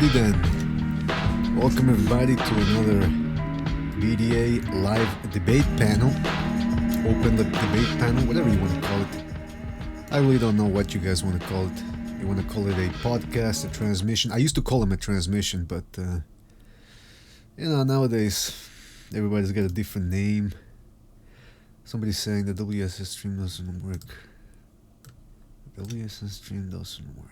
Alrighty then. Welcome everybody to another BDA live debate panel. Open debate panel, whatever you want to call it. I really don't know what you guys want to call it. You want to call it a podcast, a transmission. I used to call them a transmission, but nowadays everybody's got a different name. Somebody's saying the WSS stream doesn't work. The WSS stream doesn't work.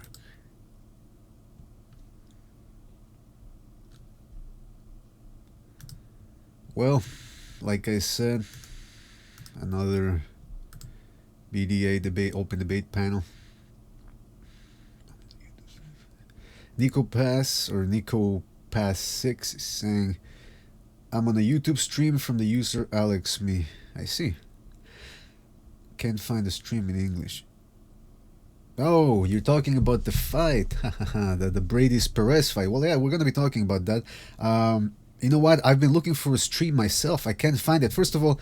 Well, like I said, another BDA debate, open debate panel. Nico Pass 6 is saying, I'm on a YouTube stream from the user Alex Me. I see. Can't find the stream in English. Oh, you're talking about the fight. the Briedis-Perez fight. Well, yeah, we're going to be talking about that. You know what? I've been looking for a stream myself. I can't find it. First of all,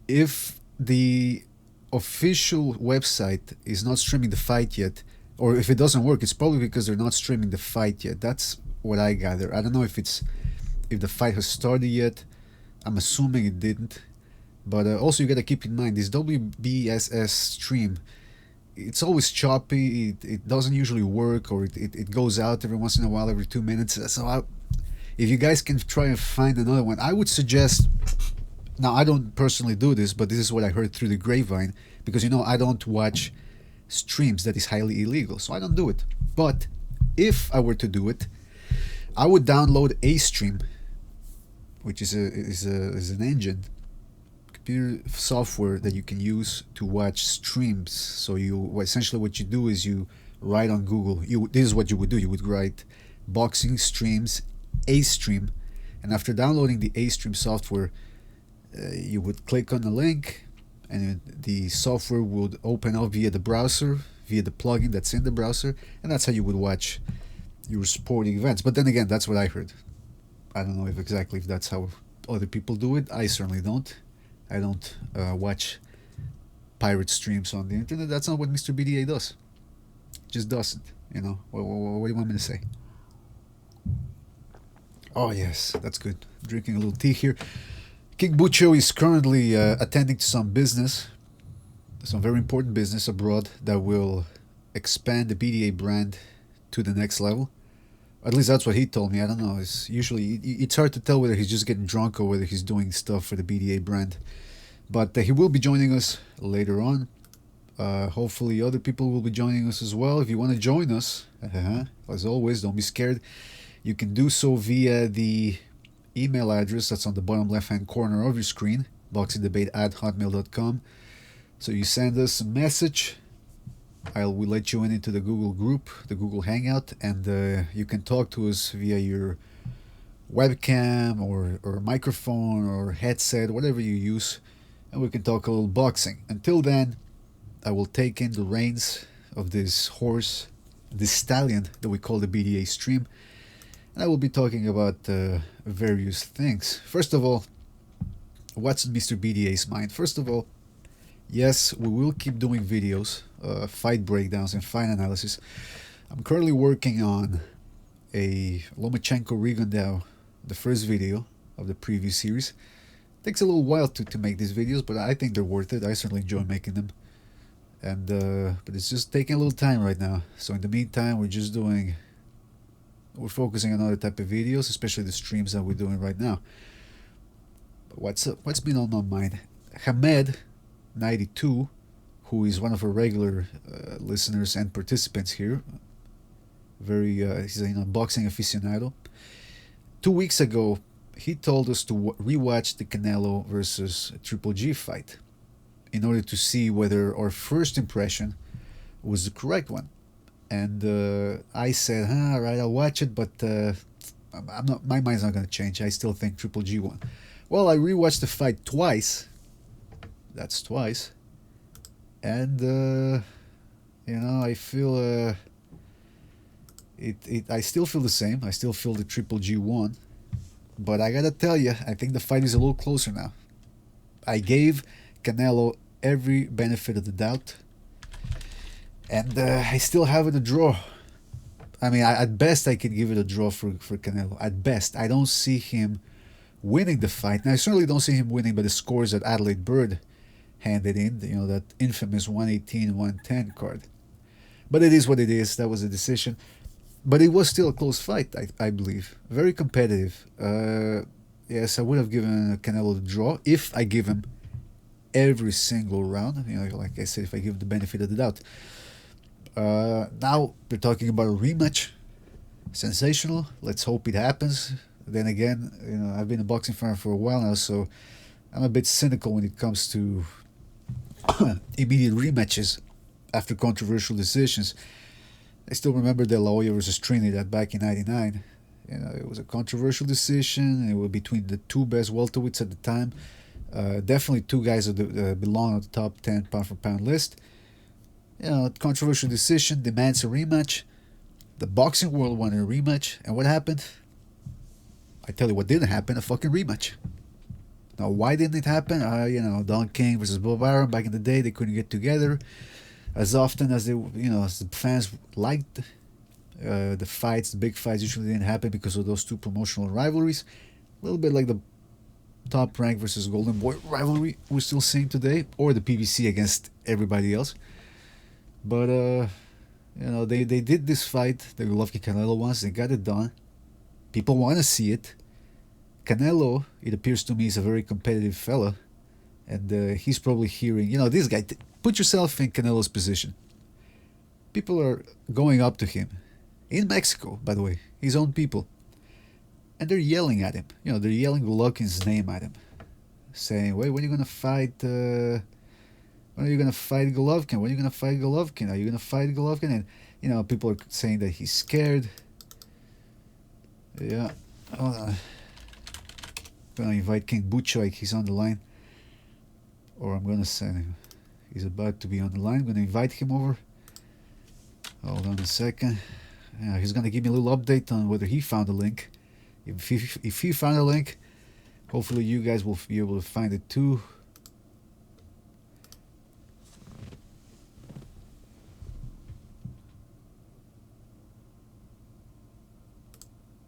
if the official website is not streaming the fight yet, or if it doesn't work, it's probably because they're not streaming the fight yet. That's what I gather. I don't know if the fight has started yet. I'm assuming it didn't. But also you got to keep in mind, this WBSS stream, it's always choppy. It doesn't usually work, or it goes out every once in a while, every 2 minutes. So if you guys can try and find another one, I would suggest, now I don't personally do this, but this is what I heard through the grapevine, because I don't watch streams. That is highly illegal, so I don't do it. But if I were to do it, I would download a stream, which is an engine, computer software that you can use to watch streams. So essentially what you do is you write on Google, this is what you would do. You would write boxing streams, A stream, and after downloading the A stream software, you would click on the link, and the software would open up via the browser, via the plugin that's in the browser, and that's how you would watch your sporting events. But then again, that's what I heard. I don't know if that's how other people do it. I certainly don't. I don't watch pirate streams on the internet. That's not what Mr. BDA does. Just doesn't. What do you want me to say? Oh yes, that's good. Drinking a little tea here. King Bucho is currently attending to some very important business abroad that will expand the BDA brand to the next level. At least that's what he told me. I don't know. It's hard to tell whether he's just getting drunk or whether he's doing stuff for the BDA brand. But he will be joining us later on. Hopefully other people will be joining us as well. If you want to join us, as always, don't be scared. You can do so via the email address that's on the bottom left-hand corner of your screen, boxingdebate@hotmail.com. So you send us a message. We'll let you into the Google group, the Google Hangout, and you can talk to us via your webcam or microphone or headset, whatever you use, and we can talk a little boxing. Until then, I will take in the reins of this horse, this stallion that we call the BDA stream. And I will be talking about various things. First of all, what's in Mr. BDA's mind? First of all, yes, we will keep doing videos, fight breakdowns and fight analysis. I'm currently working on a Lomachenko Rigondeaux, the first video of the previous series. It takes a little while to make these videos, but I think they're worth it. I certainly enjoy making them. And but it's just taking a little time right now. So in the meantime, we're focusing on other type of videos, especially the streams that we're doing right now. But what's been on my mind? Hamed92, who is one of our regular listeners and participants here, he's a boxing aficionado. 2 weeks ago, he told us to rewatch the Canelo versus Triple G fight in order to see whether our first impression was the correct one. And I said, all right, I'll watch it, but my mind's not going to change. I still think Triple G won. Well, I rewatched the fight twice. That's twice. And, I feel... I still feel the same. I still feel the Triple G won. But I got to tell you, I think the fight is a little closer now. I gave Canelo every benefit of the doubt. And I still have it a draw. I mean, at best, I could give it a draw for Canelo. At best, I don't see him winning the fight. Now, I certainly don't see him winning by the scores that Adelaide Byrd handed in. You know, that infamous 118-110 card. But it is what it is. That was a decision. But it was still a close fight, I believe. Very competitive. Yes, I would have given Canelo the draw if I give him every single round. You know, like I said, if I give him the benefit of the doubt. Now they're talking about a rematch. Sensational. Let's hope it happens. Then again, you know, I've been a boxing fan for a while now, so I'm a bit cynical when it comes to immediate rematches after controversial decisions. I still remember De La Hoya versus Trinidad back in '99. You know, it was a controversial decision. It was between the two best welterweights at the time. Definitely two guys that belong on the top 10 pound for pound list. You know, controversial decision demands a rematch. The boxing world wanted a rematch, and what happened? I tell you what didn't happen: a fucking rematch. Now, why didn't it happen? You know, Don King versus Bob Arum back in the day, they couldn't get together as often as they, you know, as the fans liked. The fights, the big fights, usually didn't happen because of those two promotional rivalries. A little bit like the Top Rank versus Golden Boy rivalry we're still seeing today, or the PBC against everybody else. But you know, they did this fight, the Golovkin Canelo ones. They got it done. People want to see it. Canelo, it appears to me, is a very competitive fella, and he's probably hearing, you know, this guy. Put yourself in Canelo's position. People are going up to him in Mexico, by the way, his own people, and they're yelling at him. You know, they're yelling Golovkin's name at him, saying, "Wait, when are you gonna fight? When are you gonna fight Golovkin? When are you gonna fight Golovkin? Are you gonna fight Golovkin?" And you know, people are saying that he's scared. Yeah, hold on. I'm gonna invite King Butch like he's on the line, or I'm gonna send him. He's about to be on the line. I'm gonna invite him over. Hold on a second. Yeah, he's gonna give me a little update on whether he found the link. If he found a link, hopefully you guys will be able to find it too.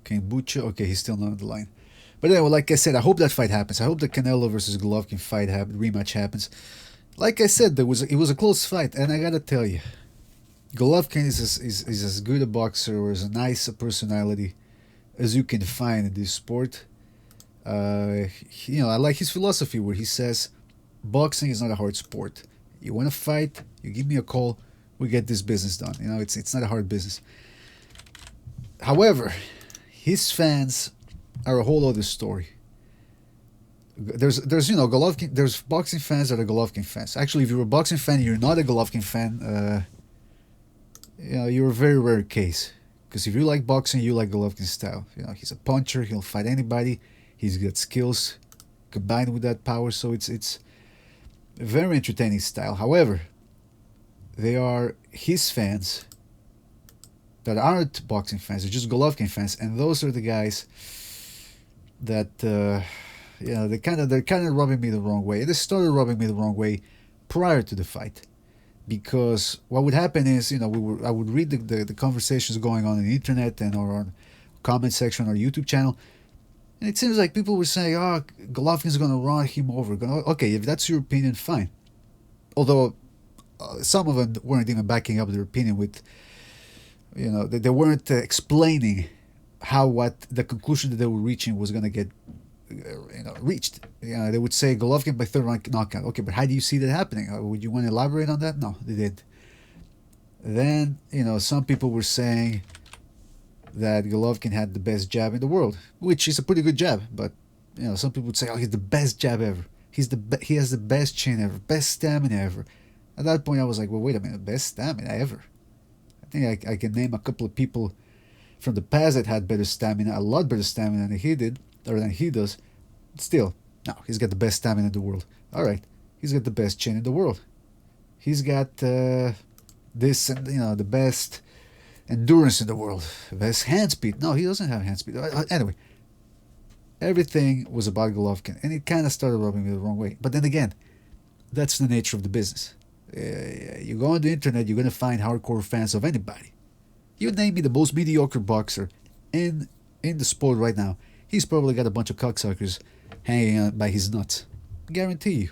King Butch. Okay, he's still not on the line. But anyway, like I said, I hope that fight happens. I hope the Canelo versus Golovkin fight rematch happens. Like I said, it was a close fight, and I gotta tell you, Golovkin is as good a boxer or as nice a personality as you can find in this sport. You know, I like his philosophy where he says, boxing is not a hard sport. You want to fight, you give me a call, we get this business done. You know, it's not a hard business. However, his fans are a whole other story. There's you know, Golovkin. There's boxing fans that are Golovkin fans. Actually, if you're a boxing fan, you're not a Golovkin fan. You know, you're a very rare case. Because if you like boxing, you like Golovkin's style. You know, he's a puncher. He'll fight anybody. He's got skills combined with that power. So it's a very entertaining style. However, they are his fans that aren't boxing fans. They're just Golovkin fans, and those are the guys that you know, they're kind of rubbing me the wrong way. They started rubbing me the wrong way prior to the fight, because what would happen is, you know, I would read the conversations going on the internet and or on comment section on our YouTube channel, and it seems like people were saying, "Oh, Golovkin's gonna run him over." Okay, if that's your opinion, fine. Although some of them weren't even backing up their opinion with, you know, they weren't explaining how what the conclusion that they were reaching was gonna get, you know, reached. You know, they would say Golovkin by third round knockout. Okay, but how do you see that happening? Would you want to elaborate on that? No, they did. Then, you know, some people were saying that Golovkin had the best jab in the world, which is a pretty good jab. But you know, some people would say, "Oh, he's the best jab ever. He has the best chin ever, best stamina ever." At that point, I was like, "Well, wait a minute, best stamina ever?" I think I can name a couple of people from the past that had better stamina, a lot better stamina than he did, or than he does. Still, no, he's got the best stamina in the world. All right, he's got the best chin in the world. He's got this, and you know, the best endurance in the world, the best hand speed. No, he doesn't have hand speed. Anyway, everything was about Golovkin, and it kind of started rubbing me the wrong way. But then again, that's the nature of the business. You go on the internet, you're gonna find hardcore fans of anybody. You name me the most mediocre boxer in the sport right now. He's probably got a bunch of cocksuckers hanging on by his nuts. Guarantee you.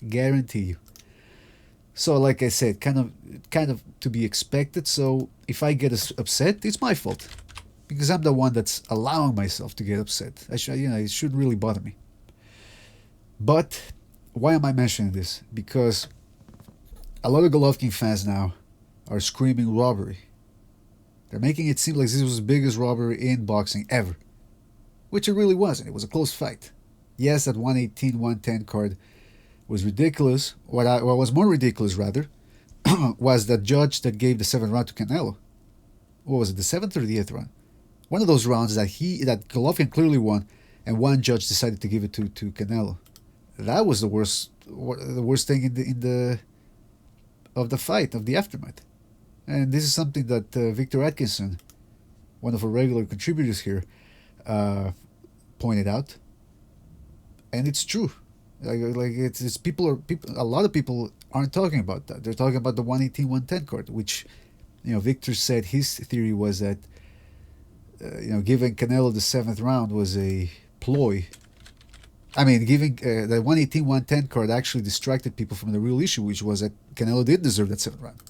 Guarantee you. So, like I said, kind of to be expected. So, if I get upset, it's my fault because I'm the one that's allowing myself to get upset. It shouldn't really bother me. But why am I mentioning this? Because a lot of Golovkin fans now are screaming robbery. They're making it seem like this was the biggest robbery in boxing ever, which it really wasn't. It was a close fight. Yes, that 118-110 card was ridiculous. What was more ridiculous, rather, was the judge that gave the 7th round to Canelo. What was it, the 7th or the 8th round? One of those rounds that Golovkin clearly won, and one judge decided to give it to Canelo. That was the worst thing of the fight, of the aftermath. And this is something that Victor Atkinson, one of our regular contributors here, pointed out, and it's true. Like it's people. A lot of people aren't talking about that. They're talking about the 118-110 card, which, Victor said his theory was that, giving Canelo the 7th round was a ploy. I mean, giving the 118-110 card actually distracted people from the real issue, which was that Canelo did deserve that 7th round.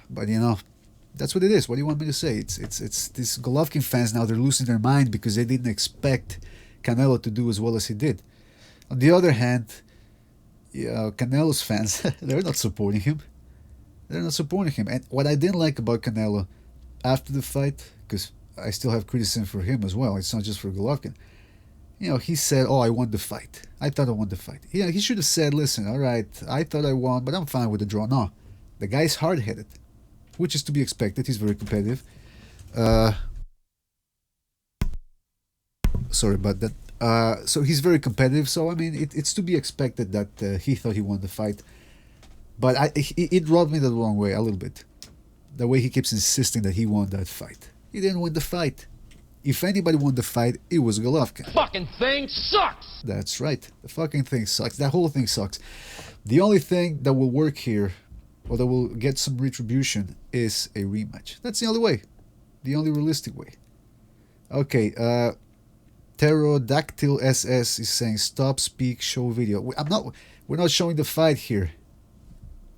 But that's what it is. What do you want me to say? It's these Golovkin fans now, they're losing their mind because they didn't expect Canelo to do as well as he did. On the other hand, Canelo's fans, they're not supporting him. They're not supporting him. And what I didn't like about Canelo after the fight, because I still have criticism for him as well, it's not just for Golovkin. He said, I won the fight. I thought I won the fight. He should have said, listen, all right, I thought I won, but I'm fine with the draw. No, the guy's hard-headed, which is to be expected. He's very competitive. Sorry about that. So he's very competitive. So, I mean, it's to be expected that he thought he won the fight. But it rubbed me the wrong way a little bit. The way he keeps insisting that he won that fight. He didn't win the fight. If anybody won the fight, it was Golovkin. Fucking thing sucks! That's right. The fucking thing sucks. That whole thing sucks. The only thing that will work here, or that will get some retribution, is a rematch. That's the only way. The only realistic way. Okay, Pterodactyl SS is saying, stop, speak, show video. We're not showing the fight here.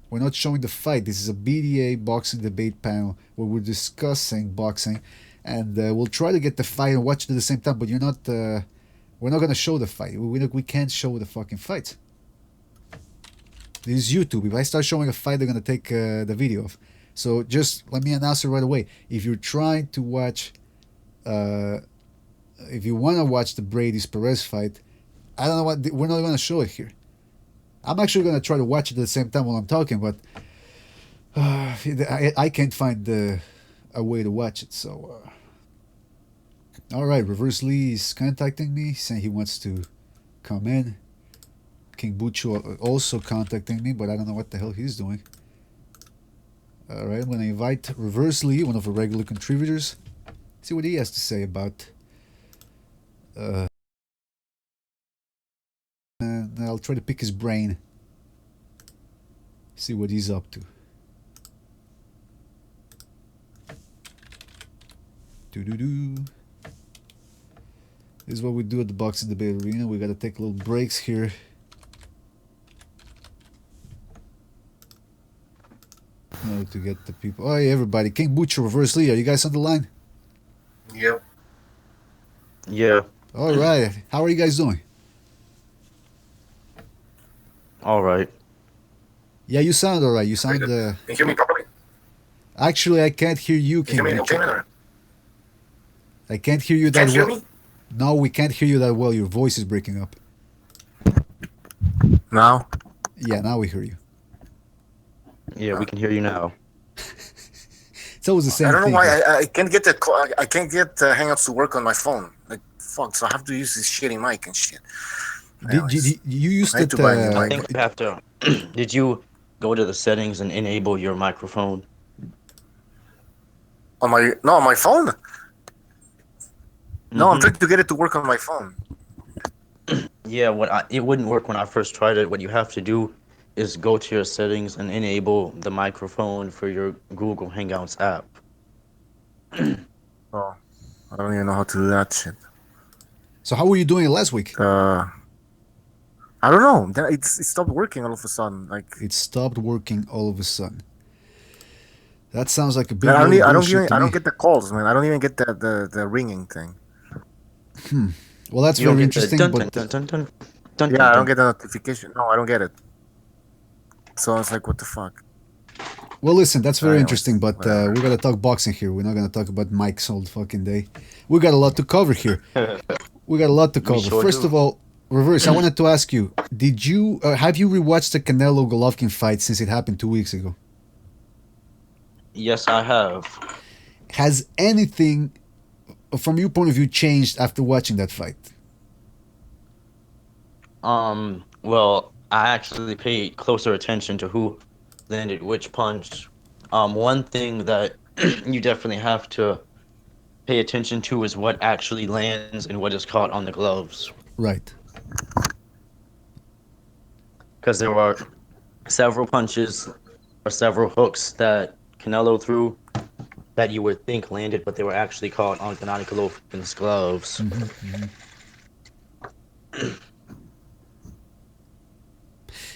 We're not showing the fight. This is a BDA boxing debate panel where we're discussing boxing. And we'll try to get the fight and watch it at the same time, but we're not going to show the fight. We can't show the fucking fight. This is YouTube. If I start showing a fight, they're going to take the video off. So just let me announce it right away. If you're trying to watch, if you want to watch the Briedis-Perez fight, I don't know what, we're not going to show it here. I'm actually going to try to watch it at the same time while I'm talking, but I can't find a way to watch it, so... Alright, Reverse Lee is contacting me, saying he wants to come in. King Bucho also contacting me, but I don't know what the hell he's doing. Alright, I'm going to invite Reverse Lee, one of our regular contributors. See what he has to say about... and I'll try to pick his brain. See what he's up to. This is what we do at the Boxing Debate Arena. We gotta take little breaks here. To get the people. Oh, hey, everybody. King Butcher, Reverse Lee. Are you guys on the line? Yep. Yeah. All right. How are you guys doing? All right. Yeah, you sound all right. You sound. Can you hear me properly? Actually, I can't hear you, King Can you hear me Butcher. okay, or? I can't hear you that Can't hear well. me? No, we can't hear you that well. Your voice is breaking up. Now? Yeah, now we hear you. Yeah, we can hear you now. It's always the same I don't know thing. why I can't get I can't get Hangouts to work on my phone. Like fuck, so I have to use this shitty mic and shit. Did you used I had it? to buy a new I mic. think you have to. Did you go to the settings and enable your microphone? On my phone? No, I'm trying to get it to work on my phone. Yeah, it wouldn't work when I first tried it. What you have to do is go to your settings and enable the microphone for your Google Hangouts app. Oh, I don't even know how to do that shit. So how were you doing it last week? I don't know. Then it stopped working all of a sudden. Like It stopped working all of a sudden. That sounds like a big I don't, load of I don't bullshit even, to I me. don't get the calls, man. I don't even get the ringing thing. Well, that's You don't very get the interesting, dun but dun dun dun dun dun Yeah, dun I don't dun. get the notification. No, I don't get it. So I was like, what the fuck? well, listen, that's very Anyways, interesting. But whatever. we're gonna talk boxing here. We're not gonna talk about Mike's all fucking day. We got a lot to cover here. We got a lot to We cover. sure First do. of all, Reverse. I wanted to ask you: Did you have you rewatched the Canelo Golovkin fight since it happened 2 weeks ago? Yes, I have. Has anything, from your point of view, changed after watching that fight? Well, I actually paid closer attention to who landed which punch. One thing that you definitely have to pay attention to is what actually lands and what is caught on the gloves. Right. Because there were several punches or several hooks that Canelo threw that you would think landed, but they were actually caught on Gennady Golovkin's gloves.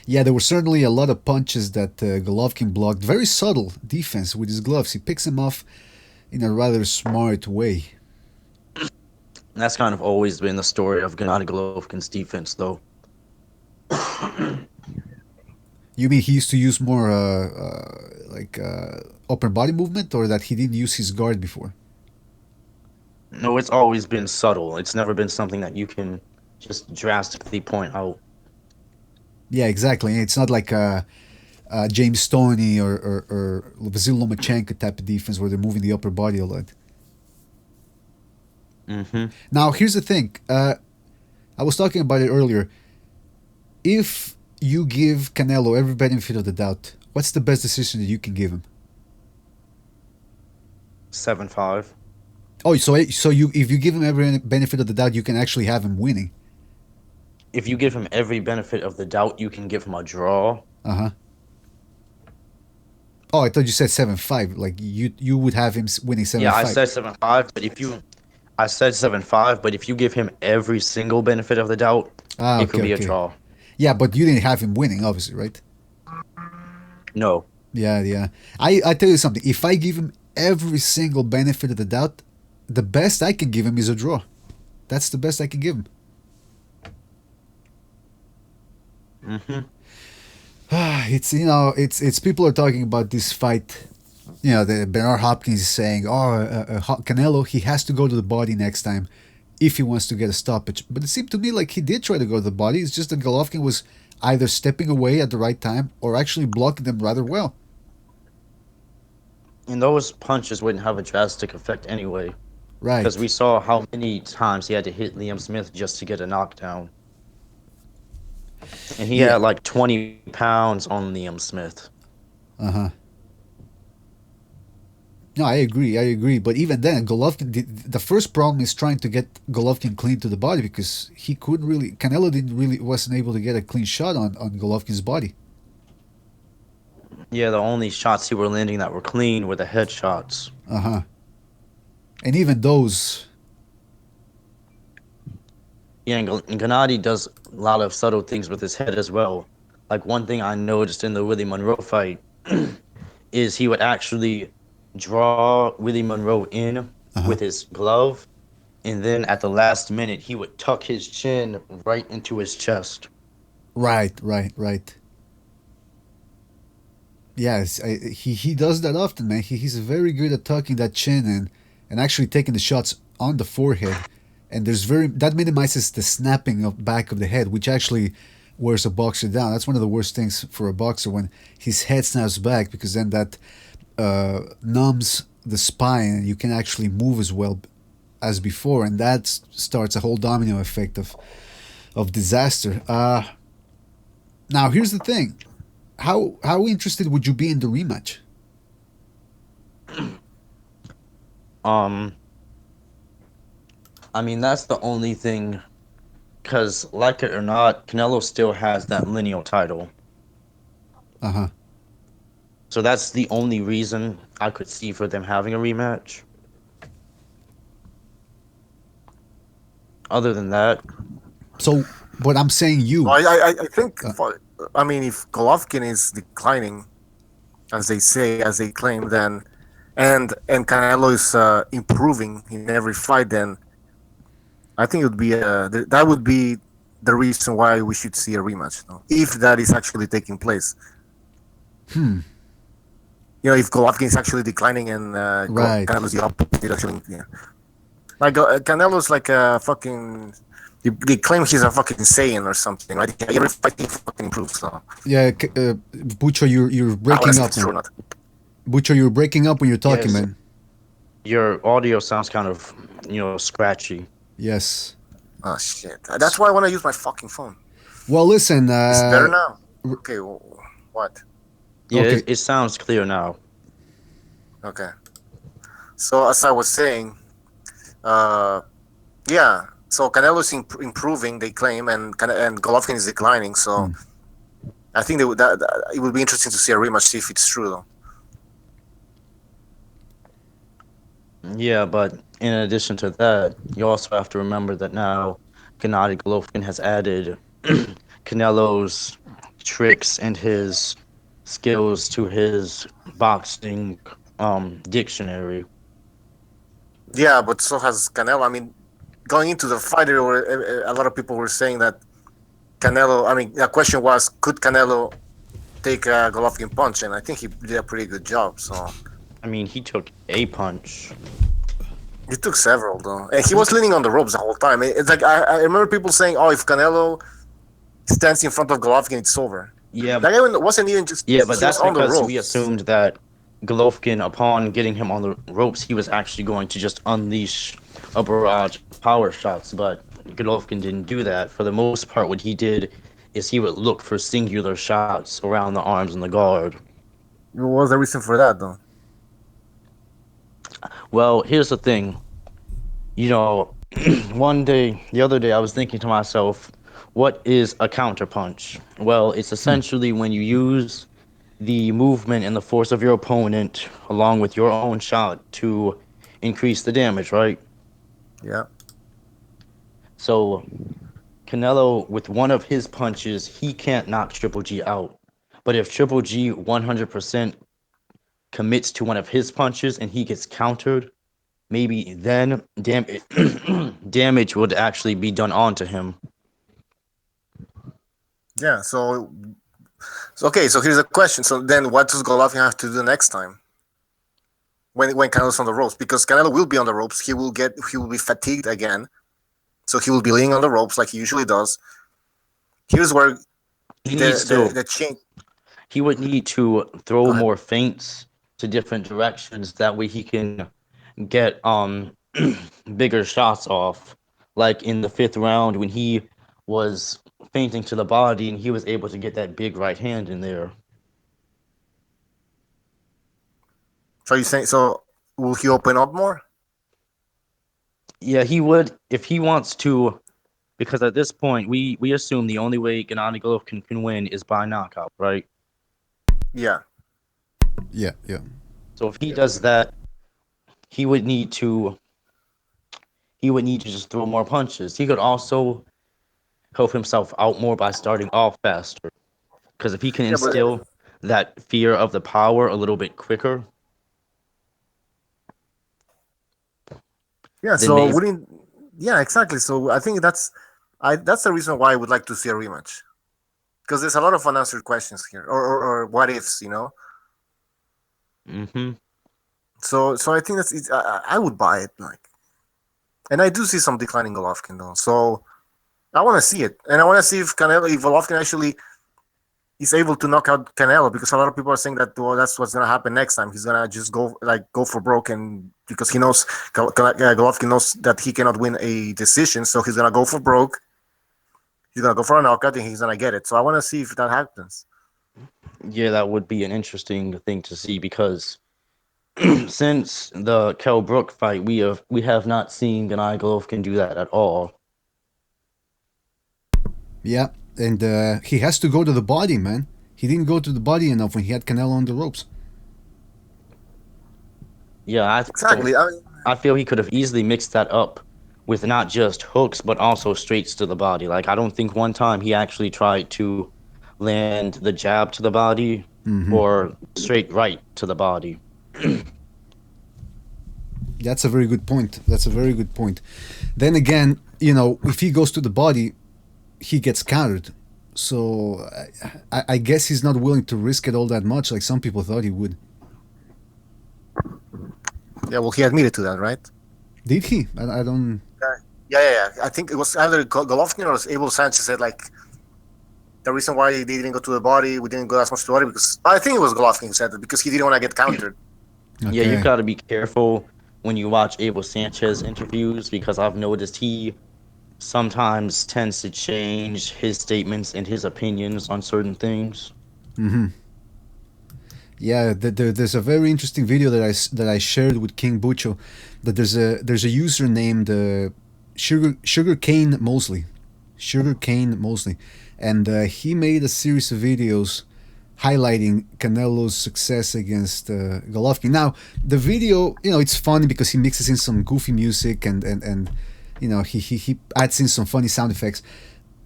Yeah, there were certainly a lot of punches that Golovkin blocked. Very subtle defense with his gloves. He picks them off in a rather smart way. And that's kind of always been the story of Gennady Golovkin's defense, though. You mean he used to use more upper body movement, or that he didn't use his guard before? No, it's always been subtle. It's never been something that you can just drastically point out. Yeah, exactly. It's not like James Stoney or Vasil Lomachenko type of defense where they're moving the upper body a lot. Now, here's the thing. I was talking about it earlier. If you give Canelo every benefit of the doubt, what's the best decision that you can give him? 7-5. Oh, so you if you give him every benefit of the doubt, you can actually have him winning. If you give him every benefit of the doubt, you can give him a draw. Uh-huh. Oh, I thought you said 7-5. Like you would have him winning 7-5. Yeah, I said 7-5, but I said 7-5, but if you give him every single benefit of the doubt, Ah, it could okay, be a okay. draw. Yeah, but you didn't have him winning, obviously, right? No. Yeah. I tell you something. If I give him every single benefit of the doubt, the best I can give him is a draw. That's the best I can give him. It's people are talking about this fight. The Bernard Hopkins is saying, Canelo, he has to go to the body next time if he wants to get a stoppage. But it seemed to me like he did try to go to the body. It's just that Golovkin was either stepping away at the right time or actually blocking them rather well. And those punches wouldn't have a drastic effect anyway. Right. Because we saw how many times he had to hit Liam Smith just to get a knockdown. And he had like 20 pounds on Liam Smith. Uh-huh. No, I agree. But even then, Golovkin, the first problem is trying to get Golovkin clean to the body because Canelo wasn't able to get a clean shot on Golovkin's body. Yeah, the only shots he were landing that were clean were the headshots. Uh-huh. And even those... Yeah, and Gennady does a lot of subtle things with his head as well. Like one thing I noticed in the Willie Monroe fight is he would actually draw Willie Monroe in with his glove, and then at the last minute he would tuck his chin right into his chest. Right. Yes, he does that often, man. He's very good at tucking that chin and actually taking the shots on the forehead. And that minimizes the snapping of back of the head, which actually wears a boxer down. That's one of the worst things for a boxer when his head snaps back, because then that numbs the spine and you can actually move as well as before, and that starts a whole domino effect of disaster. Now here's the thing: how interested would you be in the rematch? I mean, that's the only thing, because like it or not, Canelo still has that lineal title. Uh-huh. So that's the only reason I could see for them having a rematch. Other than that, So, but I'm saying you. I think, I mean, if Golovkin is declining, as they say, as they claim, then, and Canelo is improving in every fight, then I think it would be that would be the reason why we should see a rematch, no? If that is actually taking place. You know, if Golovkin is actually declining and Right. Canelo's the opposite, actually, yeah. Like Canelo's like a fucking. They claim he's a fucking Saiyan or something, right? Every fight he fucking improves. So. Yeah, Butcher, you're breaking up, It's true or man. not. Butcher, you're breaking up when you're talking, yes, man. your audio sounds kind of, scratchy. Yes. Oh shit! That's why I want to use my fucking phone. Well, listen. Is it better now? Okay. What? Yeah, Okay. it sounds clear now. Okay. So as I was saying, yeah. So Canelo's improving, they claim, and Golovkin is declining. So I think that it would be interesting to see a rematch, see if it's true though. Yeah, but in addition to that, you also have to remember that now Gennady Golovkin has added Canelo's tricks and his skills to his boxing dictionary. Yeah, but so has Canelo. I mean, going into the fight, there were a lot of people were saying that Canelo. I mean, the question was, could Canelo take a Golovkin punch? And I think he did a pretty good job. So I mean, he took a punch. he took several though, and he was leaning on the ropes the whole time. It's like I remember people saying, "Oh, if Canelo stands in front of Golovkin, it's over." Yeah, That guy wasn't even just. yeah, but He was that's on the because we ropes. assumed that Golovkin, upon getting him on the ropes, he was actually going to just unleash a barrage of power shots. But Golovkin didn't do that. For the most part, what he did is he would look for singular shots around the arms and the guard. What was the reason for that though? Well, here's the thing. You know, the other day, I was thinking to myself, what is a counterpunch? Well, it's essentially when you use the movement and the force of your opponent along with your own shot to increase the damage, right? Yeah. So Canelo, with one of his punches, he can't knock Triple G out. But if Triple G 100% commits to one of his punches and he gets countered, maybe then damage would actually be done onto him. Yeah. So okay. So here's a question. So then, what does Golovkin have to do next time? When Canelo's on the ropes, because Canelo will be on the ropes, he will be fatigued again, so he will be laying on the ropes like he usually does. Here's where He needs to the change. he would need to Go throw ahead. more feints to different directions. That way he can get bigger shots off. Like in the fifth round when he was feinting to the body and he was able to get that big right hand in there. So you saying so? Will he open up more? Yeah, he would if he wants to, because at this point we assume the only way Gennady Golovkin can win is by knockout, right? Yeah. Yeah. Yeah. So if he does that, he would need to just throw more punches. He could also help himself out more by starting off faster. Because if he can Yeah, but instill that fear of the power a little bit quicker, yeah. then So maybe wouldn't? Yeah, exactly. So I think that's the reason why I would like to see a rematch, because there's a lot of unanswered questions here, or what ifs, you know. hmm So I think I would buy it, like, and I do see some declining Golovkin though. So I want to see it, and I want to see if Golovkin actually is able to knock out Canelo, because a lot of people are saying that, well, that's what's gonna happen next time. He's gonna just go for broke, and because he knows Golovkin knows that he cannot win a decision, so he's gonna go for broke. He's gonna go for a knockout, and he's gonna get it. So I want to see if that happens. yeah, that would be an interesting thing to see because since the Kell Brook fight, we have not seen Gennady Golovkin do that at all. Yeah. And he has to go to the body, man. He didn't go to the body enough when he had Canelo on the ropes. Yeah, Exactly. I feel he could have easily mixed that up with not just hooks, but also straights to the body. Like, I don't think one time he actually tried to land the jab to the body or straight right to the body. That's a very good point. That's a very good point. Then again, you know, if he goes to the body, he gets countered. So I guess he's not willing to risk it all that much, like some people thought he would. Yeah, well, he admitted to that, right? Did he? I don't. Yeah. I think it was either Golovkin or Abel Sanchez said like the reason why they didn't go to the body, we didn't go as much to the body because I think it was Golovkin who said that because he didn't want to get countered. Okay. Yeah, you got to be careful when you watch Abel Sanchez interviews because I've noticed he sometimes tends to change his statements and his opinions on certain things. Yeah, there's a very interesting video that I shared with King Bucho. That there's a user named Sugarcane Mosley, and he made a series of videos highlighting Canelo's success against Golovkin. Now the video, you know, it's funny because he mixes in some goofy music and you know he adds in some funny sound effects.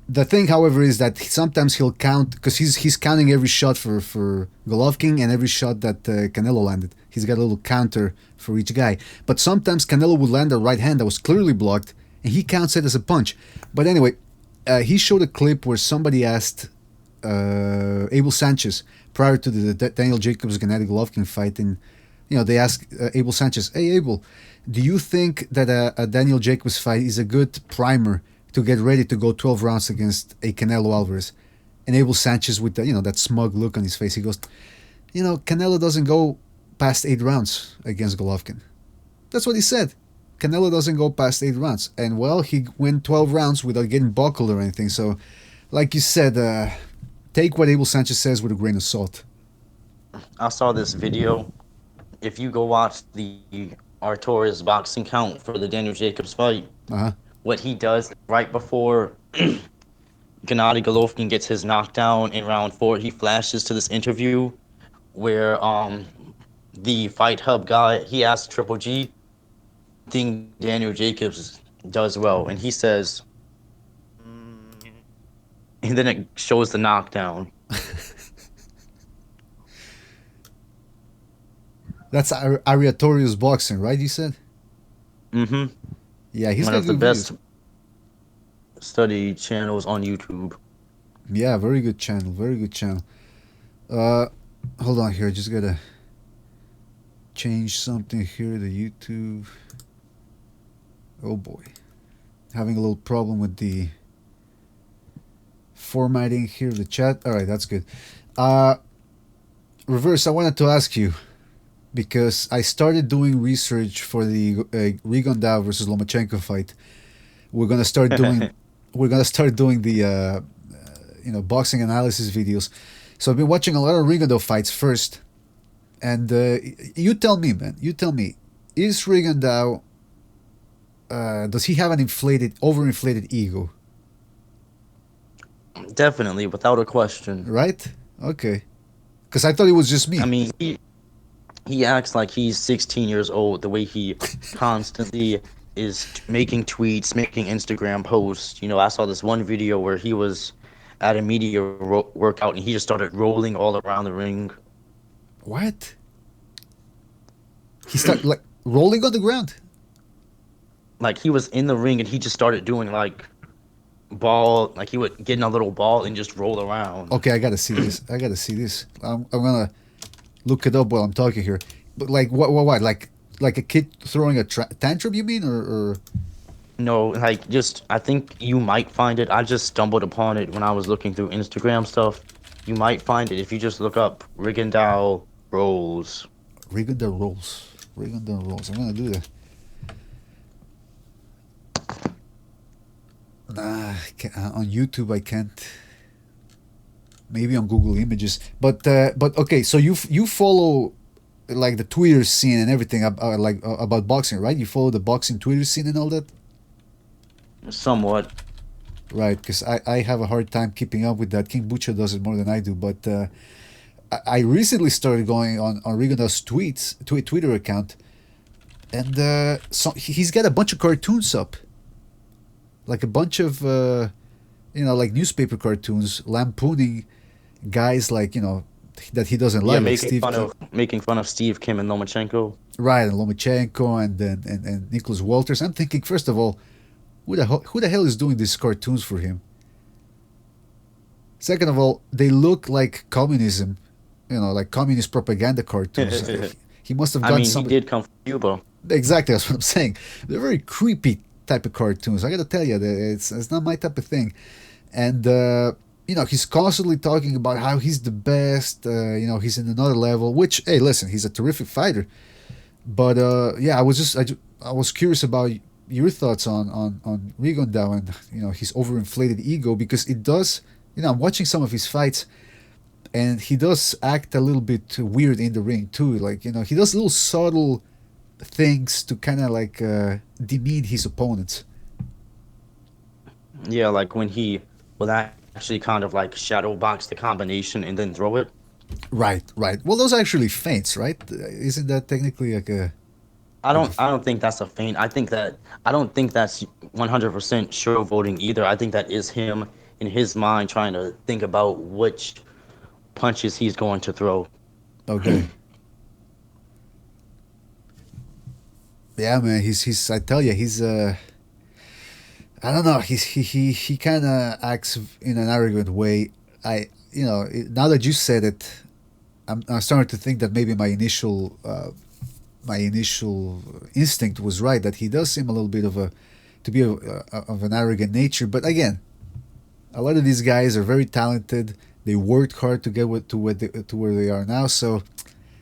The thing, however, is that sometimes he'll count because he's counting every shot for Golovkin and every shot that Canelo landed. He's got a little counter for each guy. But sometimes Canelo would land a right hand that was clearly blocked, and he counts it as a punch. But anyway, he showed a clip where somebody asked Abel Sanchez prior to the Daniel Jacobs-Gennady Golovkin fight, and you know they asked Abel Sanchez, "Hey Abel, do you think that a Daniel Jacobs fight is a good primer to get ready to go 12 rounds against a Canelo Alvarez?" And Abel Sanchez, with the, you know, that smug look on his face, he goes, "You know, Canelo doesn't go past 8 rounds against Golovkin." That's what he said. Canelo doesn't go past 8 rounds. And well, he went 12 rounds without getting buckled or anything. So, like you said, take what Abel Sanchez says with a grain of salt. I saw this video. If you go watch the Artorias boxing count for the Daniel Jacobs fight, what he does right before Gennady Golovkin gets his knockdown in round 4, he flashes to this interview where the Fight Hub guy, he asks Triple G, think Daniel Jacobs does well, and he says, and then it shows the knockdown. That's Ariatorius Boxing, right, you said? Mm-hmm. Yeah, he's one got of the good best videos. study channels on YouTube. Yeah, very good channel, very good channel. Hold on here, I just gotta change something here, the YouTube. Oh boy. Having a little problem with the formatting here of the chat. Alright, that's good. Reverse, I wanted to ask you, because I started doing research for the Rigondeaux versus Lomachenko fight. We're gonna start doing the you know, boxing analysis videos. So I've been watching a lot of Rigondeaux fights first, and you tell me, man. You tell me, is Rigondeaux does he have an overinflated ego? Definitely, without a question. Right? Okay. Because I thought it was just me. I mean, he acts like he's 16 years old, the way he constantly is making tweets, making Instagram posts. You know, I saw this one video where he was at a media workout and he just started rolling all around the ring. What? He started like rolling on the ground? Like he was in the ring and he just started doing like ball, like he would get in a little ball and just roll around. Okay, I gotta see this. I'm gonna look it up while I'm talking here. But like what? Like a kid throwing a tantrum? You mean, or? No, like just I think you might find it. I just stumbled upon it when I was looking through Instagram stuff. You might find it if you just look up Rigondeaux rolls. Rigondeaux rolls. I'm gonna do that. Nah, on YouTube I can't. Maybe on Google Images, but okay. So you follow like the Twitter scene and everything about boxing, right? You follow the boxing Twitter scene and all that. Somewhat. right. Because I have a hard time keeping up with that. King Bucho does it more than I do. But I recently started going on Rigondeaux's Twitter account, and so he's got a bunch of cartoons up, like a bunch of like newspaper cartoons lampooning guys like that he doesn't like. Making fun of Steve Kim and Lomachenko. Right, and Lomachenko and Nicholas Walters. I'm thinking, first of all, who the hell is doing these cartoons for him? Second of all, they look like communism, like communist propaganda cartoons. He must have gotten he did come from Cuba. Exactly, that's what I'm saying. They're very creepy type of cartoons. I gotta tell you, it's not my type of thing. And he's constantly talking about how he's the best. He's in another level. Which, hey, listen, he's a terrific fighter. But I was curious about your thoughts on Rigondeaux and his overinflated ego, because it does. I'm watching some of his fights, and he does act a little bit weird in the ring too. Like he does little subtle things to kind of like demean his opponents. Yeah, like when he will actually kind of like shadow box the combination and then throw it. Right. Well, those are actually feints, right? Isn't that technically like a? I don't think that's a feint. I don't think that's 100% showboating either. I think that is him in his mind trying to think about which punches he's going to throw. Okay. Yeah, man. He's. I tell you, he's. I don't know. He kind of acts in an arrogant way. Now that you said it, I'm starting to think that maybe my initial instinct was right, that he does seem a little bit of an arrogant nature. But again, a lot of these guys are very talented. They worked hard to get to where they are now. So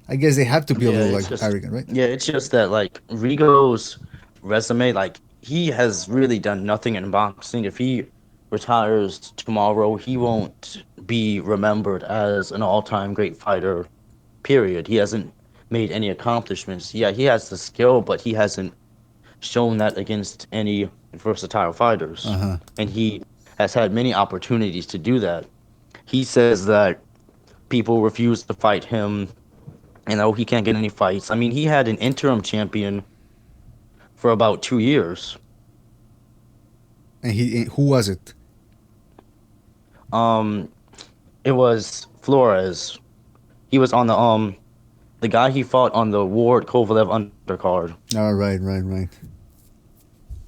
I guess they have to be a little arrogant, right? Yeah, it's just that like Rigo's resume, like he has really done nothing in boxing. If he retires tomorrow, he won't be remembered as an all-time great fighter, period. He hasn't made any accomplishments. Yeah, he has the skill, but he hasn't shown that against any versatile fighters. And he has had many opportunities to do that. He says that people refuse to fight him, and he can't get any fights. I mean, he had an interim champion for about 2 years. And who was it? It was Flores. He was on the guy he fought on the Ward Kovalev undercard. Oh, right.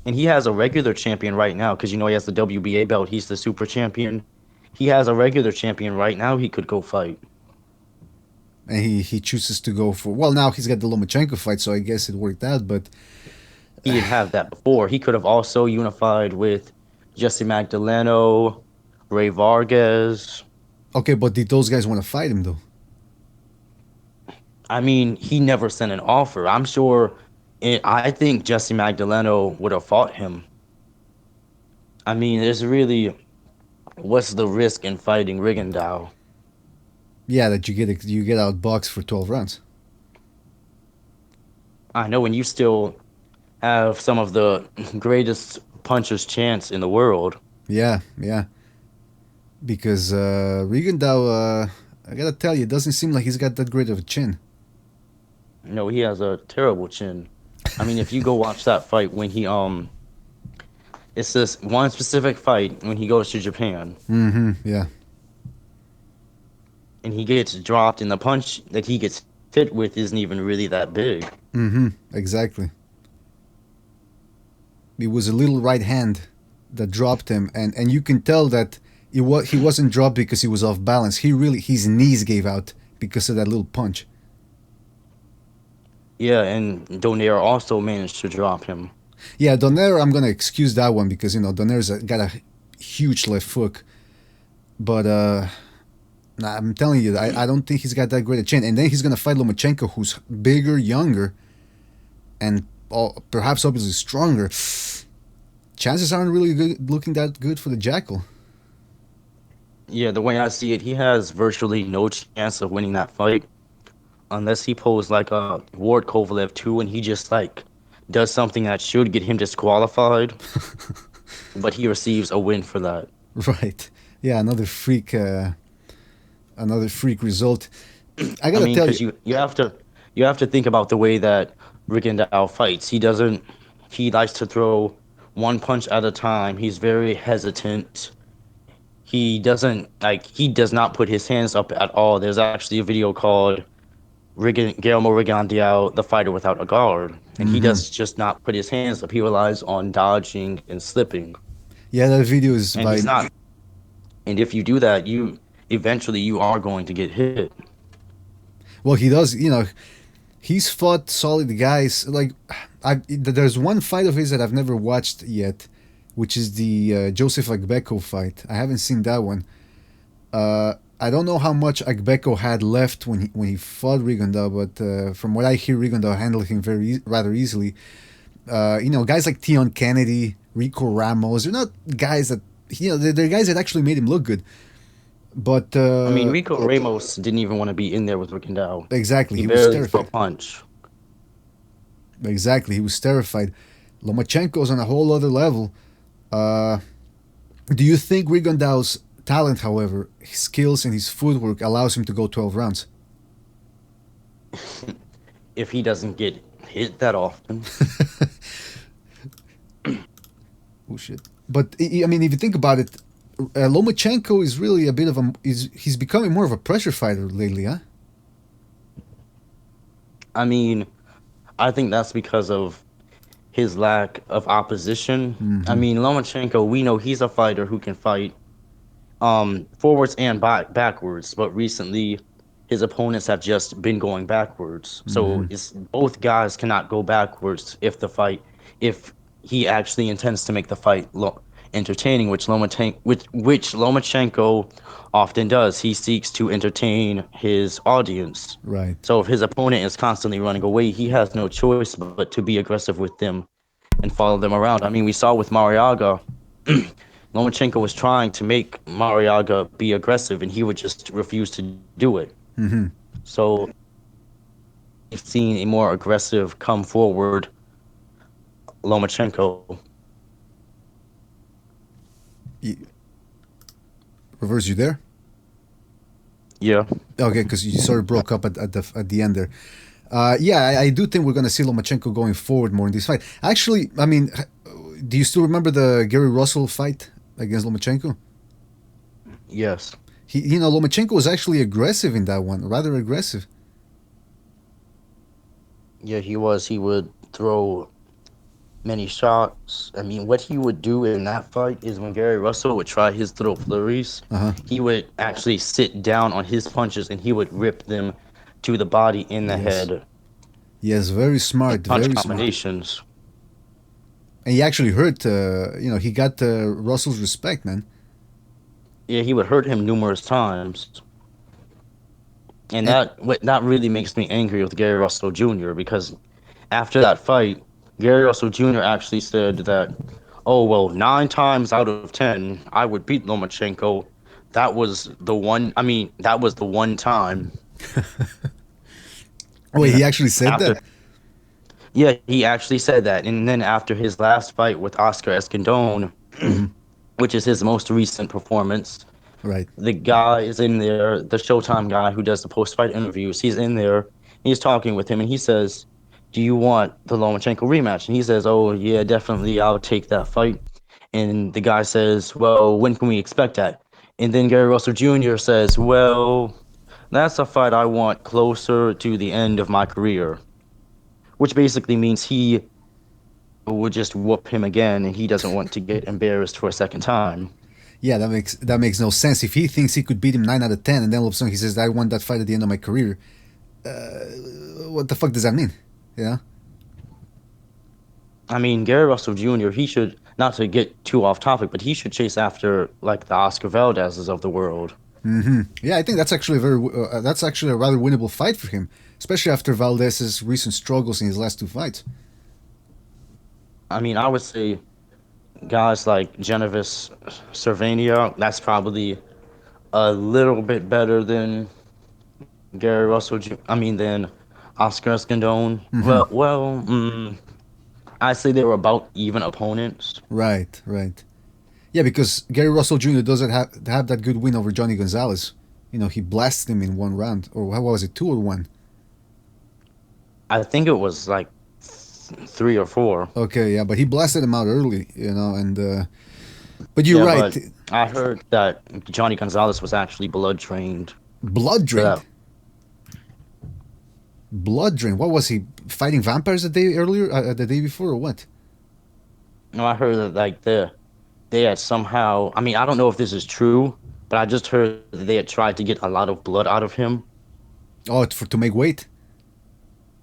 And he has a regular champion right now, because he has the WBA belt. He's the super champion. He has a regular champion right now he could go fight. And he chooses to go for... Well, now he's got the Lomachenko fight, so I guess it worked out, but... He didn't have that before. He could have also unified with Jesse Magdaleno, Ray Vargas. Okay, but did those guys want to fight him, though? I mean, he never sent an offer. I'm sure... I think Jesse Magdaleno would have fought him. I mean, there's really... What's the risk in fighting Rigondeaux? Yeah, that you get outboxed for 12 rounds. I know, and you still have some of the greatest puncher's chance in the world. Yeah. Because Rigondeaux, I gotta tell you, it doesn't seem like he's got that great of a chin. No, he has a terrible chin. I mean, if you go watch that fight when he it's this one specific fight when he goes to Japan. Yeah. And he gets dropped, and the punch that he gets hit with isn't even really that big. Exactly. It was a little right hand that dropped him, and you can tell that he wasn't dropped because he was off balance. His knees gave out because of that little punch. Yeah, and Donaire also managed to drop him. Yeah, Donaire, I'm gonna excuse that one because Donaire's got a huge left hook, but I'm telling you, I don't think he's got that great a chin. And then he's gonna fight Lomachenko, who's bigger, younger, and perhaps obviously stronger. Chances aren't really looking that good for the Jackal. Yeah, the way I see it, he has virtually no chance of winning that fight unless he pulls like a Ward Kovalev 2 and he just like does something that should get him disqualified. but he receives a win for that. Right. Yeah, another freak result. I I gotta mean, tell you. because you have to think about the way that Rigondeaux fights. He doesn't. He likes to throw one punch at a time. He's very hesitant. He doesn't like. He does not put his hands up at all. There's actually a video called Guillermo Rigondeaux, the fighter without a guard, and he Hmm. does just not put his hands up. He relies on dodging and slipping, Yeah, that video is and by. he's not. And if you do that, you eventually you are going to get hit. Well, he does. He's fought solid guys. Like, there's one fight of his that I've never watched yet, which is the Joseph Agbeko fight. I haven't seen that one. I don't know how much Agbeko had left when he fought Rigondeaux, but from what I hear, Rigondeaux handled him rather easily. Guys like Tion Kennedy, Rico Ramos, they're not guys that they're guys that actually made him look good. But I mean, Rico Ramos didn't even want to be in there with Rigondeaux. exactly, He he was barely threw a terrified. punch. Exactly, he was terrified. Lomachenko's on a whole other level. Uh, do you think Rigondeaux's talent, however, his skills and his footwork allows him to go 12 rounds? If he doesn't get hit that often. Oh shit! But I mean, if you think about it, Lomachenko is really a bit of a he's becoming more of a pressure fighter lately, huh? I mean, I think that's because of his lack of opposition. I Hmm. mean, Lomachenko, we know he's a fighter who can fight forwards and backwards, but recently his opponents have just been going backwards. So Hmm. it's both guys cannot go backwards if he actually intends to make the fight entertaining, which Lomachenko often does. He seeks to entertain his audience. Right. So if his opponent is constantly running away, he has no choice but to be aggressive with them and follow them around. I mean, we saw with Mariaga, Lomachenko was trying to make Mariaga be aggressive, and he would just refuse to do it. Hmm. So we've seen a more aggressive, come forward Lomachenko. Reverse, you there? Yeah. Okay, because you sort of broke up at the end there. Yeah, I do think we're going to see Lomachenko going forward more in this fight. Actually, I mean, do you still remember the Gary Russell fight against Lomachenko? Yes. Lomachenko was actually aggressive in that one, rather aggressive. Yeah, he was. He would throw many shots. I mean, what he would do in that fight is when Gary Russell would try his little flurries, Uh huh. he would actually sit down on his punches and he would rip them to the body in the Yes. head Yes, very in smart, punch very smart. combinations. And he actually hurt. He got Russell's respect, man. Yeah, he would hurt him numerous times. And And that really makes me angry with Gary Russell Jr. because after that fight, Gary Russell Jr. actually said that, oh well, 9 times out of 10, I would beat Lomachenko. That was the one. I mean, that was the one time. wait, he actually said After, that. yeah, he actually said that. And then after his last fight with Oscar Escandón, Hmm. which is his most recent performance, Right. the guy is in there, the Showtime guy who does the post-fight interviews. He's in there. He's talking with him, and he says, "Do you want the Lomachenko rematch?" And he says, "Oh yeah, definitely, I'll take that fight." And the guy says, "Well, when can we expect that?" And then Gary Russell Jr. says, "Well, that's a fight I want closer to the end of my career," which basically means he would just whoop him again, and he doesn't want to get embarrassed for a second time. Yeah, that makes no sense. If he thinks he could beat him 9 out of 10, and then all of a sudden he says, "I want that fight at the end of my career," what the fuck does that mean? Yeah. I mean, Gary Russell Jr., he should, not to get too off topic, but he should chase after, like, the Oscar Valdez's of the world. Hmm. Yeah, I think that's actually a rather winnable fight for him, especially after Valdez's recent struggles in his last two fights. I mean, I would say guys like Genevieve Cervania, that's probably a little bit better than Gary Russell, I mean, than Oscar Escandón. Hmm. I say they were about even opponents. Right, right. Yeah, because Gary Russell Jr. doesn't have that good win over Johnny Gonzalez. He blasted him in one round, or how was it, 2 or 1? I think it was like 3 or 4. Okay, yeah, but he blasted him out early, and but you're Yeah, right, but I heard that Johnny Gonzalez was actually blood trained blood for drained. that. Blood drain. What was he fighting vampires the day before, or what? No, I heard that like they had somehow. I mean, I don't know if this is true, but I just heard that they had tried to get a lot of blood out of him. Oh, to make weight.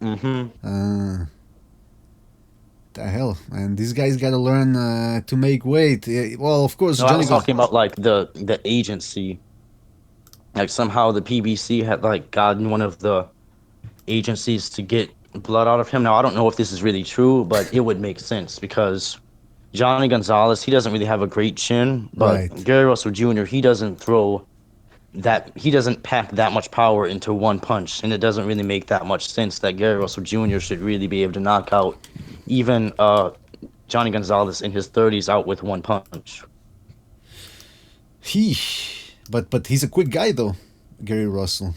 Mm-hmm. The hell, man! These guys got to learn to make weight. Yeah, well, of course, No, I Johnny was goes. talking about like the agency. Like somehow the PBC had like gotten one of the agencies to get blood out of him. Now I don't know if this is really true, but it would make sense because Johnny Gonzalez, he doesn't really have a great chin, but Right. Gary Russell Jr., he doesn't pack that much power into one punch, and it doesn't really make that much sense that Gary Russell Jr. should really be able to knock out even Johnny Gonzalez in his 30s out with one punch. But he's a quick guy though, Gary Russell.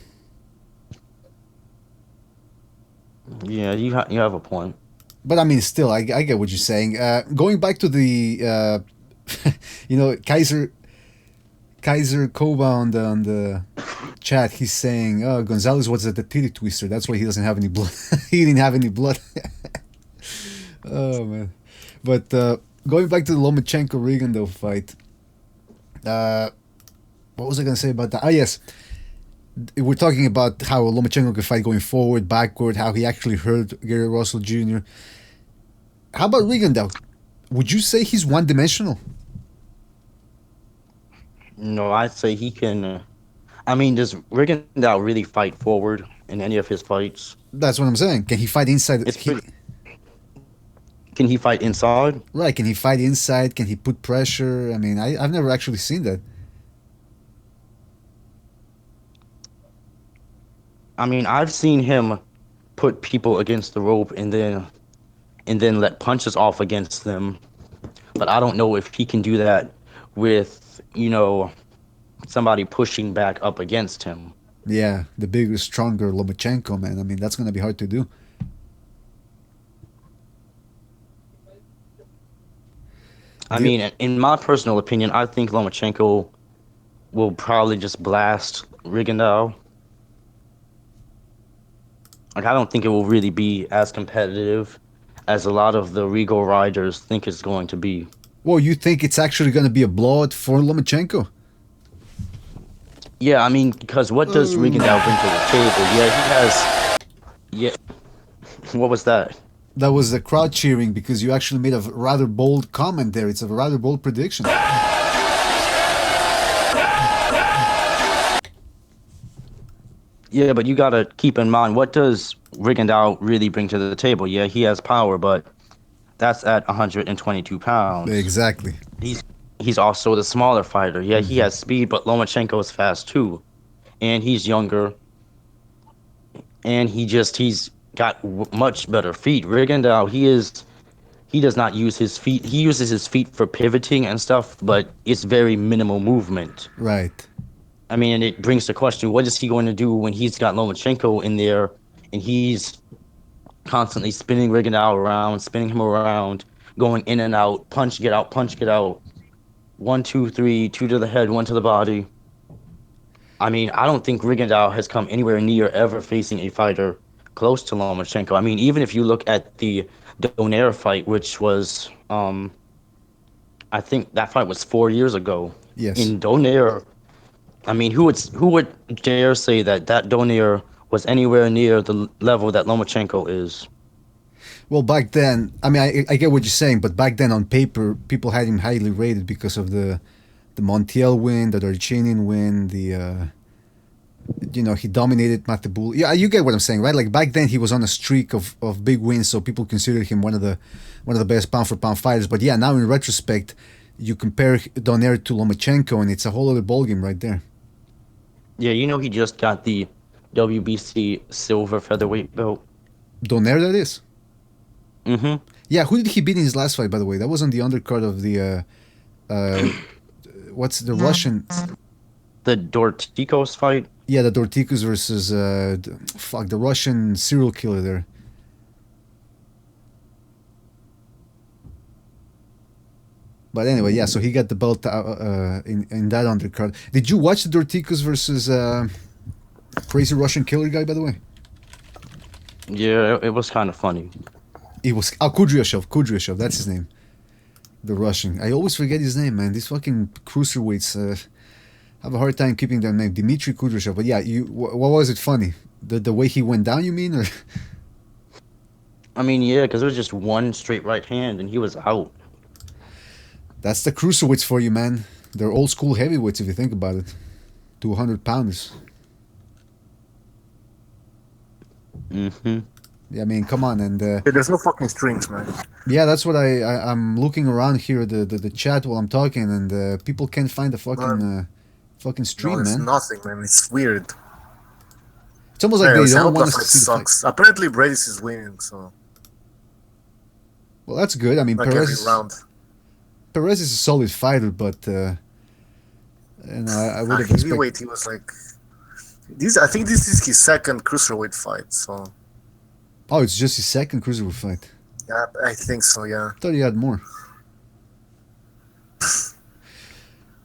Yeah, you have a point. But I mean, still, I get what you're saying. Going back to the, Kaiser Koba on the chat, he's saying, "Oh, Gonzalez was at the titty twister. That's why he doesn't have any blood. He didn't have any blood." Oh man! But going back to the Lomachenko Rigondeaux fight, what was I gonna say about that? Ah, yes. We're talking about how Lomachenko can fight going forward, backward, how he actually hurt Gary Russell Jr. How about Rigondeaux? Would you say he's one-dimensional? No, I'd say he can. I mean, does Rigondeaux really fight forward in any of his fights? That's what I'm saying. Can he fight inside? It's pretty. Can he fight inside? Right, can he fight inside? Can he put pressure? I mean, I've never actually seen that. I mean, I've seen him put people against the rope and then let punches off against them. But I don't know if he can do that with, somebody pushing back up against him. Yeah, the bigger, stronger Lomachenko, man. I mean, that's going to be hard to do. I mean, in my personal opinion, I think Lomachenko will probably just blast Rigondeaux. Like, I don't think it will really be as competitive as a lot of the Rigo riders think it's going to be. Well, you think it's actually going to be a blowout for Lomachenko? Yeah, I mean, because what does Rigondeaux bring to the table? Yeah, he has... Yeah. What was that? That was the crowd cheering because you actually made a rather bold comment there. It's a rather bold prediction. Yeah, but you gotta keep in mind, what does Rigondeaux really bring to the table? Yeah, he has power, but that's at 122 pounds. Exactly. He's also the smaller fighter. Yeah, he has speed, but Lomachenko is fast too, and he's younger, and he's got much better feet. Rigondeaux, he does not use his feet. He uses his feet for pivoting and stuff, but it's very minimal movement. Right. I mean, and it brings the question, what is he going to do when he's got Lomachenko in there and he's constantly spinning Rigondeaux around, spinning him around, going in and out, punch, get out, punch, get out. 1, 2, 3, 2 to the head, 1 to the body. I mean, I don't think Rigondeaux has come anywhere near ever facing a fighter close to Lomachenko. I mean, even if you look at the Donaire fight, which was, I think that fight was 4 years ago. Yes. In Donaire, I mean, who would dare say that Donaire was anywhere near the level that Lomachenko is? Well, back then, I mean, I get what you're saying, but back then on paper, people had him highly rated because of the Montiel win, the Darchinian win, he dominated Matebul. Yeah, you get what I'm saying, right? Like back then, he was on a streak of big wins, so people considered him one of the best pound for pound fighters. But yeah, now in retrospect, you compare Donaire to Lomachenko, and it's a whole other ballgame right there. Yeah, he just got the WBC silver featherweight belt. Donaire, that is. Mm-hmm. Yeah, who did he beat in his last fight, by the way? That was on the undercard of the What's the Russian? The Dorticos fight. Yeah, the Dorticos versus the Russian serial killer there. But anyway, yeah. So he got the belt in that undercard. Did you watch the Dorticos versus crazy Russian killer guy? By the way, Yeah, it was kind of funny. it was Kudryashov. That's his name. The Russian. I always forget his name, man. These fucking cruiserweights have a hard time keeping their name. Dmitry Kudryashov. But yeah, what was it funny? The way he went down, you mean? Or? I mean, yeah, because it was just one straight right hand and he was out. That's the cruiserweights for you, man. They're old school heavyweights if you think about it. 200 pounders. Mm-hmm. Yeah, I mean, come on, and There's no fucking strings, man. yeah, that's what I'm looking around here the chat while I'm talking, and people can't find the fucking stream, No, it's man. nothing, man. It's weird. It's almost like Anyways, they I don't hope want that us fight to see the fight. sucks. Apparently, Bredis is winning, so Well, that's good. I mean, like every round. Perez is a solid fighter, but you know, I would have expected. Heavyweight, he was like I think this is his second cruiserweight fight. So Oh, it's just his second cruiserweight fight. yeah, I think so. Yeah. I thought he had more.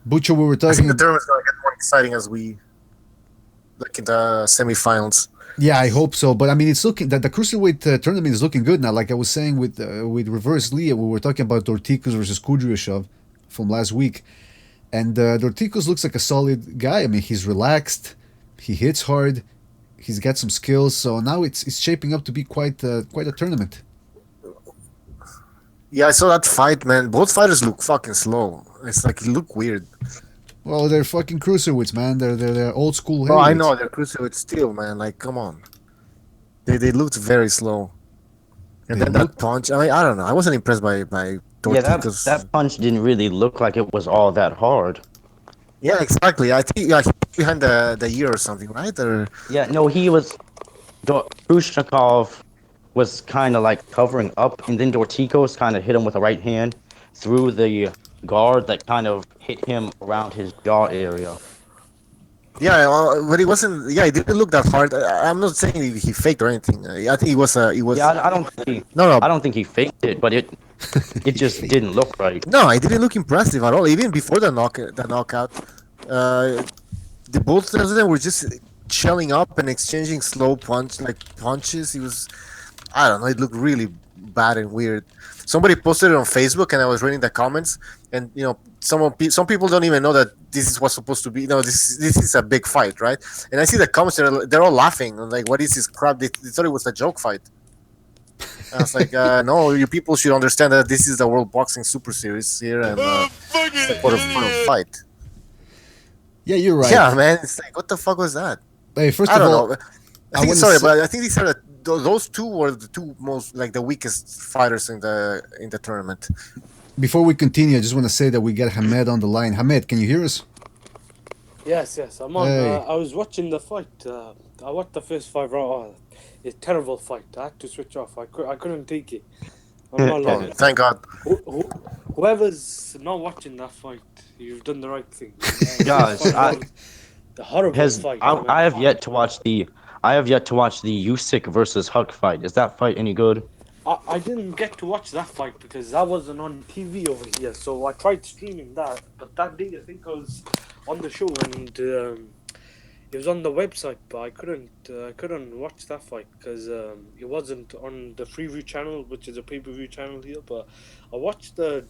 Butcher, we were I think talking. the tournament's gonna get more exciting as we look in the semifinals. Yeah, I hope so. But I mean, it's looking that the cruiserweight tournament is looking good now. Like I was saying with Reverse Lee, we were talking about Dorticos versus Kudryashov from last week, and Dorticos looks like a solid guy. I mean, he's relaxed, he hits hard, he's got some skills. So now it's shaping up to be quite a tournament. Yeah, I saw that fight, man. Both fighters look fucking slow. It's like it look weird. Well, they're fucking cruiserweights, man. They're old school. Oh, I heavyweights. know they're cruiserweight still, man. Like, come on. They looked very slow. And They then looked- that punch. I mean, I don't know. I wasn't impressed by Yeah, Dorticos. that punch didn't really look like it was all that hard. Yeah, exactly. I think he behind the ear or something, right? Or Yeah, no, Khrushchev was kind of like covering up, and then Dorticos kind of hit him with a right hand through the guard that kind of hit him around his jaw area. yeah, but it wasn't. Yeah, it didn't look that hard. I'm not saying he faked or anything. I think it was. Yeah, I don't think No. I don't think he faked it, but it just didn't look right. No, it didn't look impressive at all. Even before the knockout, the both of them were just shelling up and exchanging slow punches. It was, I don't know. It looked really bad and weird. Somebody posted it on Facebook, and I was reading the comments, and you know, some people don't even know that this is what's supposed to be. You know, this is a big fight, right? And I see the comments; they're all laughing. I'm like, what is this crap? They thought it was a joke fight. I was like, no, you people should understand that this is the World Boxing Super Series here, and it's a quarterfinal fight. Yeah, you're right. Yeah, man, it's like, what the fuck was that? Hey, first I of don't all, know. I wanna Sorry, say- but I think these are those two were the two most like the weakest fighters in the tournament. before we continue, I just want to say that we got Hamed on the line. Hamed, can you hear us? Yes, I'm on. Hey. I was watching the fight. I watched the first 5 rounds. It's a terrible fight. I had to switch off. I couldn't take it. I'm not Oh, lying. thank God. Whoever's not watching that fight, you've done the right thing. Guys, the horrible fight. I have yet to watch the Usyk versus Huck fight. Is that fight any good? I didn't get to watch that fight because that wasn't on TV over here. So I tried streaming that, but that day I think I was on the show and it was on the website, but I couldn't watch that fight because it wasn't on the Freeview channel, which is a pay-per-view channel here. But I watched the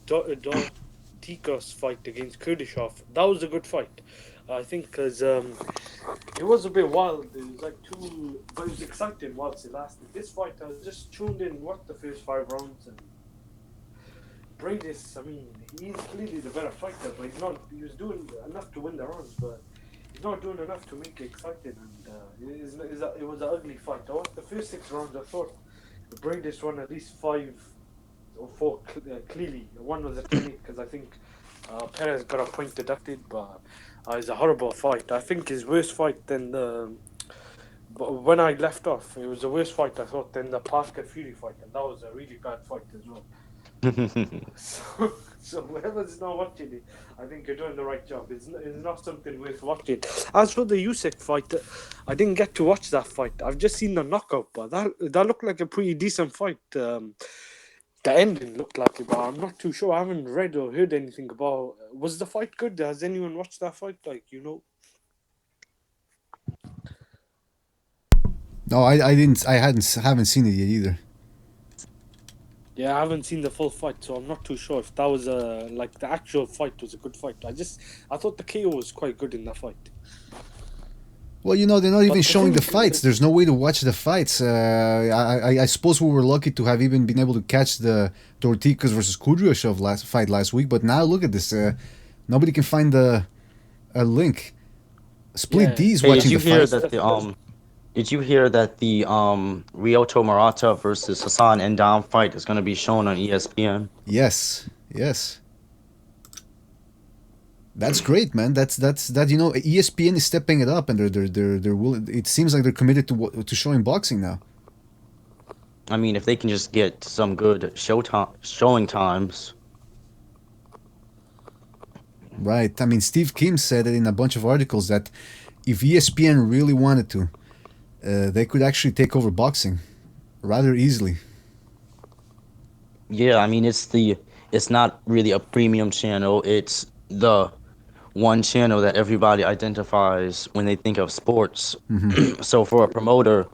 Tikos fight against Kurdishov. That was a good fight. I think because it was a bit wild. It was like but it was exciting whilst it lasted. This fight, I was just tuned in, watched the first 5 rounds, and Bredis, I mean, he's clearly the better fighter, but he was doing enough to win the rounds, but he's not doing enough to make it exciting, and it was an ugly fight. I watched the first 6 rounds, I thought Bredis won at least 5 or 4 clearly. One was a clinic because I think Perez got a point deducted, but it's a horrible fight. I think his worst fight than but when I left off, it was the worst fight I thought than the Parker Fury fight, and that was a really bad fight as well. So whoever's not watching it, I think you're doing the right job. It's not something worth watching. As for the Usyk fight, I didn't get to watch that fight. I've just seen the knockout, but that looked like a pretty decent fight. The ending looked like it, but I'm not too sure. I haven't read or heard anything about. Was the fight good? Has anyone watched that fight? Like, you know? No, I didn't. I haven't seen it yet either. Yeah, I haven't seen the full fight, so I'm not too sure if that was like the actual fight was a good fight. I thought the KO was quite good in that fight. Well, they're not even the showing the thing- fights. There's no way to watch the fights. I suppose we were lucky to have even been able to catch the Ortiz versus Kudryashov fight last week. But now look at this. Nobody can find a link. Split Yeah. D's Hey, watching the fight. did you hear that the Ryoto Murata versus Hassan Endam fight is going to be shown on ESPN? Yes. That's great, man. That's ESPN is stepping it up, and they're willing. It seems like they're committed to showing boxing now. I mean, if they can just get some good showing times. Right. I mean, Steve Kim said it in a bunch of articles that if ESPN really wanted to, they could actually take over boxing rather easily. Yeah, I mean, it's not really a premium channel. It's the one channel that everybody identifies when they think of sports. So for a promoter,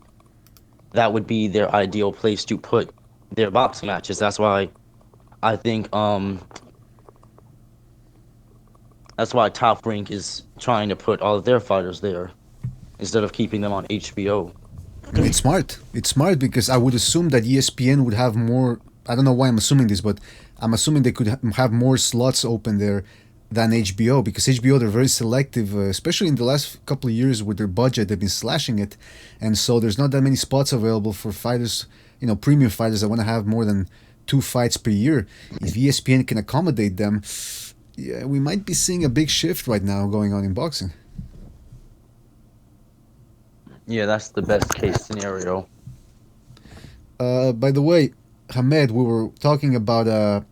that would be their ideal place to put their boxing matches. That's why I think that's why Top Rank is trying to put all of their fighters there instead of keeping them on HBO. It's smart. It's smart because I would assume that ESPN would have more. I don't know why I'm assuming this, but I'm assuming they could have more slots open there than HBO, because HBO, they're very selective, especially in the last couple of years with their budget. They've been slashing it, and so there's not that many spots available for fighters, premium fighters that want to have more than 2 fights per year. If ESPN can accommodate them, yeah, we might be seeing a big shift right now going on in boxing. Yeah, that's the best case scenario. By the way, Hamed, we were talking about the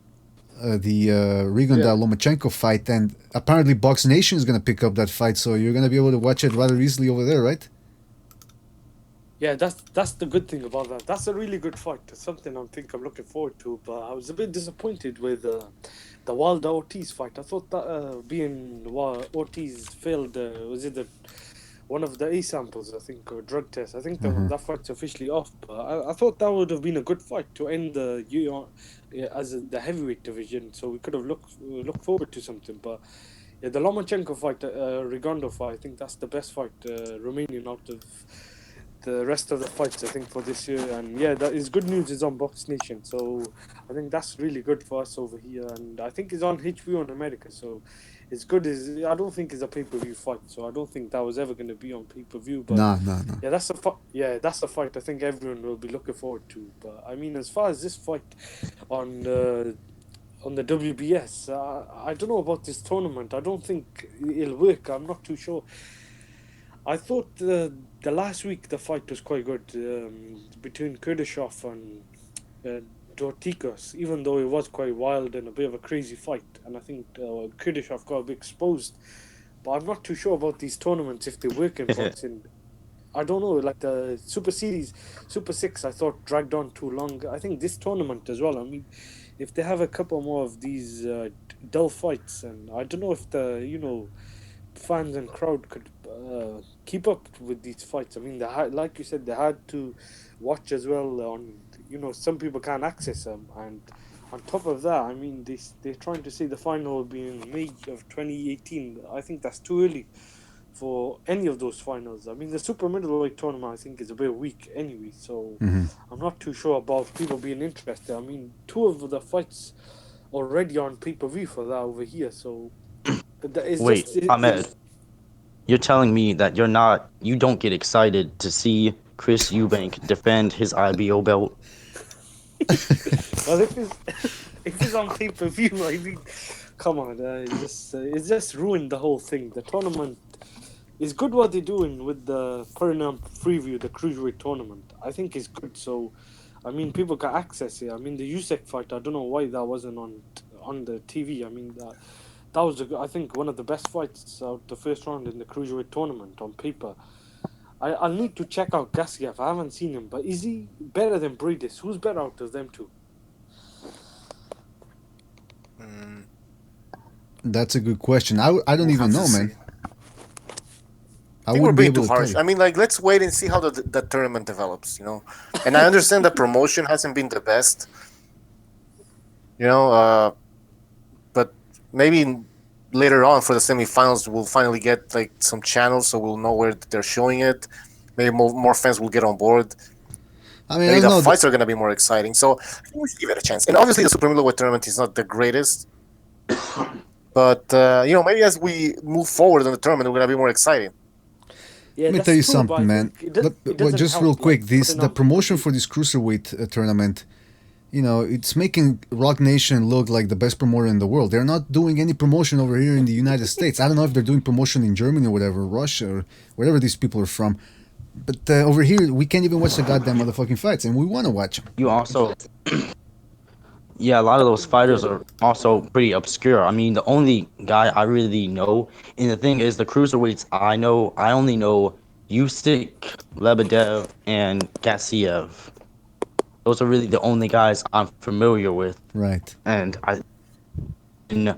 Rigondeaux and Lomachenko fight, and apparently Box Nation is going to pick up that fight, so you're going to be able to watch it rather easily over there, right? Yeah, that's the good thing about that. That's a really good fight. It's something I'm looking forward to. But I was a bit disappointed with the Wilder-Ortiz fight. I thought that being Ortiz failed, was it one of the A samples, I think, or drug test. I think that fight's officially off. But I thought that would have been a good fight to end the year the heavyweight division. So we could have looked forward to something. But yeah, the Lomachenko fight, Rigondeaux fight, I think that's the best fight remaining out of the rest of the fights, I think, for this year. And yeah, that is good news. It's on Box Nation, so I think that's really good for us over here. And I think it's on HBO in America, so it's good. I don't think it's a pay-per-view fight, so I don't think that was ever going to be on pay-per-view. But No. yeah, that's a fight I think everyone will be looking forward to. But I mean, as far as this fight on the WBS, I don't know about this tournament. I don't think it'll work. I'm not too sure. I thought the last week the fight was quite good between Kurdashov and Dorticos, even though it was quite wild and a bit of a crazy fight. And I think Kurdashov got a bit exposed. But I'm not too sure about these tournaments if they work in boxing. I don't know, like the Super Series, Super 6, I thought dragged on too long. I think this tournament as well, I mean, if they have a couple more of these dull fights, and I don't know if the, fans and crowd could keep up with these fights. I mean, like you said, they had to watch as well on, some people can't access them. And on top of that, I mean, they're trying to say the final will be in May of 2018. I think that's too early for any of those finals. I mean, the super middleweight tournament, I think, is a bit weak anyway. So I'm not too sure about people being interested. I mean, 2 of the fights already on pay-per-view for that over here. So Wait, Ahmed, you're telling me that you don't get excited to see Chris Eubank defend his IBO belt? Well, if it's on pay-per-view, I mean, come on, it's just ruined the whole thing. The tournament is good what they're doing with the Paranam Freeview, the Cruiserweight tournament. I think it's good. So I mean, people can access it. I mean, the Usyk fight, I don't know why that wasn't on the TV. I mean, that was, I think, one of the best fights out the first round in the Cruiserweight tournament on paper. I'll need to check out Gassiev. I haven't seen him, but is he better than Bredis? Who's better out of them two? That's a good question. I don't even know, man. I think we're being too harsh. I mean, like, let's wait and see how the tournament develops, you know. And I understand the promotion hasn't been the best, you know, but maybe later on for the semifinals we'll finally get like some channels, so we'll know where they're showing it. Maybe more fans will get on board. I mean, maybe the fights are going to be more exciting, so I think we should give it a chance. And obviously, the super middleweight tournament is not the greatest, but you know, maybe as we move forward in the tournament, we're going to be more exciting. Yeah, let me tell you something, man. Just real quick, the promotion for this Cruiserweight tournament, you know, it's making Rock Nation look like the best promoter in the world. They're not doing any promotion over here in the United States. I don't know if they're doing promotion in Germany or whatever, Russia or wherever these people are from. But over here, we can't even watch the goddamn motherfucking fights, and we want to watch them. You also... Yeah, a lot of those fighters are also pretty obscure. I mean, the only guy I really know, and the thing is, the cruiserweights I only know Usyk, Lebedev, and Gassiev. Those are really the only guys I'm familiar with. Right. And you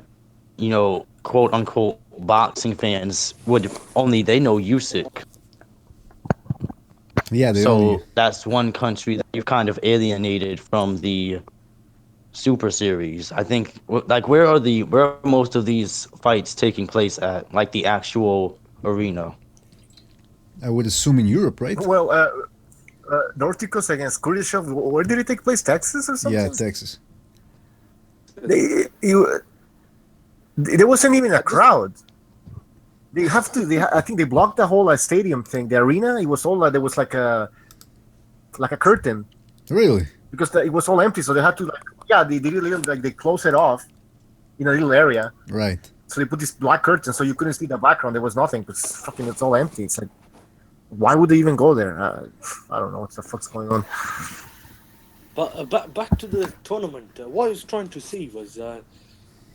know, quote unquote, boxing fans they know Usyk. Yeah, that's one country that you've kind of alienated from the Super Series. I think, like, where are most of these fights taking place at? Like the actual arena? I would assume in Europe, right? Well, Norticos against Kurishov. Where did it take place? Texas or something? Yeah, Texas. There wasn't even a crowd. I think they blocked the whole stadium thing. The arena. It was all. There was like a curtain. Really? Because it was all empty, so they had to they close it off in a little area. Right. So they put this black curtain, so you couldn't see the background. There was nothing. It's all empty. It's like, why would they even go there? I don't know what the fuck's going on. But back to the tournament. What I was trying to say was,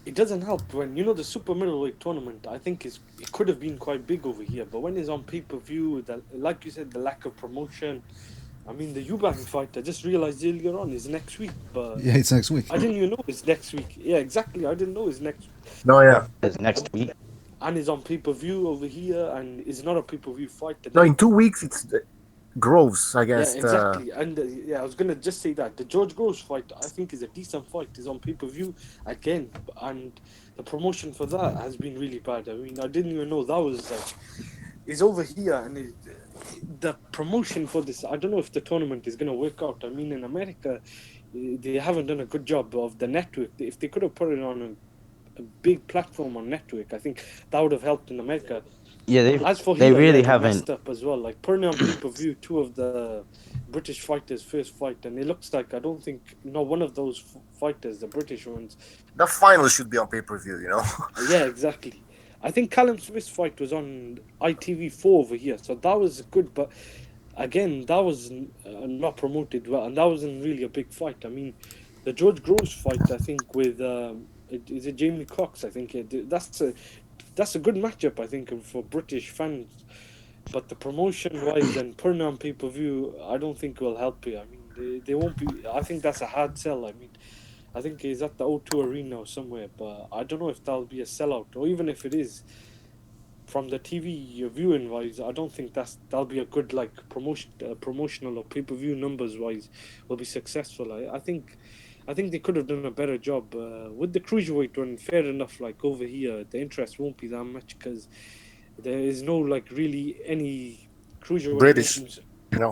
it doesn't help when the super middleweight tournament. I think it could have been quite big over here, but when it's on pay-per-view, like you said, the lack of promotion. I mean, the Eubank fight, I just realized earlier on, is next week. But yeah, it's next week. I didn't even know it's next week. Yeah, exactly. I didn't know it's next week. No, yeah. It's next week. And it's on pay-per-view over here, and it's not a pay-per-view fight. No, in 2 weeks, it's Groves, I guess. Yeah, exactly. And I was going to just say that. The George Groves fight, I think, is a decent fight. It's on pay-per-view again. And the promotion for that has been really bad. I mean, I didn't even know that was it's over here, and the promotion for this, I don't know if the tournament is going to work out. I mean, in America, they haven't done a good job of the network. If they could have put it on a big platform on network, I think that would have helped in America. Yeah, they really haven't messed up as well. Like, putting on pay-per-view two of the British fighters' first fight, and it looks like I don't think one of those fighters, the British ones. The final should be on pay-per-view, Yeah, exactly. I think Callum Smith's fight was on ITV4 over here, so that was good. But again, that was not promoted well, and that wasn't really a big fight. I mean, the George Groves fight, I think, with is it Jamie Cox? I think that's a good matchup, I think, for British fans. But the promotion-wise and putting on pay-per-view, I don't think will help you. I mean, they won't be. I think that's a hard sell. I mean, I think he's at the O2 Arena or somewhere, but I don't know if that'll be a sellout, or even if it is, from the TV viewing wise, I don't think that'll be a good promotional or pay-per-view numbers wise will be successful. I think they could have done a better job with the cruiserweight one. Fair enough, like over here, the interest won't be that much because there is no really any cruiserweight British. nations.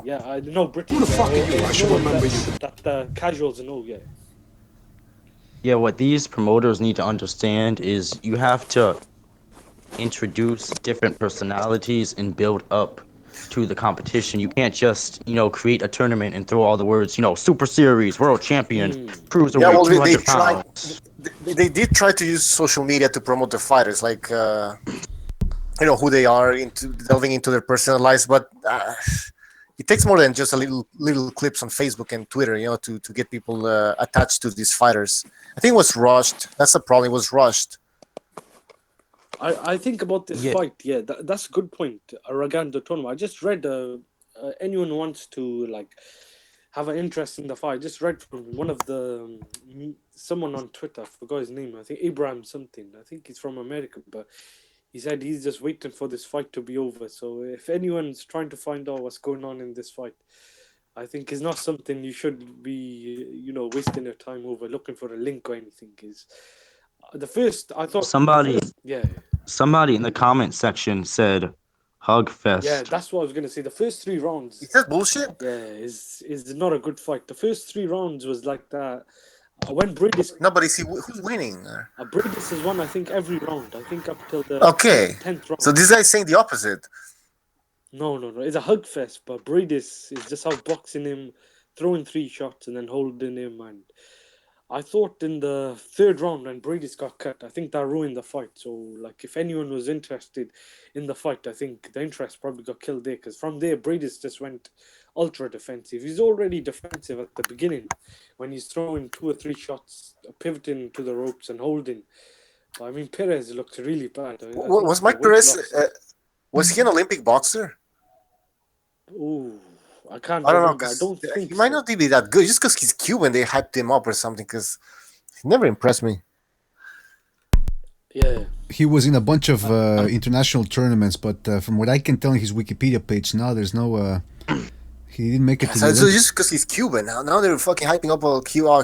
Yeah, I know British. Who the fuck are you? I should remember you. That the casuals know, yeah. Yeah, what these promoters need to understand is you have to introduce different personalities and build up to the competition. You can't just, create a tournament and throw all the words, Super Series, World Champion, Cruiserweight, yeah, well, 200 pounds. They did try to use social media to promote the fighters, like, who they are, delving into their personal lives, but it takes more than just a little clips on Facebook and Twitter, to get people attached to these fighters. I think it was rushed. That's the problem. It was rushed. I think about this Yeah. fight. Yeah, that's a good point. Rigondeaux tournament. I just read. Anyone wants to like have an interest in the fight. I just read from one of the someone on Twitter. I forgot his name. I think Abraham something. I think he's from America, but he said he's just waiting for this fight to be over. So if anyone's trying to find out what's going on in this fight, I think it's not something you should be, wasting your time over looking for a link or anything. Is the first I thought. Yeah. Somebody in the comment section said hug fest. Yeah, that's what I was gonna say. The first 3 rounds. Is that bullshit? Yeah, is not a good fight. The first 3 rounds was like that. When Bredis. No, but you see, who's winning? Bredis has won, I think, every round. I think up till the Okay. 10th round. So this guy's saying the opposite. No. It's a hug fest, but Bredis is just outboxing him, throwing 3 shots and then holding him. And I thought in the 3rd round when Bredis got cut, I think that ruined the fight. So, like, if anyone was interested in the fight, I think the interest probably got killed there. Because from there, Bredis just went ultra defensive. He's already defensive at the beginning when he's throwing 2 or 3 shots, pivoting to the ropes and holding. But, I mean, Perez looks really bad. Was Mike Perez? Was he an Olympic boxer? Ooh, I can't. I don't know. Remember. I don't think he might not be that good. Just because he's Cuban, they hyped him up or something. Because he never impressed me. Yeah. He was in a bunch of international tournaments, but from what I can tell on his Wikipedia page now, there's no. He didn't make it to So the just because he's Cuban now they're fucking hyping up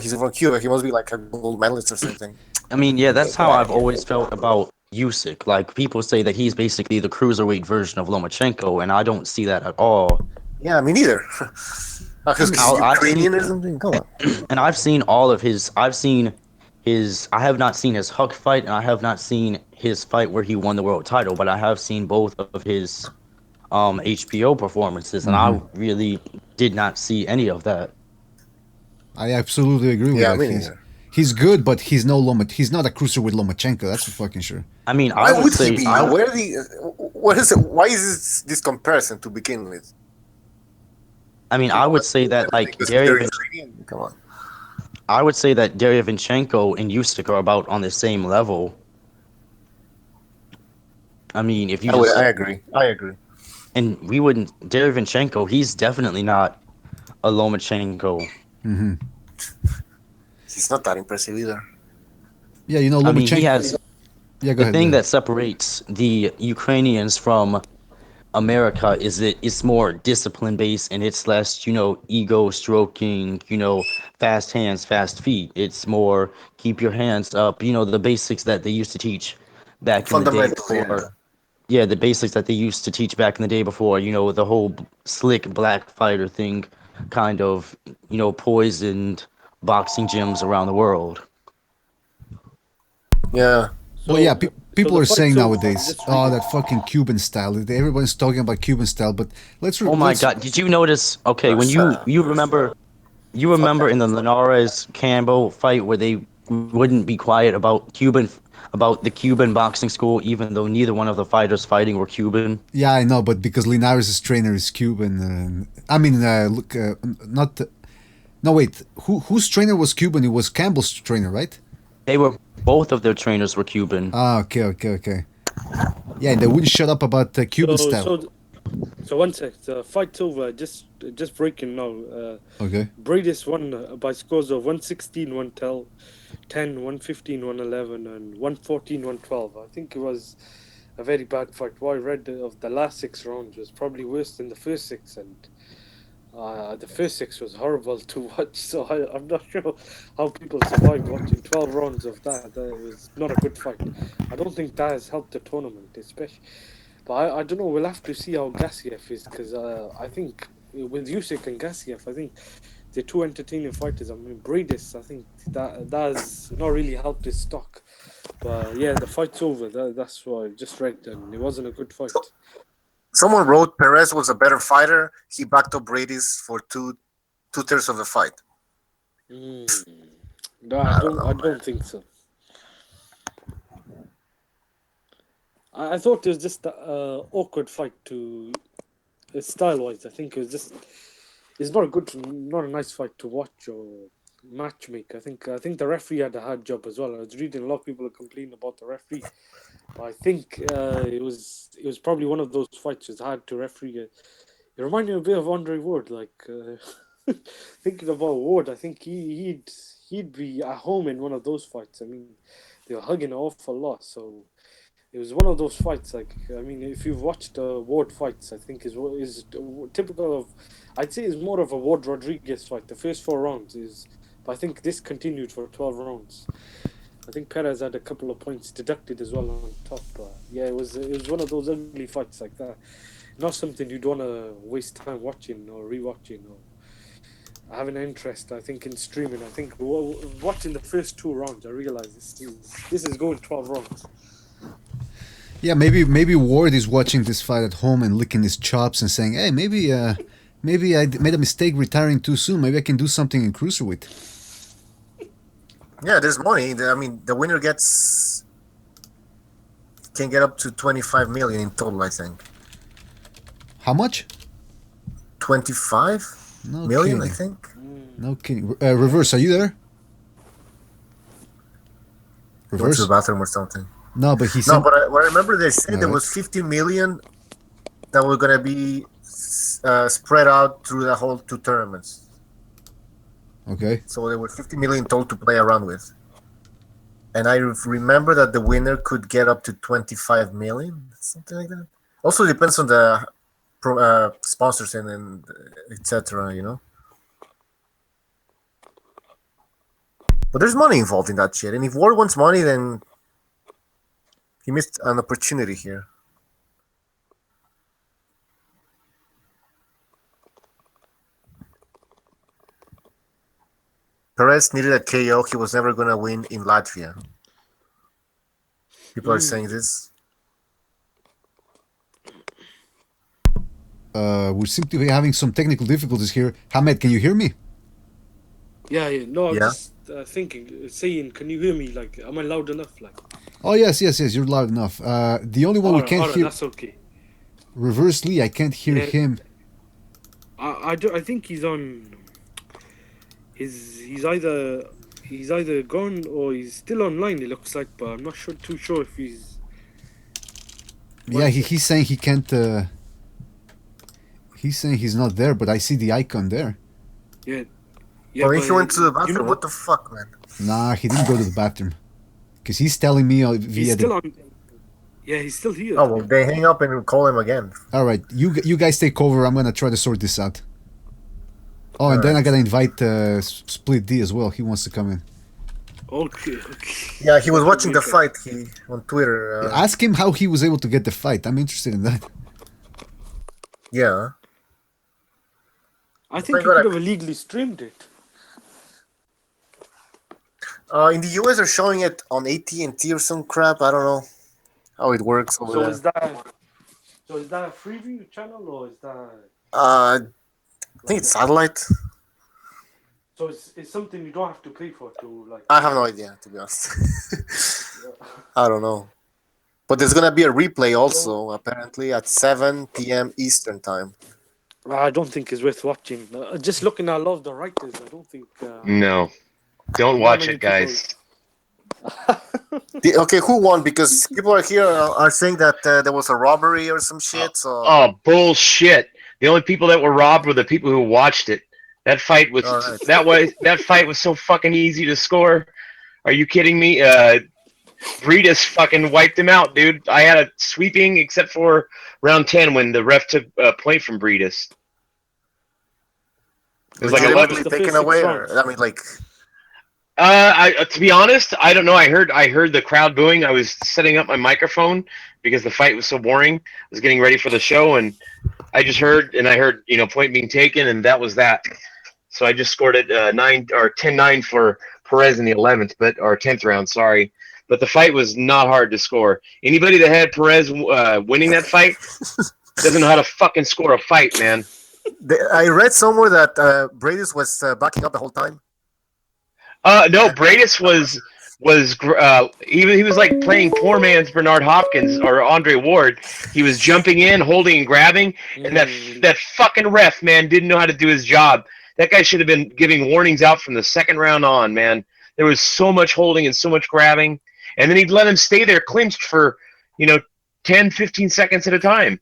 he's from Cuba. He must be like a gold medalist or something. I mean, yeah, that's how I've always felt about Usyk. Like, people say that he's basically the cruiserweight version of Lomachenko, and I don't see that at all. Yeah, me neither. Because he's Ukrainian or something. Come on. And I've seen all of his. I have not seen his Huck fight, and I have not seen his fight where he won the world title, but I have seen both of his HBO performances, and I really did not see any of that. I absolutely agree with that. He's good, but he's not a cruiserweight Lomachenko. That's for fucking sure. I mean, why would he be? Why is this comparison to begin with? I mean, I would say that like Come on. I would say that Derevyanchenko and Usyk are about on the same level. I mean, if you I agree. And we wouldn't. Derevyanchenko, he's definitely not a Lomachenko. Mm-hmm. He's not that impressive either. Yeah, Lomachenko. I mean, he has. Yeah, go ahead. The thing that separates the Ukrainians from America is that it's more discipline based and it's less, ego stroking, fast hands, fast feet. It's more keep your hands up, the basics that they used to teach back in the day before. Yeah, the basics that they used to teach back in the day before, the whole slick black fighter thing kind of, poisoned boxing gyms around the world. Yeah. Well, yeah, people are saying nowadays, that fucking Cuban style. Everyone's talking about Cuban style, but let's. Oh my God! Did you notice? Okay, when you remember in the Linares Campbell fight where they wouldn't be quiet about the Cuban boxing school, even though neither one of the fighters fighting were Cuban. Yeah, I know, but because Linares' trainer is Cuban. No, wait. Whose trainer was Cuban? It was Campbell's trainer, right? Both of their trainers were Cuban. Ah, okay. Yeah, they wouldn't shut up about the Cuban style. So one sec. The fight's over. Just breaking now. Okay. Bredis won by scores of 116, 110, 115, 111, and 114, 112. I think it was a very bad fight. What I read of the last 6 rounds was probably worse than the first 6, and the first 6 was horrible to watch. So I'm not sure how people survived watching 12 rounds of that. That was not a good fight. I don't think that has helped the tournament, especially. But I don't know. We'll have to see how Gassiev is, because I think with Usyk and Gassiev, I think they're 2 entertaining fighters. I mean, Bredis, I think that has not really helped his stock. But yeah, the fight's over. That's what I just read, and it wasn't a good fight. Someone wrote Perez was a better fighter. He backed up Bredis for two-thirds of the fight. No, I don't think so. I thought it was just an awkward fight to style-wise, I think it was just it's not a nice fight to watch or match make. I think the referee had a hard job as well. I was reading a lot of people are complaining about the referee. But I think it was probably one of those fights was hard to referee. It reminded me a bit of Andre Ward. Like thinking about Ward, I think he'd be at home in one of those fights. I mean, they were hugging an awful lot, so it was one of those fights. Like I mean, if you've watched Ward fights, I think is typical of. I'd say it's more of a Ward Rodriguez fight. The first 4 rounds is, but I think this continued for 12 rounds. I think Perez had a couple of points deducted as well on top. Yeah, it was one of those ugly fights like that. Not something you'd want to waste time watching or rewatching or having an interest. I think in streaming. I think watching the first 2 rounds, I realized this is going 12 rounds. Yeah, maybe Ward is watching this fight at home and licking his chops and saying, "Hey, maybe I made a mistake retiring too soon. Maybe I can do something in cruiserweight." Yeah, there's money. I mean, the winner can get up to 25 million in total, I think. How much? 25 No million, kidding. I think. No kidding. Reverse, are you there? Go to Reverse? the bathroom or something. No, but he No, said. but I remember they said there Alright. was 50 million that were gonna be spread out through the whole 2 tournaments. Okay. So there were 50 million total to play around with. And I remember that the winner could get up to 25 million, something like that. Also depends on the sponsors and etc. You know. But there's money involved in that shit, and if Ward wants money, then he missed an opportunity here. Perez needed a KO. He was never gonna win in Latvia. People are saying this. We seem to be having some technical difficulties here. Hamed, can you hear me? Yeah. No, I'm Yeah. just saying, can you hear me? Like, am I loud enough? Like, Oh yes, you're loud enough. The only one we can't alright, hear, that's okay. reversely, I can't hear Yeah. him. I think he's on. He's either gone or he's still online. It looks like, but I'm not too sure if he's. Yeah, he's saying he can't. He's saying he's not there, but I see the icon there. Yeah. Well, if he went to the you bathroom, know- what the fuck, man? Nah, he didn't go to the bathroom. Because he's telling me He's via still the... on. Yeah, he's still here. Oh, well, they hang up and call him again. Alright, you guys take over. I'm gonna try to sort this out. Oh, and then I gotta invite Split D as well. He wants to come in. Okay. Yeah, he was watching the fight on Twitter. Ask him how he was able to get the fight. I'm interested in that. Yeah. I think I he got could a- have illegally streamed it. In the US, they're showing it on AT&T or some crap. I don't know how it works over So there. is that a freeview channel or is that? I think it's satellite. So it's something you don't have to pay for to like. I have no idea, to be honest. I don't know. But there's gonna be a replay also, apparently, at 7 p.m. Eastern time. I don't think it's worth watching. Just looking at a lot of the writers, I don't think. No. Don't Not watch many it, guys. Okay, who won? Because people are saying that there was a robbery or some shit. So Oh, bullshit. The only people that were robbed were the people who watched it. That fight was Alright. that fight was so fucking easy to score. Are you kidding me? Bredis fucking wiped him out, dude. I had a sweeping except for round 10 when the ref took a point from Bredis. It was like legitimately 11. The taken first away, 6 or rounds. I mean, like, To be honest, I don't know. I heard the crowd booing. I was setting up my microphone because the fight was so boring. I was getting ready for the show, and I heard, point being taken, and that was that. So I just scored it 10-9 for Perez in the 11th, or 10th round. Sorry, but the fight was not hard to score. Anybody that had Perez winning that fight doesn't know how to fucking score a fight, man. I read somewhere that Bredis was backing up the whole time. No, Bredis he was like playing poor man's Bernard Hopkins or Andre Ward. He was jumping in, holding and grabbing, and that fucking ref, man, didn't know how to do his job. That guy should have been giving warnings out from the second round on, man. There was so much holding and so much grabbing, and then he'd let him stay there clinched for 10, 15 seconds at a time.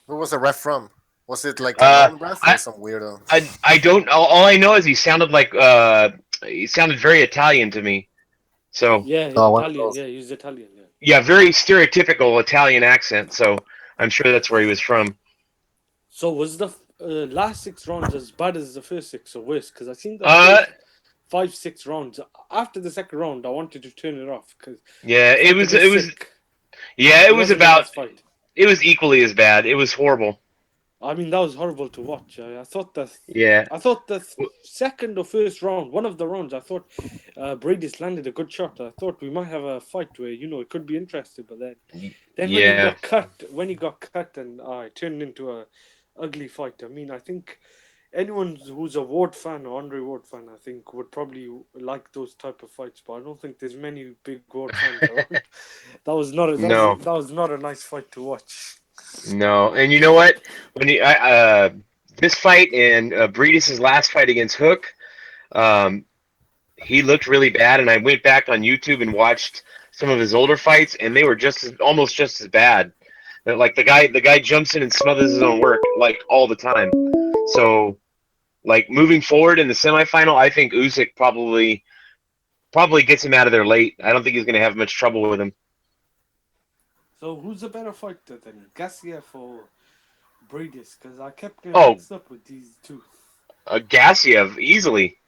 Who was the ref from? Was it like a ref or some weirdo? I don't. All I know is he sounded very Italian to me. So yeah, Italian. Yeah, he's Italian. Yeah, very stereotypical Italian accent. So I'm sure that's where he was from. So was the last 6 rounds as bad as the first 6 or worse? Because I seen the 5-6 rounds. After the second round, I wanted to turn it off because it was equally as bad. It was horrible. I mean, that was horrible to watch. I thought the second or first round, one of the rounds, I thought Bredis landed a good shot. I thought we might have a fight where it could be interesting, but then when he got cut, and it turned into a ugly fight. I mean, I think anyone who's a Ward fan or Andre Ward fan, I think, would probably like those type of fights. But I don't think there's many big Ward fans around. That was not a nice fight to watch. No, and you know what? When this fight and Briedis' last fight against Hook, he looked really bad. And I went back on YouTube and watched some of his older fights, and they were almost just as bad. Like the guy jumps in and smothers his own work like all the time. So, like moving forward in the semifinal, I think Usyk probably gets him out of there late. I don't think he's going to have much trouble with him. So who's a better fighter then, Gassiev or Bredis? Because I kept getting mixed up with these two. Gassiev, easily.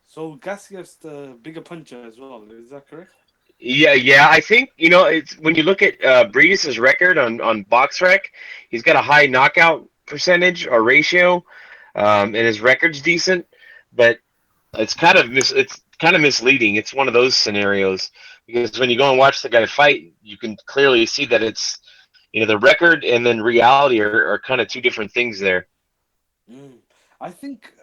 So Gassiev's the bigger puncher as well, is that correct? Yeah. I think it's when you look at Bredis' record on BoxRec, he's got a high knockout percentage or ratio, and his record's decent, but it's kind of misleading. It's one of those scenarios because when you go and watch the guy fight, you can clearly see that it's the record and then reality are kind of two different things there. I think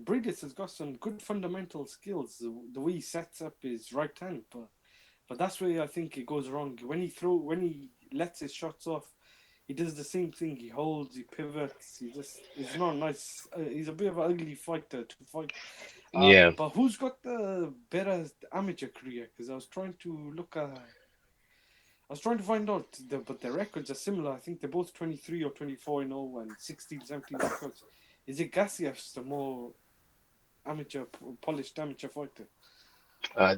Bredis has got some good fundamental skills. The way he sets up his right hand, but that's where I think it goes wrong. When he lets his shots off, he does the same thing. He holds, he pivots. He's not nice. He's a bit of an ugly fighter to fight. But who's got the better amateur career? Because I was trying to find out, but their records are similar. I think they're both 23 or 24-0 and 16, 17 records. Is it Gassiev's the more polished amateur fighter?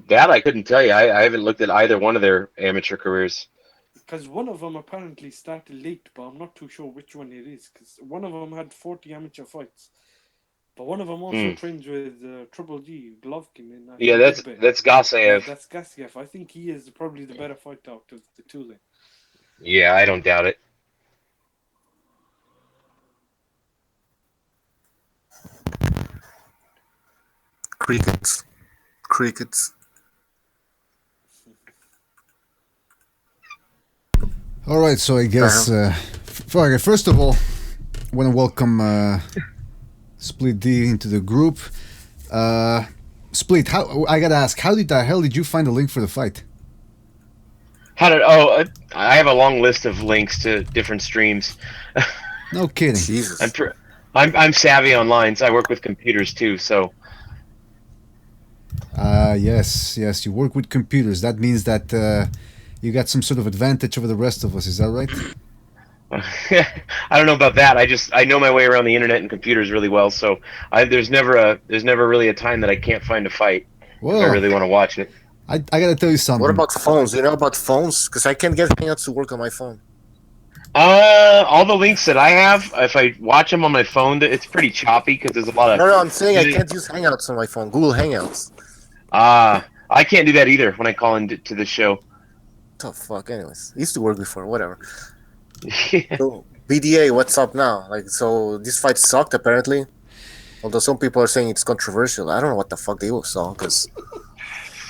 That I couldn't tell you. I haven't looked at either one of their amateur careers. Because one of them apparently started late, but I'm not too sure which one it is. Because one of them had 40 amateur fights, but one of them also trains with Triple G, Golovkin. That's Gassiev. That's Gassiev. I think he is probably the better fighter out of the two then. Yeah, I don't doubt it. Crickets. All right, so I guess first of all, I want to welcome Split D into the group. Split, I gotta ask, how the hell did you find the link for the fight? I have a long list of links to different streams. No kidding. Jesus. I'm savvy online, so I work with computers too. So. Yes, you work with computers. That means that you got some sort of advantage over the rest of us. Is that right? I don't know about that. I know my way around the internet and computers really well. So there's never really a time that I can't find a fight if I really want to watch it. I gotta tell you something. What about phones? You know about phones? Because I can't get Hangouts to work on my phone. All the links that I have, if I watch them on my phone, it's pretty choppy because there's a lot of. No, I'm saying I can't use Hangouts on my phone. Google Hangouts. I can't do that either when I call into the show. Oh fuck! Anyways, I used to work before. Whatever. So, BDA, what's up now? So this fight sucked apparently. Although some people are saying it's controversial. I don't know what the fuck they saw because.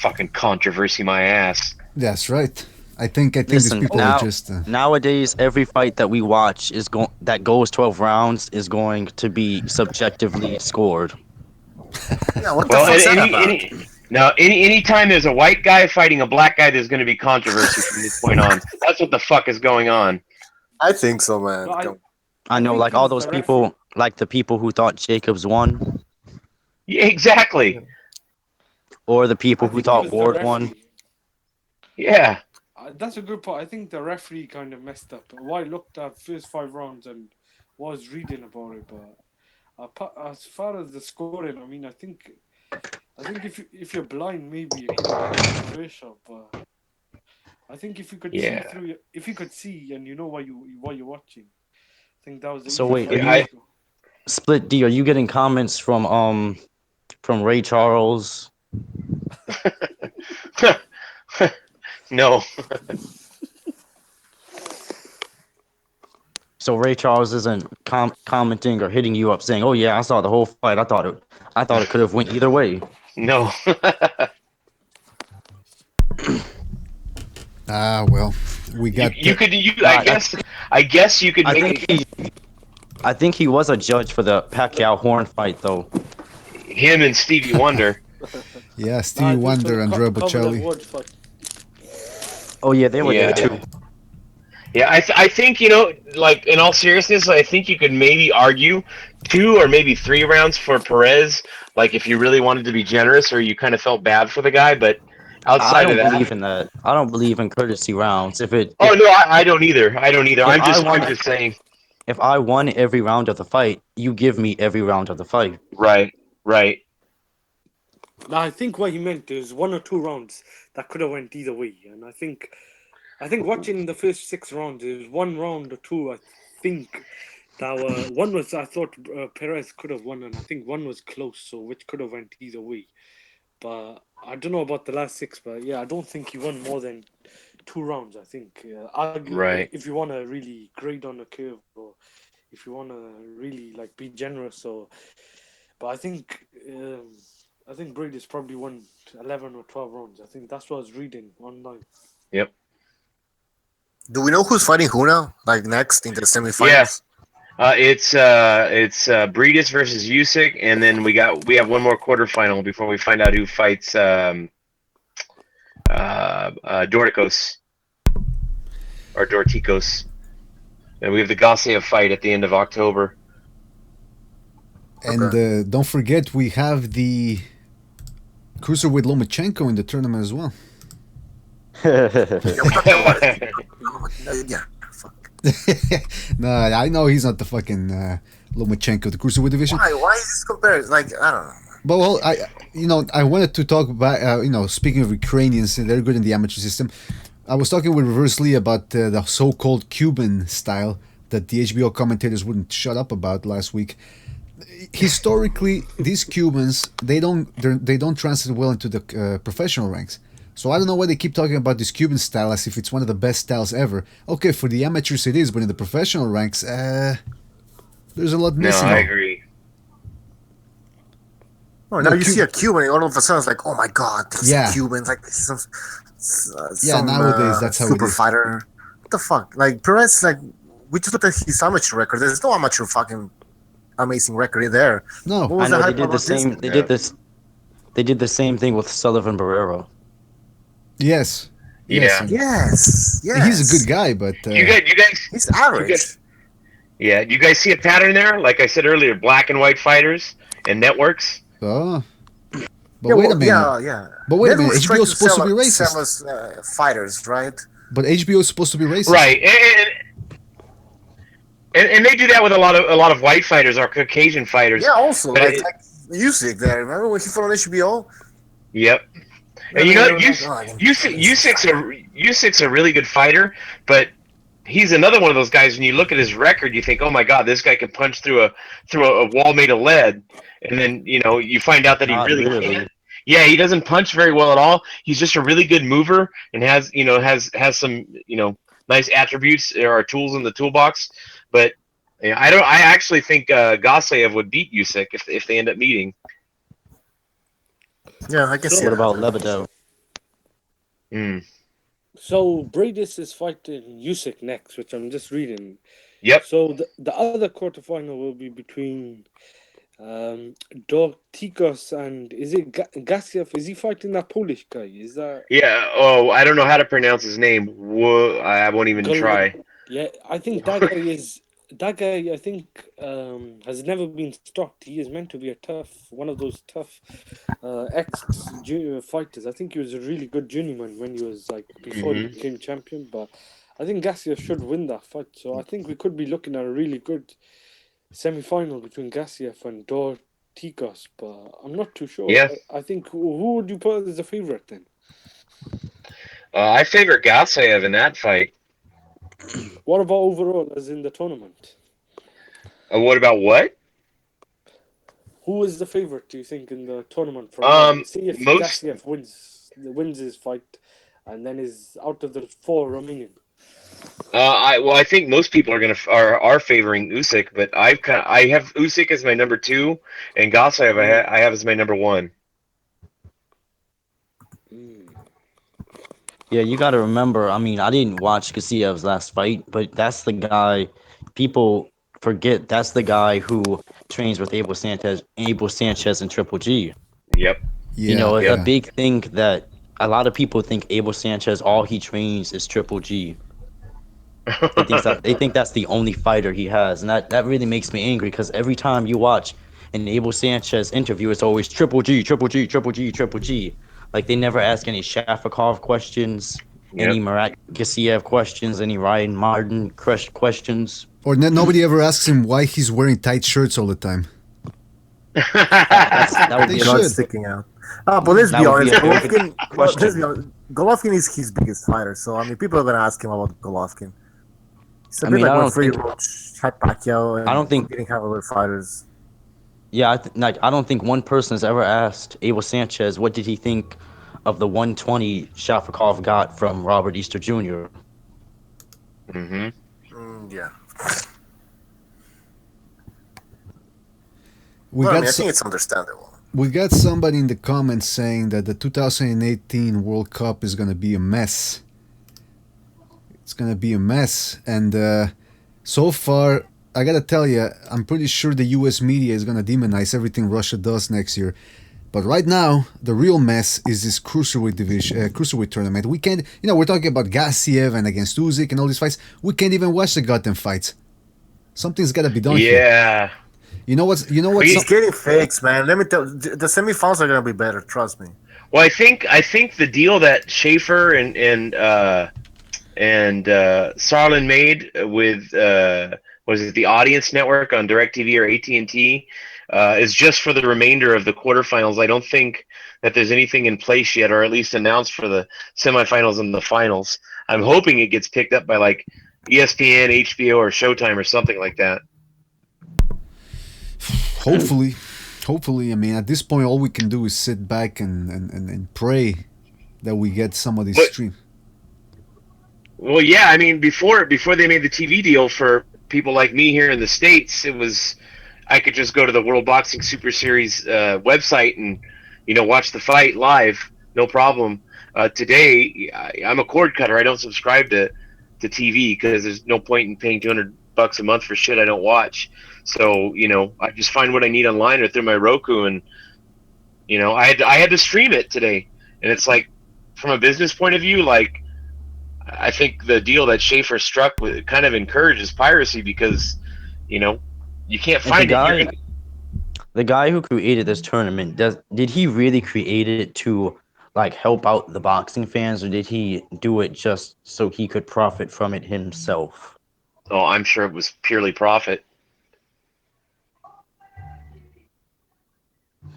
Fucking controversy, my ass. That's right. I think Listen, these people are just. Nowadays, every fight that we watch that goes 12 rounds is going to be subjectively scored. Yeah, what the fuck's that about? Now, anytime there's a white guy fighting a black guy, there's going to be controversy from this point on. That's what the fuck is going on. I think so, man. No, I know, think like it all was those the people, like the people who thought Jacobs won, Yeah, exactly. or the I people who think it thought was the Ward won. referee. Yeah. That's a good point. I think the referee kind of messed up. Well, I looked at first 5 rounds and was reading about it, but as far as the scoring, I mean, I think if you're blind, maybe it could have been controversial. But I think if you could see Yeah. through, if you could see and you know what you're watching, I think that was the So easy wait, fight. Yeah, Split D, are you getting comments from Ray Charles? no. So Ray Charles isn't commenting or hitting you up saying, "Oh yeah, I saw the whole fight. I thought it could have went either way." No. Well, we got. I guess you could I make think he was a judge for the Pacquiao Horn fight though. him and Stevie Wonder. Yeah, Stevie Wonder, Andrea Bocelli. Oh yeah, they were Yeah. there too. Yeah, I think, like, in all seriousness, I think you could maybe argue 2 or maybe 3 rounds for Perez, like if you really wanted to be generous or you kind of felt bad for the guy, but I outside of don't that. believe in that. I don't believe in courtesy rounds. No, I don't either. I'm just saying. If I won every round of the fight, you give me every round of the fight. Right. No, I think what he meant is 1 or 2 rounds that could have went either way, and I think watching the first 6 rounds, it was 1 round or 2. I think that one was, I thought Perez could have won, and I think one was close, so which could have went either way. But I don't know about the last 6, but yeah, I don't think he won more than 2 rounds. I think Right. if you want to really grade on the curve, or if you want to really like be generous, or but I think Bredis probably won 11 or 12 rounds. I think that's what I was reading online. Yep. Do we know who's fighting who now? Like next in the semifinals? Yeah. It's Briedis versus Usyk, and then we have one more quarterfinal before we find out who fights Dorticos or Dorticos, and we have the Garcia fight at the end of October. And don't forget, we have the Cruiserweight Lomachenko in the tournament as well. Yeah, fuck. No, I know he's not the fucking Lomachenko, the Cruiserweight division. Why is this compared? Like, I don't know. But well, I wanted to talk about, speaking of Ukrainians, they're good in the amateur system. I was talking with Reverse Lee about the so-called Cuban style that the HBO commentators wouldn't shut up about last week. Historically, these Cubans, they don't translate well into the professional ranks. So I don't know why they keep talking about this Cuban style as if it's one of the best styles ever. Okay, for the amateurs it is, but in the professional ranks, there's a lot missing. No, I agree. Oh, now you see a Cuban, and all of a sudden it's like, oh my god, these Yeah. Cubans, like some nowadays that's how it super is. fighter. What the fuck? Like Perez, like we just looked at his amateur record. There's no amateur fucking amazing record there. No, What was I know the they hype did the about same. this? They did this. They did the same thing with Sullivan Barrero. yes. Yeah. Yes. He's a good guy, but You guys, He's average. yeah. You guys see a pattern there? Like I said earlier, black and white fighters and networks. But Yeah, wait a minute. Yeah. But wait a minute. Networks try HBO is supposed to be sell racist. us, fighters, right? But HBO is supposed to be racist. Right, and they do that with a lot of white fighters or Caucasian fighters. Yeah, also But like Usyk there. Remember when he fought on HBO? Yep. And Usyk's a really good fighter, but he's another one of those guys. When you look at his record, you think, "Oh my God, this guy can punch through a wall made of lead," and then you find out that he Not really really. can't. Yeah, he doesn't punch very well at all. He's just a really good mover and has some nice attributes or tools in the toolbox. But yeah, I actually think Gasayev would beat Usyk if they end up meeting. Yeah, I guess. What about Lebedev? So Bredis is fighting Usyk next, which I'm just reading. Yep. So the other quarterfinal will be between Dorticos and is it Gassiev? Is he fighting that Polish guy? Is that Yeah. Oh, I don't know how to pronounce his name. Whoa, I won't even Gol- try. Yeah, I think that guy is that guy. I think has never been stopped. He is meant to be one of those tough ex junior fighters. I think he was a really good journeyman when he was like before he Hmm. became champion. But I think Gassiev should win that fight. So I think we could be looking at a really good semi-final between Gassiev and Dorticos. But I'm not too sure. Yeah. I think who would you put as the favorite then? I favor Gatsayev in that fight. What about overall, as in the tournament? What about what? Who is the favorite, do you think, in the tournament from now? See if Most. Gassiev wins his fight and then is out of the 4 remaining. I think most people are favoring Usyk, but I have Usyk as my number 2, and Gatsayev I have as my number 1. Yeah, you got to remember. I mean, I didn't watch Gassiev's last fight, but that's the guy. People forget that's the guy who trains with Abel Sanchez, and Triple G. Yep. You know, Yeah, a yeah. big thing that a lot of people think Abel Sanchez all he trains is Triple G. They think that's the only fighter he has, and that really makes me angry because every time you watch an Abel Sanchez interview, it's always Triple G, Triple G, Triple G, Triple G. Like they never ask any Shafikov questions, Yep. any Marat Gassiev questions, any Ryan Martin questions. Or nobody ever asks him why he's wearing tight shirts all the time. That would They be should. Not sticking out. But let's That be would be honest, a very good question. Golovkin is his biggest fighter. So I mean, people are gonna ask him about Golovkin. It's a I bit mean, like I when don't Freddie think- Roach had Pacquiao and I don't think- didn't have other fighters. Yeah, I don't think one person has ever asked Abel Sanchez what did he think of the 120 Shafikov got from Robert Easter Jr. Hmm. Yeah. We Well, I got mean, I so- think it's understandable. we got somebody in the comments saying that the 2018 World Cup is gonna be a mess. It's gonna be a mess, and so far, I gotta tell you, I'm pretty sure the U.S. media is gonna demonize everything Russia does next year. But right now, the real mess is this cruiserweight tournament. We can't, we're talking about Gassiev and against Usyk and all these fights. We can't even watch the goddamn fights. Something's gotta be done here. Yeah. You know what? He's getting fixed, man. Let me tell you, the semifinals are gonna be better. Trust me. Well, I think the deal that Schaefer and Sarlin made with was it the Audience Network on DirecTV or AT&T is just for the remainder of the quarterfinals. I don't think that there's anything in place yet, or at least announced for the semifinals and the finals. I'm hoping it gets picked up by like ESPN, HBO, or Showtime or something like that. Hopefully, I mean, at this point, all we can do is sit back and pray that we get some of these But- streams. Well, yeah, I mean, before they made the TV deal for people like me here in the States, it was I could just go to the World Boxing Super Series website and watch the fight live, no problem. Today, I'm a cord cutter. I don't subscribe to TV because there's no point in paying $200 a month for shit I don't watch. So I just find what I need online or through my Roku, and I had to stream it today, and it's like from a business point of view, like. I think the deal that Schaefer struck with kind of encourages piracy because, you can't find it. The guy who created this tournament, did he really create it to like help out the boxing fans, or did he do it just so he could profit from it himself? Oh, I'm sure it was purely profit.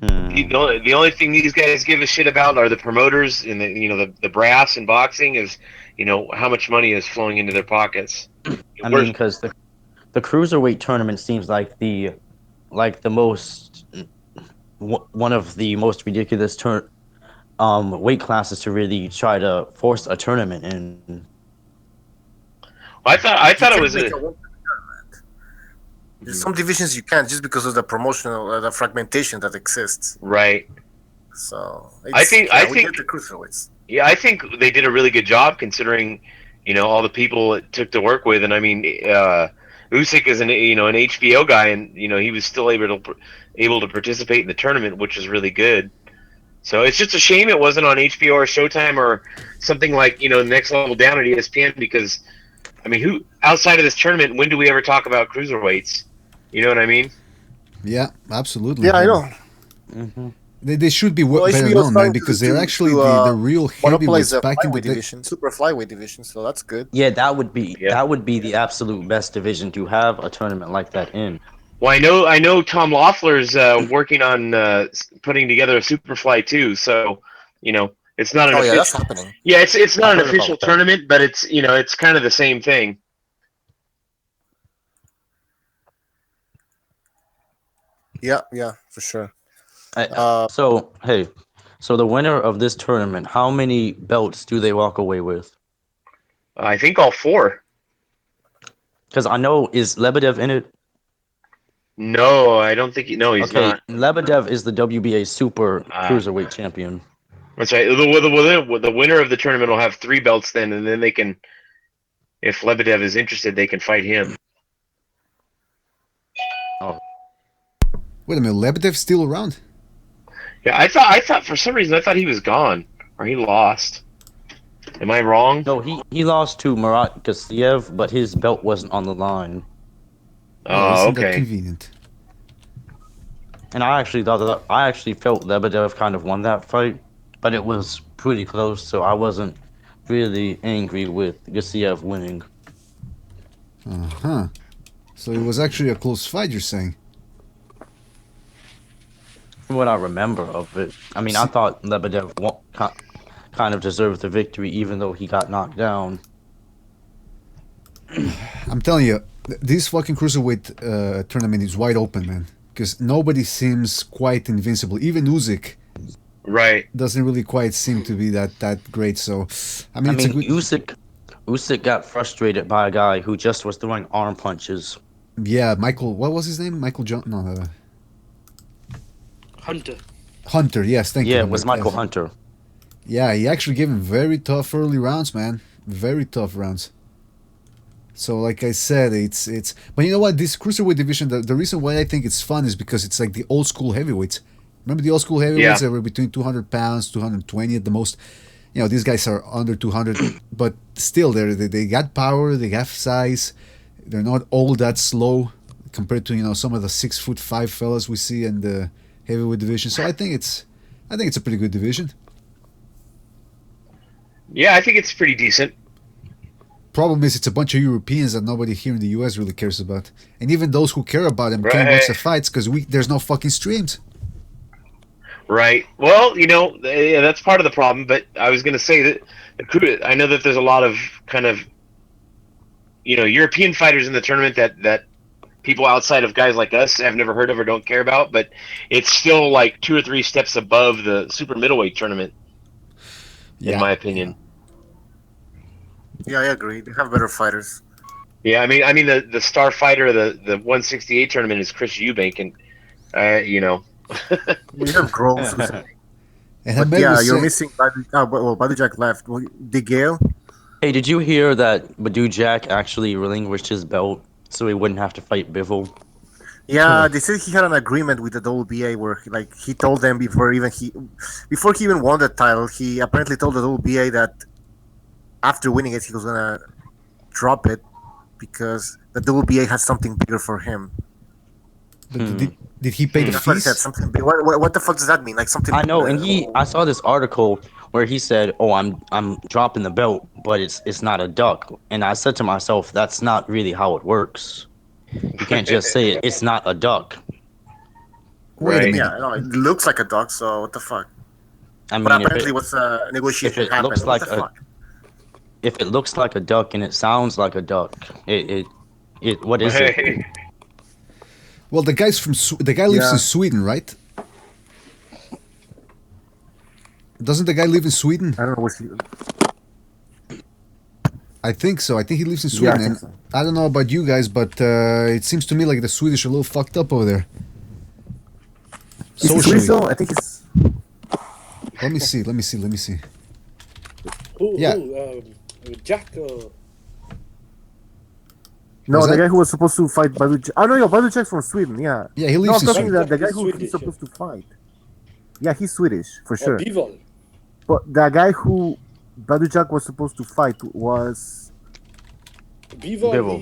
The only thing these guys give a shit about are the promoters and the brass in boxing is how much money is flowing into their pockets. I mean, because the cruiserweight tournament seems like the most one of the most ridiculous weight classes to really try to force a tournament in. I thought it was There's some divisions you can't just because of the promotional the fragmentation that exists. right. So I think we get the cruiserweights. Yeah, I think they did a really good job considering, all the people it took to work with. And I mean, Usyk is an HBO guy, and he was still able to participate in the tournament, which is really good. So it's just a shame it wasn't on HBO or Showtime or something like Next Level Down at ESPN, because I mean, who outside of this tournament, when do we ever talk about cruiserweights? You know what I mean? Yeah, absolutely. Yeah, I know. Mm-hmm. They should be Well, better HBO known, man, started because to- they're to, actually uh, the real Monopolize heavyweights the back in the flyweight day. division, super flyweight division. So that's good. Yeah, that would be Yeah. the absolute best division to have a tournament like that in. Well, I know Tom Loeffler's working on putting together a Superfly too. So, it's not an Oh yeah, that's official. happening. Yeah, it's not I an heard official about that. tournament, but it's kind of the same thing. Yeah, for sure. I- Uh, So hey, so the winner of this tournament, how many belts do they walk away with? I think all four. Because I know, is Lebedev in it? No, I don't think. No, he's Okay, not. Lebedev is the WBA Super Ah. Cruiserweight champion. That's right. The winner of the tournament will have 3 belts then, and then they can, if Lebedev is interested, they can fight him. Wait a minute, Lebedev's still around? Yeah, I thought for some reason I thought he was gone or he lost. Am I wrong? No, he lost to Marat Gassiev, but his belt wasn't on the line. Oh, Oh, isn't that okay. convenient? And I actually felt Lebedev kind of won that fight, but it was pretty close, so I wasn't really angry with Gassiev winning. Uh-huh. So it was actually a close fight, you're saying? From what I remember of it, I mean, I thought Lebedev kind of deserved the victory, even though he got knocked down. I'm telling you, this fucking cruiserweight tournament is wide open, man. Because nobody seems quite invincible. Even Usyk Right. doesn't really quite seem to be that great. So, I mean, I it's mean, a good. Usyk got frustrated by a guy who just was throwing arm punches. Yeah, Michael. What was his name? Michael John. No, Hunter. Hunter. Yes, thank you. Yeah, it was Hunter, Michael yes. Hunter. Yeah, he actually gave him very tough early rounds, man. Very tough rounds. So, like I said, it's. But you know what? This cruiserweight division, the reason why I think it's fun is because it's like the old school heavyweights. Remember the old school heavyweights Yeah. that were between 200 pounds, 220 at the most. You know, these guys are under 200, but still, they got power, they have size. They're not all that slow compared to some of the 6'5" fellas we see in the heavyweight division. So I think it's a pretty good division. Yeah, I think it's pretty decent. Problem is, it's a bunch of Europeans that nobody here in the US really cares about, and even those who care about them can't watch the Right. fights because there's no fucking streams. Right. Well, yeah, that's part of the problem. But I was going to say that I know that there's a lot of kind of European fighters in the tournament that people outside of guys like us have never heard of or don't care about. But it's still like 2 or 3 steps above the super middleweight tournament, in my opinion. yeah, I agree. They have better fighters. Yeah, I mean the star fighter of the 168 tournament is Chris Eubank, and We have Groves. And But Hamed yeah, was you're saying- missing. Badu Jack left. Well, De Gale. Hey, did you hear that Badu Jack actually relinquished his belt so he wouldn't have to fight Bivol? Yeah, they said he had an agreement with the WBA where he told them before he even won the title, he apparently told the WBA that after winning it he was gonna drop it because the WBA has something bigger for him. But did he pay the That's what he said. fees? Something big. What the fuck does that mean? Like something. I know, and I saw this article where he said, "Oh, I'm dropping the belt, but it's not a duck." And I said to myself, "That's not really how it works. You can't just say it's not a duck." Wait a Right. minute. Yeah, no, it looks like a dog. So what the fuck? I mean, But apparently, what's negotiation if it happened? looks What like the fuck? if it looks like a duck and it sounds like a duck, it what is it? Well, the guy lives Yeah. in Sweden, right? Doesn't the guy live in Sweden? I don't know what's he. I think so. I think he lives in Yeah, Sweden. I and think so. I don't know about you guys, but it seems to me like the Swedish are a little fucked up over there. Is he Socially. Swiss though? I think it's. Let me see. Who? Yeah. Jack. No, Was the that- guy who was supposed to fight Baduchek. Oh, no, Baduchek's from Sweden, yeah. Yeah, he No, lives I'm in talking Sweden. the guy He's who Swedish, he's yeah. supposed to fight. Yeah, he's Swedish, for Or sure. Bivol. But the guy who Baduchek was supposed to fight was... Bivol, Bivol.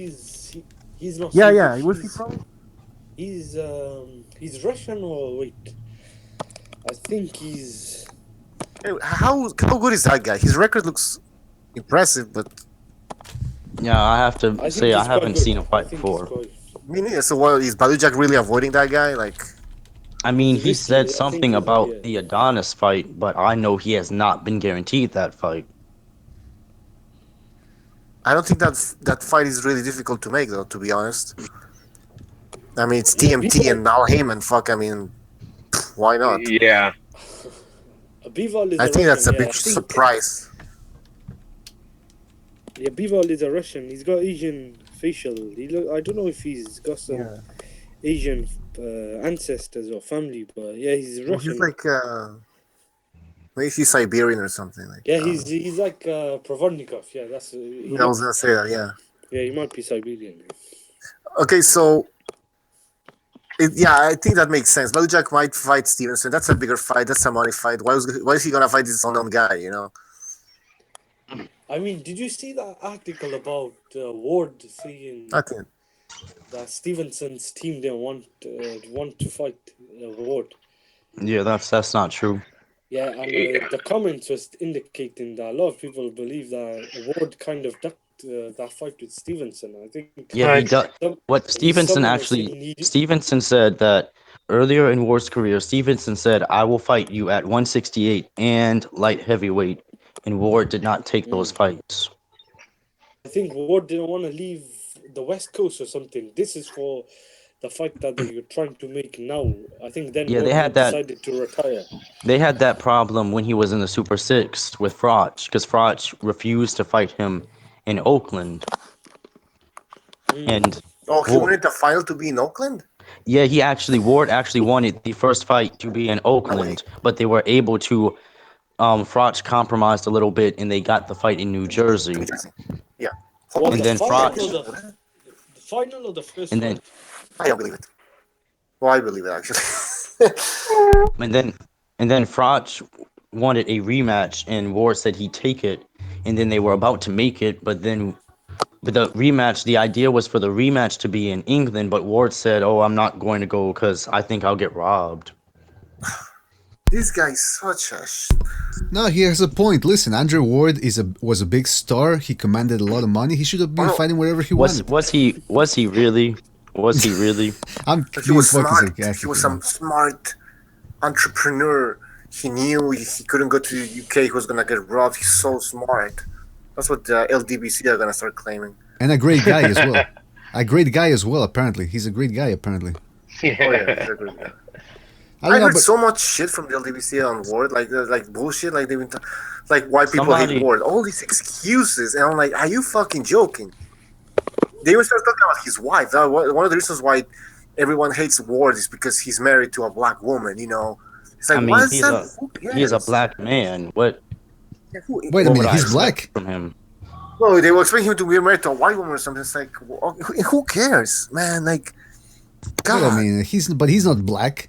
he's not. Yeah, Swedish, yeah, where's he from? He's Russian or wait. I think he's. Anyway, how good is that guy? His record looks impressive, but... Yeah, I have to I think say I he's quite haven't good. seen him I fight think before. he's quite- I mean, so what, is Baduchek really avoiding that guy? Like... I mean, he Risky, I said think something he's- about yeah. the Adonis fight, but I know he has not been guaranteed that fight. I don't think that fight is really difficult to make, though, to be honest. I mean, it's Yeah, TMT Bivol- and Al Heyman, fuck, I mean, why not? Yeah. Bivol is I a think that's a Russian, big yeah. I think- surprise. Yeah, Bivol is a Russian. He's got Asian facial. I don't know if he's got some Yeah. Asian ancestors or family, but yeah, he's Well, Russian. he's like, maybe he's Siberian or something. Like, yeah, he's like Provodnikov. Yeah, that's. He I was gonna say that, yeah. yeah, he might be Siberian. Okay, so I think that makes sense. Baduchek might fight Stevenson. That's a bigger fight. That's a money fight. Why is he gonna fight this unknown guy? You know? I mean, did you see that article about Ward saying I think. that Stevenson's team didn't want to fight Ward? Yeah, that's not true. Yeah, and the comments was indicating that a lot of people believe that Ward kind of ducked that fight with Stevenson. I think. Yeah, he does. some- What Stevenson someone was actually, saying he- Stevenson said that earlier in Ward's career, Stevenson said, "I will fight you at 168 and light heavyweight," and Ward did not take those fights. I think Ward didn't want to leave the West Coast or something. This is for the fight that you're trying to make now. I think then Yeah, they Ward had that- decided to retire. They had that problem when he was in the Super Six with Froch, because Froch refused to fight him in Oakland, and Oh, he Ward- wanted the final to be in Oakland. yeah, Ward actually wanted the first fight to be in Oakland, but they were able to. Froch compromised a little bit, and they got the fight in New Jersey. Yeah. What, And the then final Froch- or the final or the first And then- fight? I don't believe it. Well, I believe it actually. And then Froch wanted a rematch, and Ward said he'd take it, and then they were about to make it, but the rematch, the idea was for the rematch to be in England, but Ward said, "Oh, I'm not going to go because I think I'll get robbed." This guy's such a. No, he has a point. Listen, Andre Ward was a big star. He commanded a lot of money. He should have been fighting wherever he wanted. Was he really? Was he really? I'm He being was fucking smart. sarcastic. He was you some know. smart entrepreneur. He knew he couldn't go to the UK. He was gonna get robbed. He's so smart. That's what the LDBC are gonna start claiming. And a great guy as well. A great guy as well, apparently. He's a great guy, apparently. Oh yeah, he's a good guy. I I don't know, heard but so much shit from the LDBC on Ward, like bullshit, like they've been, like why people hate Somebody- Ward, all these excuses, and I'm like, are you fucking joking? They even start talking about his wife. One of the reasons why everyone hates Ward is because he's married to a black woman. You know, it's like, I mean, why is he's that? a- Who He's a cares? black man. What? Yeah, who- wait a what minute, would I he's black. expect from him? No, they were expecting him to be married to a white woman or something. It's like, who cares, man? Like, God, Well, I mean, he's not black.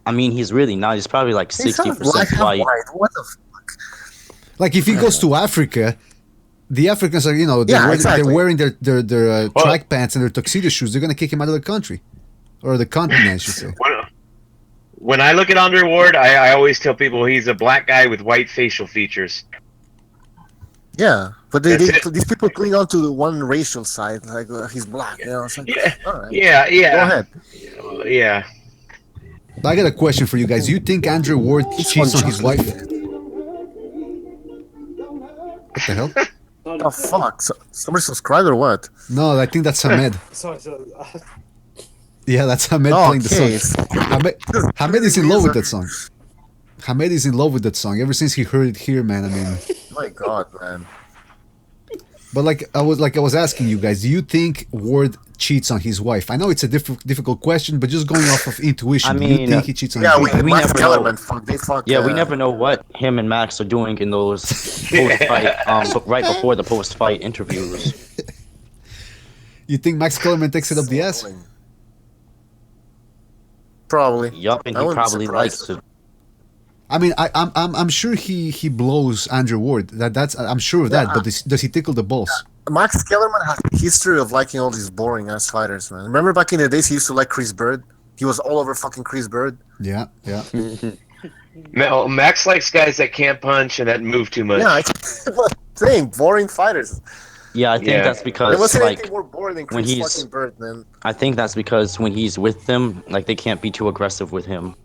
I mean, he's really not. He's probably like he's not 60% black, half white. white. What the fuck? Like if he goes to Africa, the Africans are, they're wearing their track pants and their tuxedo shoes. They're gonna kick him out of the country, or the continent, I should say. When I look at Andre Ward, I always tell people he's a black guy with white facial features. Yeah, but That's these people cling on to the one racial side, like he's black. You know, it's like, Yeah. all right. Yeah, yeah. Go ahead. Yeah. I got a question for you guys. Do you think Andrew Ward cheats on his wife? What the hell? Oh fuck! Somebody subscribed or what? No, I think that's Hamed. Sorry. Yeah, that's Hamed Oh, playing the okay. song. Hamed is in love with that song. Hamed is in love with that song ever since he heard it here, man. I mean, My God, man. but like I was asking you guys, do you think Ward cheats on his wife? I know it's a difficult question, but just going off of intuition, I do you mean, think he cheats on Yeah, his wife? we Max never Kellerman, know. fuck, they fuck. Yeah, we never know what him and Max are doing in those post-fight, right before the post-fight interviews. You think Max Kellerman takes it up the ass? Probably. Yup, and I he wouldn't be probably likes surprised. to. I mean, I'm sure he blows Andrew Ward. That's I'm sure of that. Yeah. But does he tickle the balls? Max Kellerman has a history of liking all these boring ass fighters, man. Remember back in the days he used to like Chris Byrd? He was all over fucking Chris Byrd. Yeah, yeah. Max likes guys that can't punch and that move too much. Yeah, same boring fighters. Yeah, I think Yeah. that's There because wasn't like anything more boring than when Chris he's- fucking Byrd, man. I think that's because when he's with them, like they can't be too aggressive with him.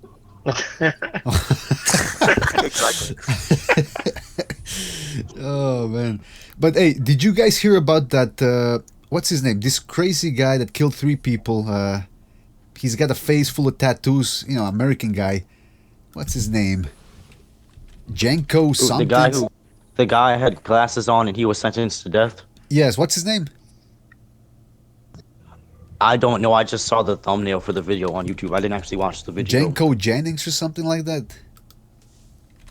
Exactly. Oh man. But hey, did you guys hear about that? What's his name? This crazy guy that killed 3 people. He's got a face full of tattoos. You know, American guy. What's his name? Janko something. The guy had glasses on and he was sentenced to death. Yes. What's his name? I don't know. I just saw the thumbnail for the video on YouTube. I didn't actually watch the video. Janko Jennings or something like that.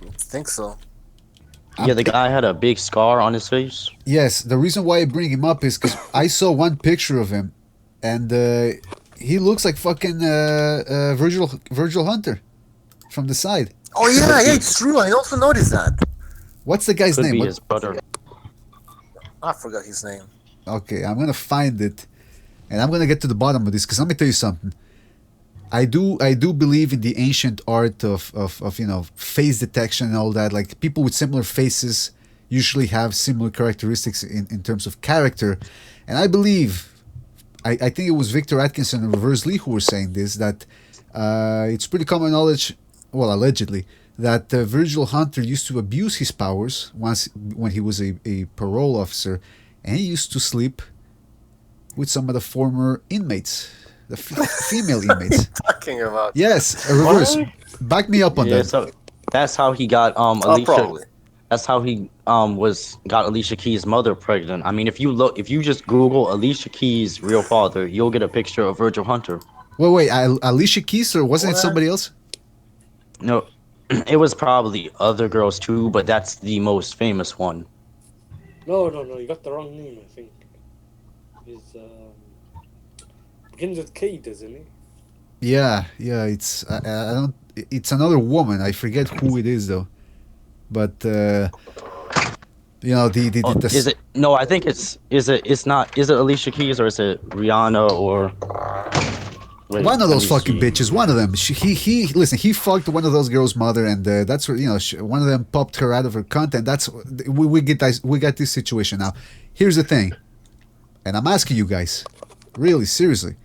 I think so. Yeah, the guy had a big scar on his face. Yes, the reason why I bring him up is because I saw one picture of him, and he looks like fucking Virgil Hunter from the side. Oh yeah, it's true. I also noticed that. What's the guy's Could name? be What- his brother. I forgot his name. Okay, I'm gonna find it, and I'm gonna get to the bottom of this because let me tell you something. I do believe in the ancient art of you know, face detection and all that. Like people with similar faces usually have similar characteristics in terms of character, and I believe I think it was Victor Atkinson and Reverse Lee who were saying this, that it's pretty common knowledge, well allegedly, that Virgil Hunter used to abuse his powers once when he was a parole officer, and he used to sleep with some of the former inmates, the female inmates. Talking about. Yes, a reverse. Back me up on Yeah, that. so that's how he got Oh, Alicia. probably. That's how he got Alicia Keys' mother pregnant. I mean, if you just Google Alicia Keys' real father, you'll get a picture of Virgil Hunter. Wait, Alicia Keys, or wasn't it What? somebody else? No, it was probably other girls too, but that's the most famous one. No, you got the wrong name, I think. He's, begins with K, doesn't he? Yeah. It's I don't. It's another woman. I forget who it is though. But you know the Oh, is it? No, I think it's not. Is it Alicia Keys or is it Rihanna or? Wait, one of let those me fucking see. bitches. One of them. He listen. He fucked one of those girls' mother, and that's where, you know, one of them popped her out of her cunt, and that's we got this situation now. Here's the thing, and I'm asking you guys, really seriously,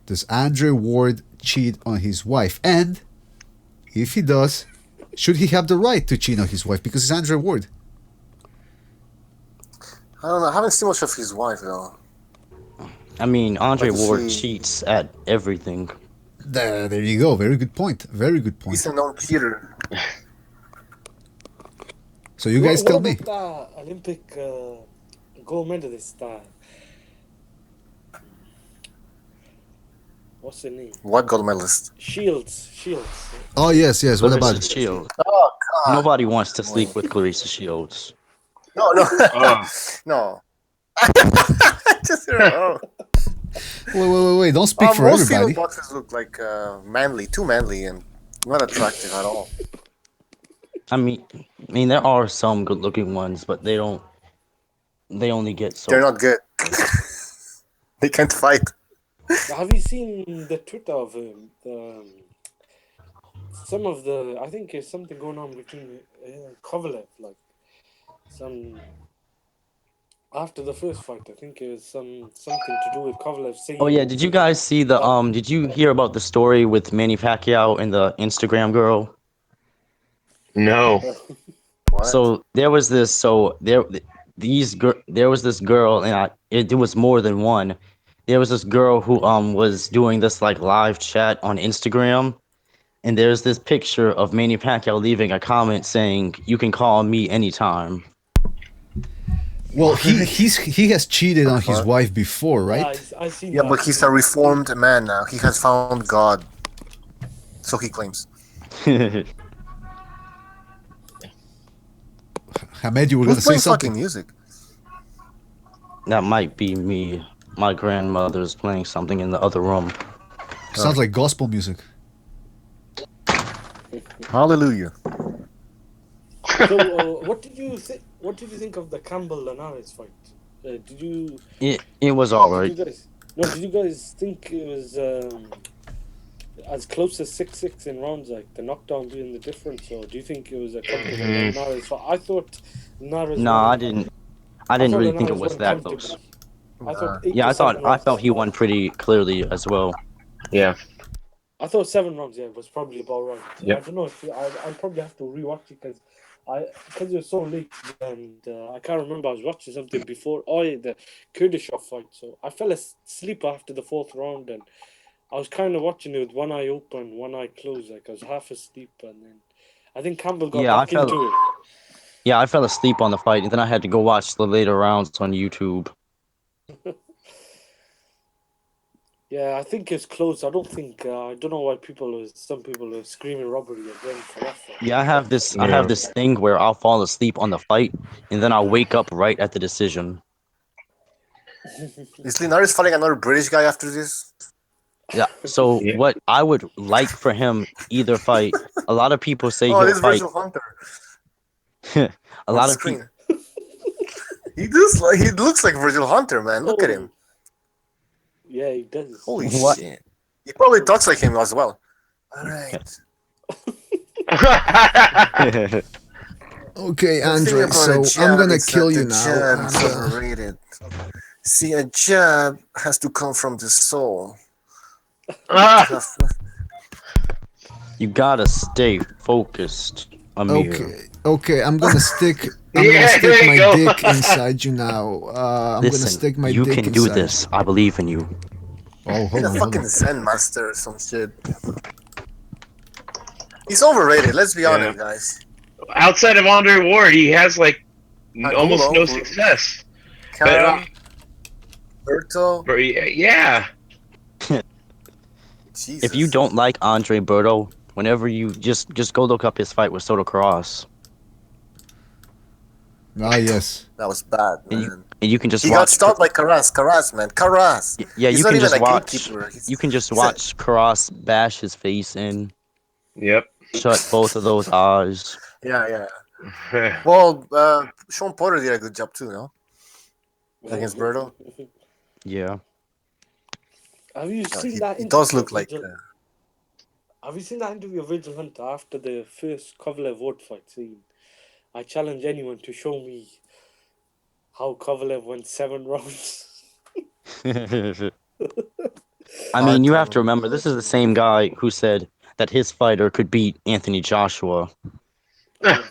does Andre Ward cheat on his wife? And if he does, should he have the right to cheat on his wife because it's Andre Ward? I don't know. I haven't seen much of his wife though. I mean, Andre Like, Ward she- cheats at everything. There you go. Very good point. Very good point. He's a known cheater. So you guys tell me. What about that Olympic gold medalist? What's the name? What gold medalist? Shields. Oh yes. What Clarissa about it? Shields. Oh God. Nobody wants to sleep with Clarissa Shields. No. Oh. No. Just Wait. Don't speak for most female everybody. boxers look like manly, too manly, and not attractive at all. I mean, there are some good-looking ones, but they don't. They only get so. They're not good. They can't fight. Have you seen the Twitter of him? Some of the, I think there's something going on between Kovalev, like some. After the first fight, I think it was something to do with Kovalev saying. Oh yeah, did you guys see the Did you hear about the story with Manny Pacquiao and the Instagram girl? No. What? So there was this. There was this girl, and it was more than one. There was this girl who was doing this like live chat on Instagram, and there's this picture of Manny Pacquiao leaving a comment saying, "You can call me anytime." Well, he has cheated on his wife before, right? Yeah, I seen Yeah, that. but he's a reformed man now. He has found God. So he claims. Hamed, you were gonna Who's say playing something. fucking music? That might be me. my grandmother's playing something in the other room. Sounds like gospel music. Hallelujah. So, what did you think? What did you think of the Campbell-Linares fight? Did you? It was alright. Did you guys think it was as close as 6-6 in rounds, like the knockdown being the difference, or do you think it was a comfortable Linares fight? I thought Linares. No, I didn't really think it Linares was won that close. I thought Yeah, I felt he won pretty clearly as well. Yeah. I thought 7 rounds. Yeah, was probably about right. Yep. I don't know if I'll probably have to rewatch it because it was so late and I can't remember. I was watching something before. Oh, yeah, the Kurdishev fight. So I fell asleep after the 4th round, and I was kind of watching it with one eye open, one eye closed. Like I was half asleep, and then I think Campbell got back into it. Yeah, I fell asleep on the fight, and then I had to go watch the later rounds on YouTube. Yeah, I think it's close. I don't think I don't know why some people are screaming robbery again for that fight. Yeah, I have this thing where I'll fall asleep on the fight, and then I'll wake up right at the decision. Is Linares fighting another British guy after this? Yeah. So what I would like for him either fight. A lot of people say he'll this fight. Virgil Hunter. A lot of people. He looks like Virgil Hunter, man. Look at him. Yeah, he does. Holy shit. He probably talks like him as well. All right. Okay, Andre, so I'm gonna kill you now. It's overrated. See, a jab has to come from the soul. Ah! You gotta stay focused, Amir. Okay, I'm gonna stick my dick inside you now. I'm Listen, gonna stick my dick inside. You can do this. I believe in you. Oh, He's a fucking Zen master or some shit. He's overrated, let's be honest, guys. Outside of Andre Ward, he has like almost no success. Karen, Berto. Yeah. Jesus. If you don't like Andre Berto, whenever you just go look up his fight with Soto Cross. Ah, yes. That was bad, man. And you can just he got stopped by Karas, man. Karas. Yeah, He's you not can even just a watch. gatekeeper. You can just watch Karas bash his face in. Yep. Shut both of those eyes. Yeah. Well, Sean Porter did a good job too, no? Against Berto. Yeah. Have you seen that? It does look like. Have you seen that interview of Virgil Hunter after the first Kovalev-Ward fight scene? I challenge anyone to show me how Kovalev went 7 rounds. I mean, you have to remember, this is the same guy who said that his fighter could beat Anthony Joshua. That's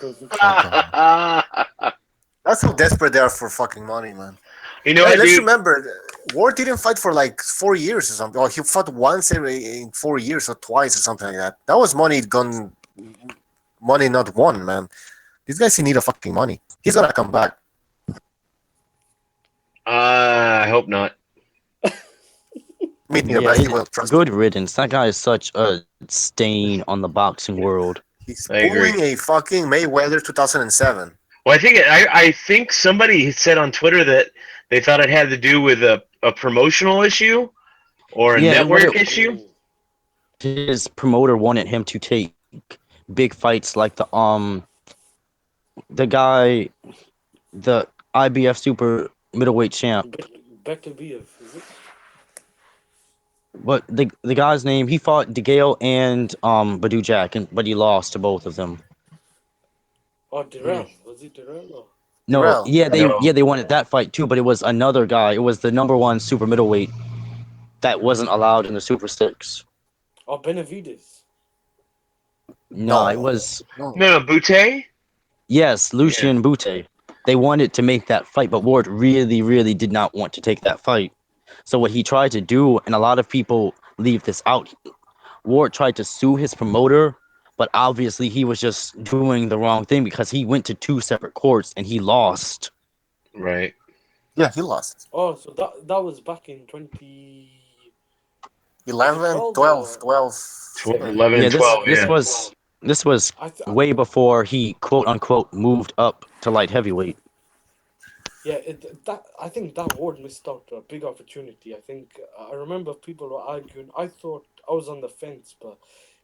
how desperate they are for fucking money, man. You know, let's remember, Ward didn't fight for like 4 years or something. Or he fought once in 4 years or twice or something like that. That was money gone, money not won, man. These guys need a fucking money. He's gonna come back. I hope not. Good riddance. That guy is such a stain on the boxing world. He's pulling a fucking Mayweather 2007. Well, I think somebody said on Twitter that they thought it had to do with a promotional issue or a network issue. His promoter wanted him to take big fights like the guy, the IBF super middleweight champ. Beterbiev, is it? But the guy's name, he fought DeGale and Badu Jack, but he lost to both of them. Oh, Durrell. Was it Durrell? No, Durrell. they wanted that fight too, but it was another guy. It was the #1 super middleweight that wasn't allowed in the Super 6. Oh, Benavides. No, it was No, Butte? Yes, Lucien Butte. They wanted to make that fight, but Ward really, really did not want to take that fight. So what he tried to do, and a lot of people leave this out, Ward tried to sue his promoter, but obviously he was just doing the wrong thing because he went to 2 separate courts and he lost. Right. Yeah, he lost. Oh, so that was back in 11, 12. 11, yeah, 12, this was way before he quote unquote moved up to light heavyweight. Yeah, I think that Ward missed out a big opportunity. I think I remember people were arguing. I thought I was on the fence, but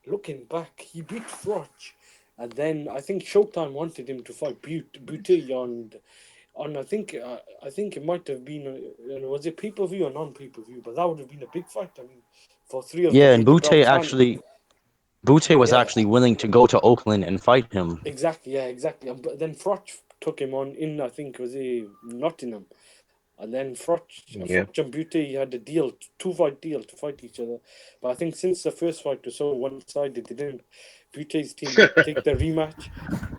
looking back, he beat Froch, and then I think Showtime wanted him to fight Butte on I think it might have been was it pay-per-view or non-pay-per-view, but that would have been a big fight. I mean, for three of the Yeah, and big belts. Butte was Yeah, actually willing to go to Oakland and fight him. exactly. Yeah, exactly. But then Froch took him on in I think was he Nottingham. And then Froch and Butte had a deal, 2-fight deal to fight each other. But I think since the first fight was so one-sided, they didn't. Butte's team take the rematch.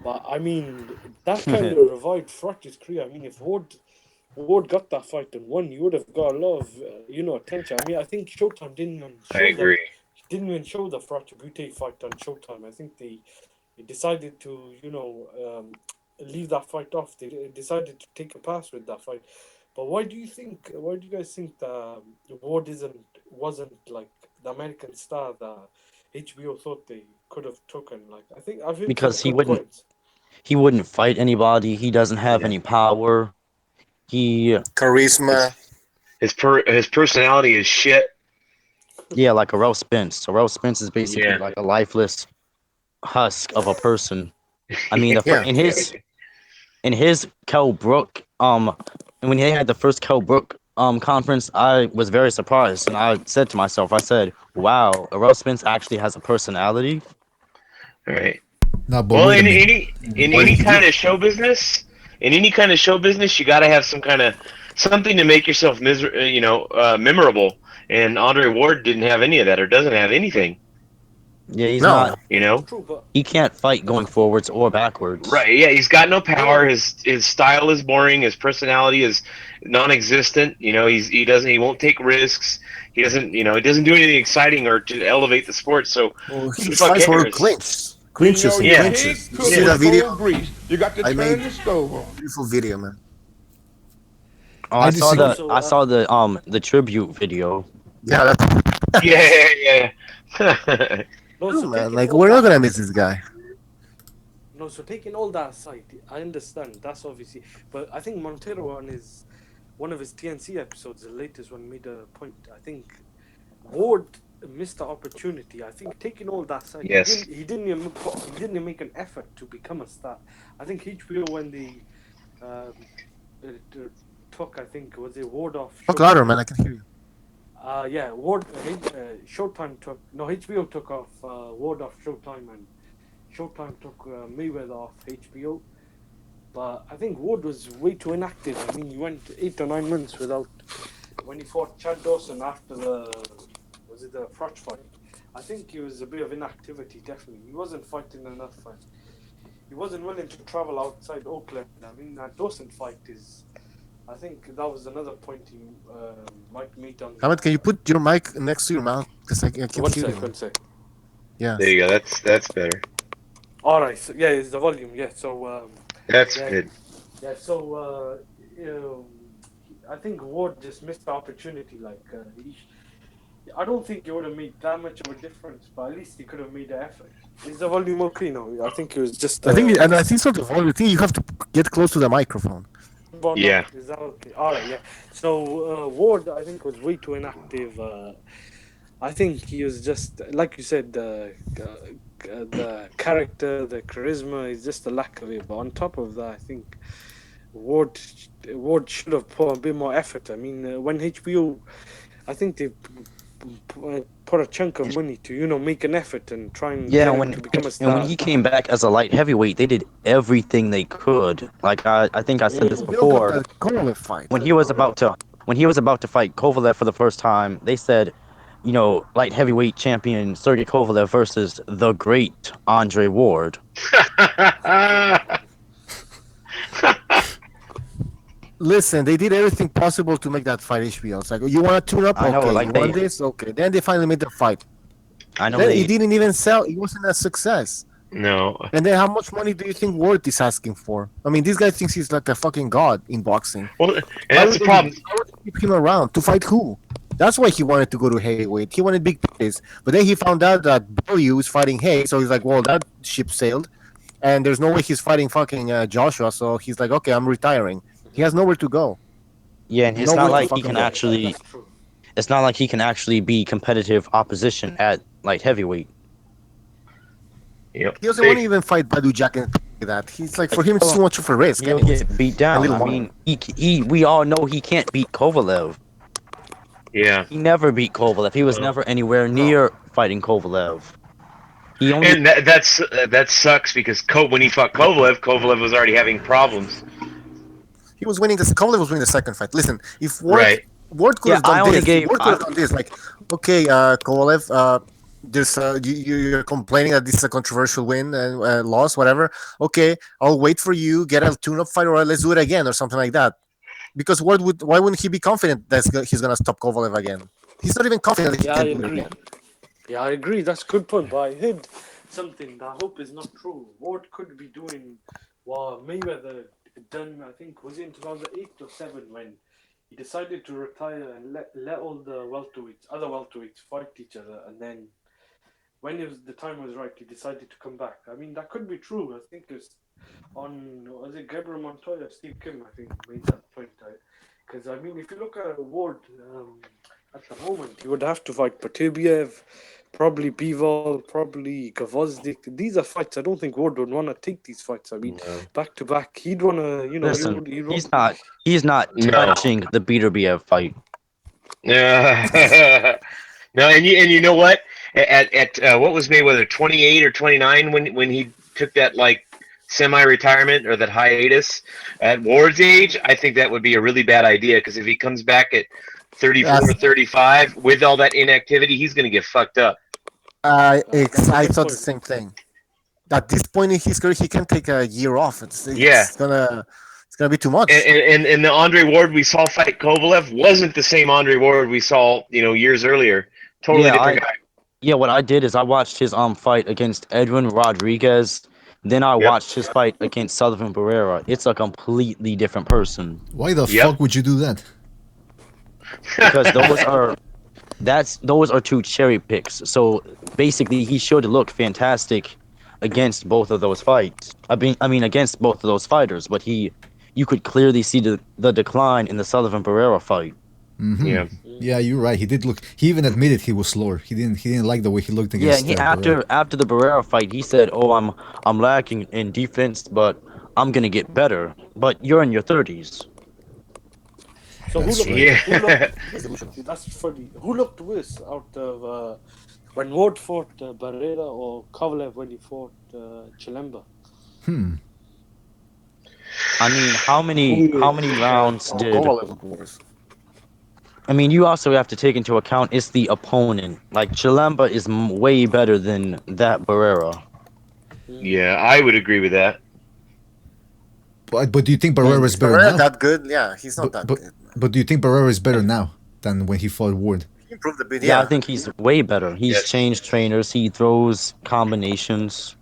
But I mean, that kind of revived Froch's career. I mean, if Ward got that fight and won, you would have got a lot of attention. I mean, I think Showtime didn't even show the Froch Butte fight on Showtime. I think they decided to leave that fight off. They decided to take a pass with that fight. But why do you guys think that Ward wasn't like the American star that HBO thought they could have taken? Like I think Because some good points. he wouldn't fight anybody. He doesn't have any power. Charisma. His personality is shit. Yeah, like Errol Spence. Errol Spence is basically like a lifeless husk of a person. I mean, in his Kell Brook, and when he had the first Kell Brook conference, I was very surprised, and I said to myself, wow, Errol Spence actually has a personality. All right. No, but Well, wait a in minute. any kind of show business, you got to have some kind of something to make yourself memorable. And Andre Ward didn't have any of that, or doesn't have anything. Yeah, he's not. True, but He can't fight going forwards or backwards. Right? Yeah, he's got no power. His style is boring. His personality is non-existent. He won't take risks. He doesn't do anything exciting or to elevate the sport. So His fights were clinches. Clinches. Yeah. You see that video? You got to I turn made- the stove on. Beautiful video, man. Oh, I I saw disagree. I saw the tribute video. Yeah, that's yeah. no, true, so man. taking Like, all we're not that- gonna miss this guy. No, so taking all that aside, I understand that's obviously, but I think Montero on one of his TNC episodes, the latest one, made a point. I think Ward missed the opportunity. I think taking all that aside, Yes. he didn't even make an effort to become a star. I think HBO when they took, I think was it Ward off. Talk louder, man. I can hear you. Yeah, Showtime took HBO took off Ward off Showtime, and Showtime took Mayweather off HBO. But I think Ward was way too inactive. I mean, he went 8 or 9 months without when he fought Chad Dawson after the Froch fight. I think he was a bit of inactivity. Definitely, he wasn't fighting enough. And he wasn't willing to travel outside Oakland. I mean, that Dawson fight is. I think that was another point he might meet on. Ahmed, can you put your mic next to your mouth? Because I can't hear you. One sec. Yeah. There you go. That's better. All right. So, yeah, it's the volume. Yeah. So. That's Yeah. good. Yeah. So. I think Ward just missed the opportunity. I don't think it would have made that much of a difference, but at least he could have made the effort. Is the volume okay now? I think it was just. I think it's not the volume. I think you have to get close to the microphone. Yeah. Is that okay? All right, yeah. So Ward, I think, was way too inactive. I think he was just, like you said, the character, the charisma is just a lack of it. But on top of that, I think Ward should have put a bit more effort. I mean, when HBO, I think they put a chunk of money to make an effort and try and get him to become a star. And when he came back as a light heavyweight, they did everything they could. Like I think I said this before. When he was about to fight Kovalev for the first time, they said, light heavyweight champion Sergey Kovalev versus the great Andre Ward. Listen, they did everything possible to make that fight HBO. It's like, you want to tune up? I know, Okay. like You want this? Okay. Then they finally made the fight. I know Then they, he didn't even sell. It wasn't a success. No. And then how much money do you think Ward is asking for? I mean, this guy thinks he's like a fucking god in boxing. Well, and that's the problem. Why would they keep him around to fight who? That's why he wanted to go to heavyweight. He wanted big pays. But then he found out that W is fighting Hay, so he's like, well, that ship sailed. And there's no way he's fighting fucking Joshua, so he's like, okay, I'm retiring. He has nowhere to go. Yeah, and it's No not way to like he fucking can go. actually. That's true. It's not like he can actually be competitive opposition at light heavyweight. Yep. He doesn't want to even fight Badu Jack and that. He's like, for him, it's too much of a risk. He'll Anyways. get beat A down. little I more. mean, we all know he can't beat Kovalev. Yeah. He never beat Kovalev. He was never anywhere near fighting Kovalev. He only And that sucks because when he fought Kovalev was already having problems. He was winning Kovalev was winning the second fight. Listen, if Right. Ward could Yeah, have done I only this, gave- Ward could have done this. Like, okay, Kovalev, there's you're complaining that this is a controversial win and loss, whatever. Okay, I'll wait for you, get a tune-up fight, or let's do it again, or something like that. Because why wouldn't he be confident that he's gonna stop Kovalev again? He's not even confident that he Yeah, I can do it agree. again. Yeah, I agree. That's a good point. But I heard something that I hope is not true. Ward could be doing what Mayweather done. I think was it in 2008 or 7 when he decided to retire and let all the other welterweights fight each other, and then when the time was right, he decided to come back. I mean, that could be true. I think it's was it Gabriel Montoya, Steve Kim, I think, made that point. Because, I mean, if you look at Ward at the moment, he would have to fight Patubiev, probably Bivol, probably Gvozdyk. These are fights I don't think Ward would want to take these fights. I mean, back to back, he'd want to, listen. he'd He's not No. touching the Beterbiev fight. Yeah. No, and you know what? At what was Mayweather 28 or 29 when he took that like semi-retirement or that hiatus at Ward's age, I think that would be a really bad idea because if he comes back at 34 or 35 with all that inactivity, he's going to get fucked up. I That's a thought good the point. same thing. At this point in his career, he can take a year off. It's gonna be too much. And the Andre Ward we saw fight Kovalev wasn't the same Andre Ward we saw years earlier. Totally different guy. Yeah, what I did is I watched his fight against Edwin Rodriguez. Then I watched his fight against Sullivan Barrera. It's a completely different person. Why the fuck would you do that? Because those are two cherry picks. So basically, he should look fantastic against both of those fights. I mean against both of those fighters. But you could clearly see the decline in the Sullivan Barrera fight. Yeah. Yeah, you're right. He did look. He even admitted he was slower. He didn't like the way he looked against. Yeah, and after the Barrera fight, he said, "Oh, I'm lacking in defense, but I'm gonna get better." But you're in your 30s. So That's that's funny. Who looked worse out of when Ward fought Barrera or Kovalev when he fought Chilemba? I mean, how many rounds did? Kovalev, of course. I mean, you also have to take into account it's the opponent. Like Chilemba is way better than that Barrera. Yeah, I would agree with that. But do you think Barrera is better Barrera now? that good? Yeah, he's not that good. But do you think Barrera is better now than when he fought Ward? He improved a bit. Yeah, Yeah, I think he's way better. He's Yes. changed trainers. He throws combinations.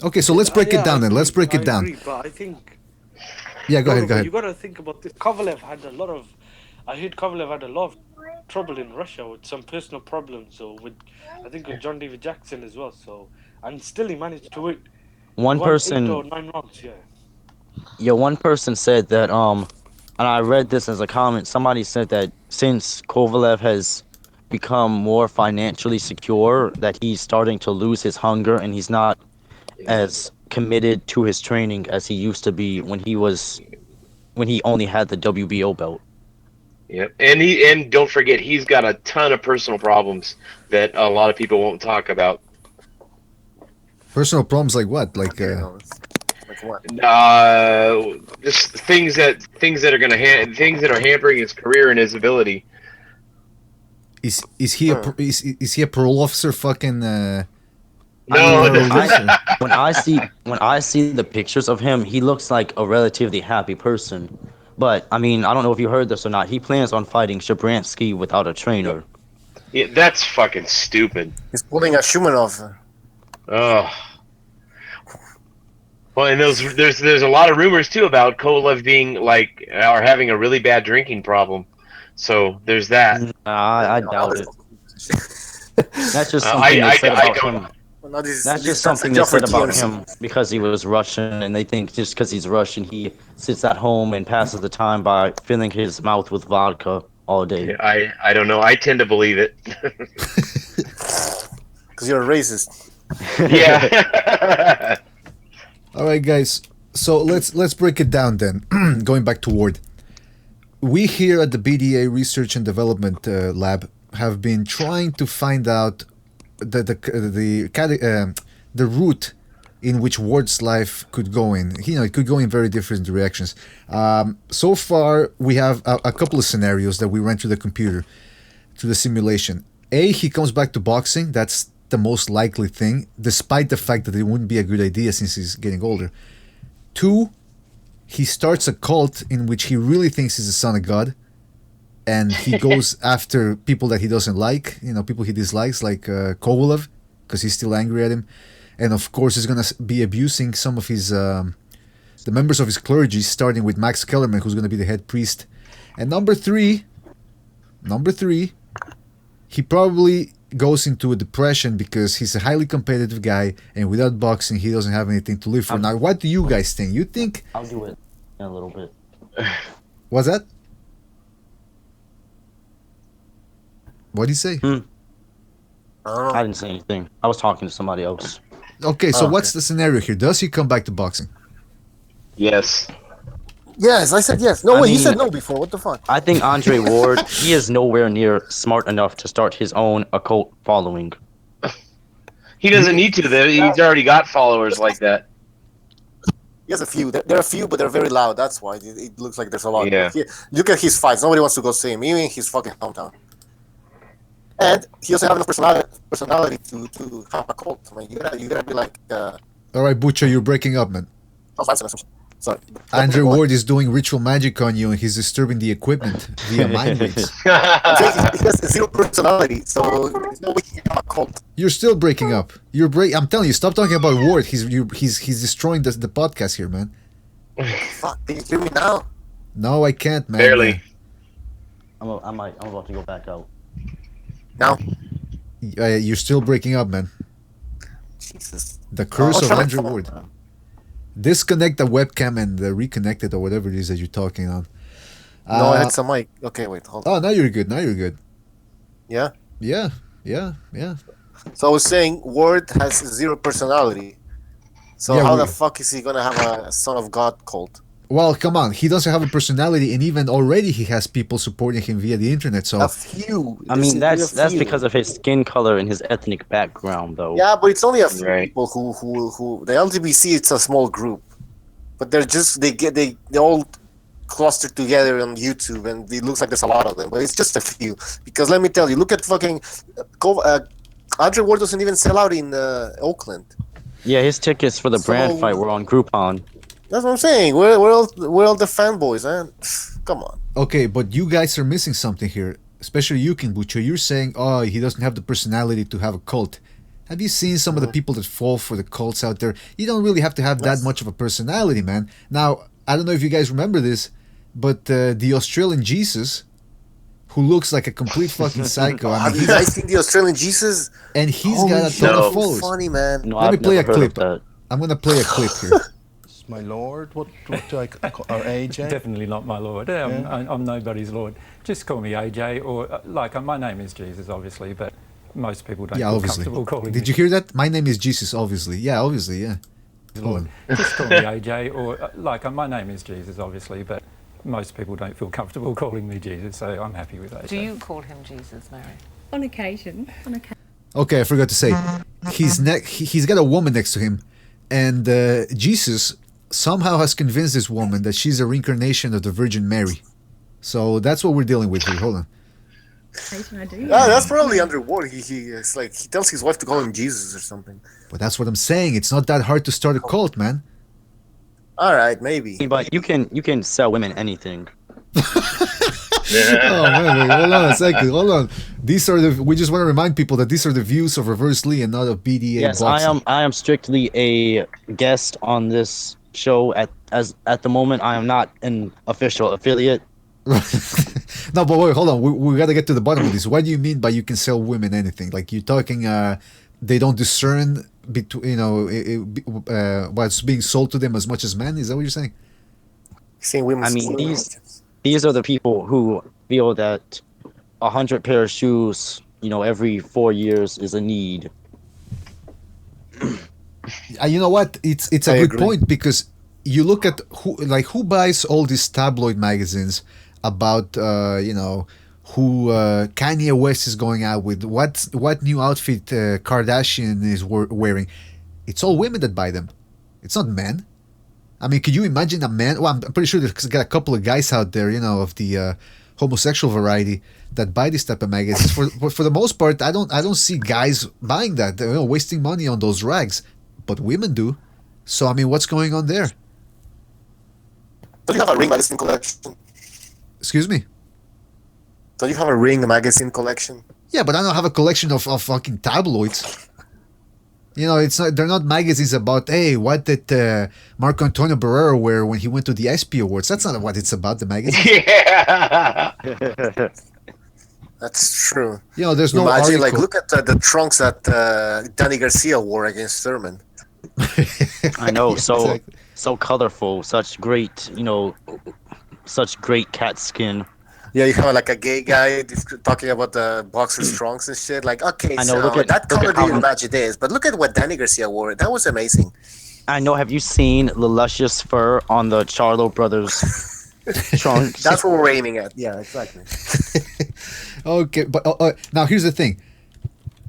Okay, so let's break it down then. Let's break it down. Agree, but I think Yeah, go ahead. you got to think about this. I heard Kovalev had a lot of trouble in Russia with some personal problems, or with John David Jackson as well. So, and still he managed to win. One Won 8 person, or 9 rounds, one person said that and I read this as a comment. Somebody said that since Kovalev has become more financially secure, that he's starting to lose his hunger and he's not as committed to his training as he used to be when he only had the WBO belt. Yep. And don't forget he's got a ton of personal problems that a lot of people won't talk about. Personal problems like what? Like like what? Just things that are hampering his career and his ability. is he a parole officer? Fucking. No, When I see the pictures of him, he looks like a relatively happy person. But I mean, I don't know if you heard this or not. He plans on fighting Shabransky without a trainer. yeah, that's fucking stupid. He's pulling a Shumanov. Oh. Well, and there's a lot of rumors too about Kovalev being or having a really bad drinking problem. So there's that. I doubt it. That's just something they said about him. Well, now That's this just that's a something they job for said about TMZ. him because he was Russian, and they think just because he's Russian, he sits at home and passes the time by filling his mouth with vodka all day. I don't know. I tend to believe it. Because you're a racist. Yeah. All right, guys. So let's break it down then. Going back to Ward, we here at the BDA Research and Development Lab have been the route in which Ward's life could go in. It could go in very different directions. So far, we have a couple of scenarios that we ran through the computer, through the simulation. A, he comes back to boxing. That's the most likely thing, despite the fact that it wouldn't be a good idea since he's getting older. 2, he starts a cult in which he really thinks he's the son of God, and he goes after people that he doesn't like, people he dislikes, like Kovalev, because he's still angry at him. And of course, he's going to be abusing some of his the members of his clergy, starting with Max Kellerman, who's going to be the head priest. And number three, he probably goes into a depression because he's a highly competitive guy, and without boxing, he doesn't have anything to live for. Now, what do you guys think? You think... I'll do it in a little bit. What's that? What did he say? I don't know. I didn't say anything. I was talking to somebody else. Okay, so what's the scenario here? Does he come back to boxing? Yes. Yes, I said yes. No, I wait, you mean- said no before. What the fuck? I think Andre Ward, he is nowhere near smart enough to start his own occult following. He doesn't need to. He's already got followers like that. He has a few. There are a few, but they're very loud. That's why it looks like there's a lot. Yeah. Look at his fights. Nobody wants to go see him, even in his fucking hometown. And he doesn't have enough personality to have a cult. I mean, you gotta be like. All right, Butcher, you're breaking up, man. Sorry. Andrew Ward is doing ritual magic on you, and he's disturbing the equipment via mind reads. He has zero personality, so there's no way he can have a cult. You're still breaking up. I'm telling you, stop talking about Ward. He's destroying the podcast here, man. Fuck, can you hear me now? No, I can't, man. Barely. I'm about to go back out. Now? You're still breaking up, man. Jesus. The curse Oh, of shut Andrew up. Ward. Disconnect the webcam and reconnect it, or whatever it is that you're talking on. No, I had some mic. Okay, wait, hold on. Oh, now you're good. Yeah? Yeah. So I was saying Ward has zero personality. So Yeah, how we- the fuck is he gonna have a Son of God cult? Well, come on. He doesn't have a personality, and even already he has people supporting him via the internet. So A few. I This mean, is that's few. because of his skin color and his ethnic background, though. Yeah, but it's only a few Right. people who the LGBC. It's a small group, but they all clustered together on YouTube, and it looks like there's a lot of them. But it's just a few. Because let me tell you, look at fucking Andre Ward doesn't even sell out in Oakland. Yeah, his tickets for the brand So- fight were on Groupon. That's what I'm saying. We're all the fanboys, man. Come on. okay, but you guys are missing something here, especially you, King Butcher. You're saying, oh, he doesn't have the personality to have a cult. Have you seen some of the people that fall for the cults out there? You don't really have to have that much of a personality, man. Now, I don't know if you guys remember this, but the Australian Jesus, who looks like a complete fucking psycho. I Have mean, you guys seen the Australian Jesus? and he's Holy got a shit, ton of No. followers. funny, man. No, Let me I've play never a heard of clip. that. I'm gonna play a clip here. My lord, what do I call or AJ? Definitely not my lord. I'm nobody's lord. Just call me AJ, or my name is Jesus, obviously, but most people don't Yeah, feel obviously. comfortable calling Did me you hear that? My name is Jesus, obviously. Yeah, obviously, yeah. Lord. Just call me AJ, or my name is Jesus, obviously, but most people don't feel comfortable calling me Jesus, so I'm happy with AJ. Do you call him Jesus, Mary? On occasion. Okay, I forgot to say, he's got a woman next to him, and Jesus somehow has convinced this woman that she's a reincarnation of the Virgin Mary. So that's what we're dealing with here. Hold on. Occasion I do. Yeah, that's probably Andre Ward. It's like he tells his wife to call him Jesus or something. But that's what I'm saying. It's not that hard to start a cult, man. All right, maybe. But you can sell women anything. Oh man, wait, hold on a second. Hold on. We just want to remind people that these are the views of Reverse Lee and not of BDA Yes, Boxing. I am strictly a guest on this show. At the moment, I am not an official affiliate. No, but wait, hold on. We got to get to the bottom of this. What do you mean by you can sell women anything? Like you're talking they don't discern between what's being sold to them as much as men. Is that what you're saying? Seeing women. I mean, these are the people who feel that 100 pair of shoes, every 4 years is a need. You know what? It's a I good agree. point, because you look at who buys all these tabloid magazines about who Kanye West is going out with, what new outfit Kardashian is wearing. It's all women that buy them. It's not men. I mean, could you imagine a man? Well, I'm pretty sure there's got a couple of guys out there, of the homosexual variety that buy this type of magazines. For the most part, I don't see guys buying that. They're wasting money on those rags, but women do. So I mean, what's going on there? Don't you have a Ring magazine collection? Excuse me. Don't you have a Ring magazine collection? Yeah, but I don't have a collection of fucking tabloids. It's not. They're not magazines about, hey, what did Marco Antonio Barrera wear when he went to the ESPY Awards? That's not what it's about. The magazine. Yeah. That's true. There's no Imagine, article. look at the trunks that Danny Garcia wore against Thurman. I know, so Exactly. so colorful, such great cat skin. Yeah, you have like a gay guy talking about the boxer's trunks and shit. Like, okay, I know, so look at- that look color at how- didn't match this, but look at what Danny Garcia wore. That was amazing. I know. Have you seen the luscious fur on the Charlo brothers' trunks? That's what we're aiming at. Yeah, exactly. Okay, but now here's the thing.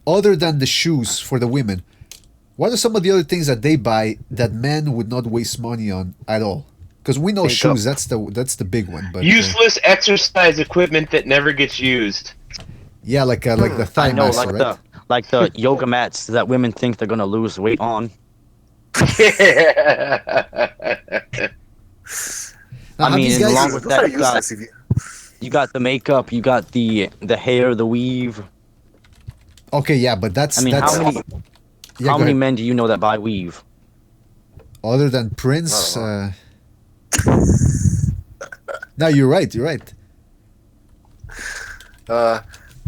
Other than the shoes for the women, what are some of the other things that they buy that men would not waste money on at all? Because we know Makeup. shoes, that's the big one. But Useless exercise equipment that never gets used. yeah, like the thigh I know, muscle, right? like the yoga mats that women think they're gonna lose weight on. Now, have mean, these guys- along with Those that, are you got, useless if you- you got the makeup, you got the hair, the weave. okay, yeah, but that's I mean, that's how many yeah, how go many ahead. men do you know that buy weave? Other than Prince. Oh, No, you're right. You're right.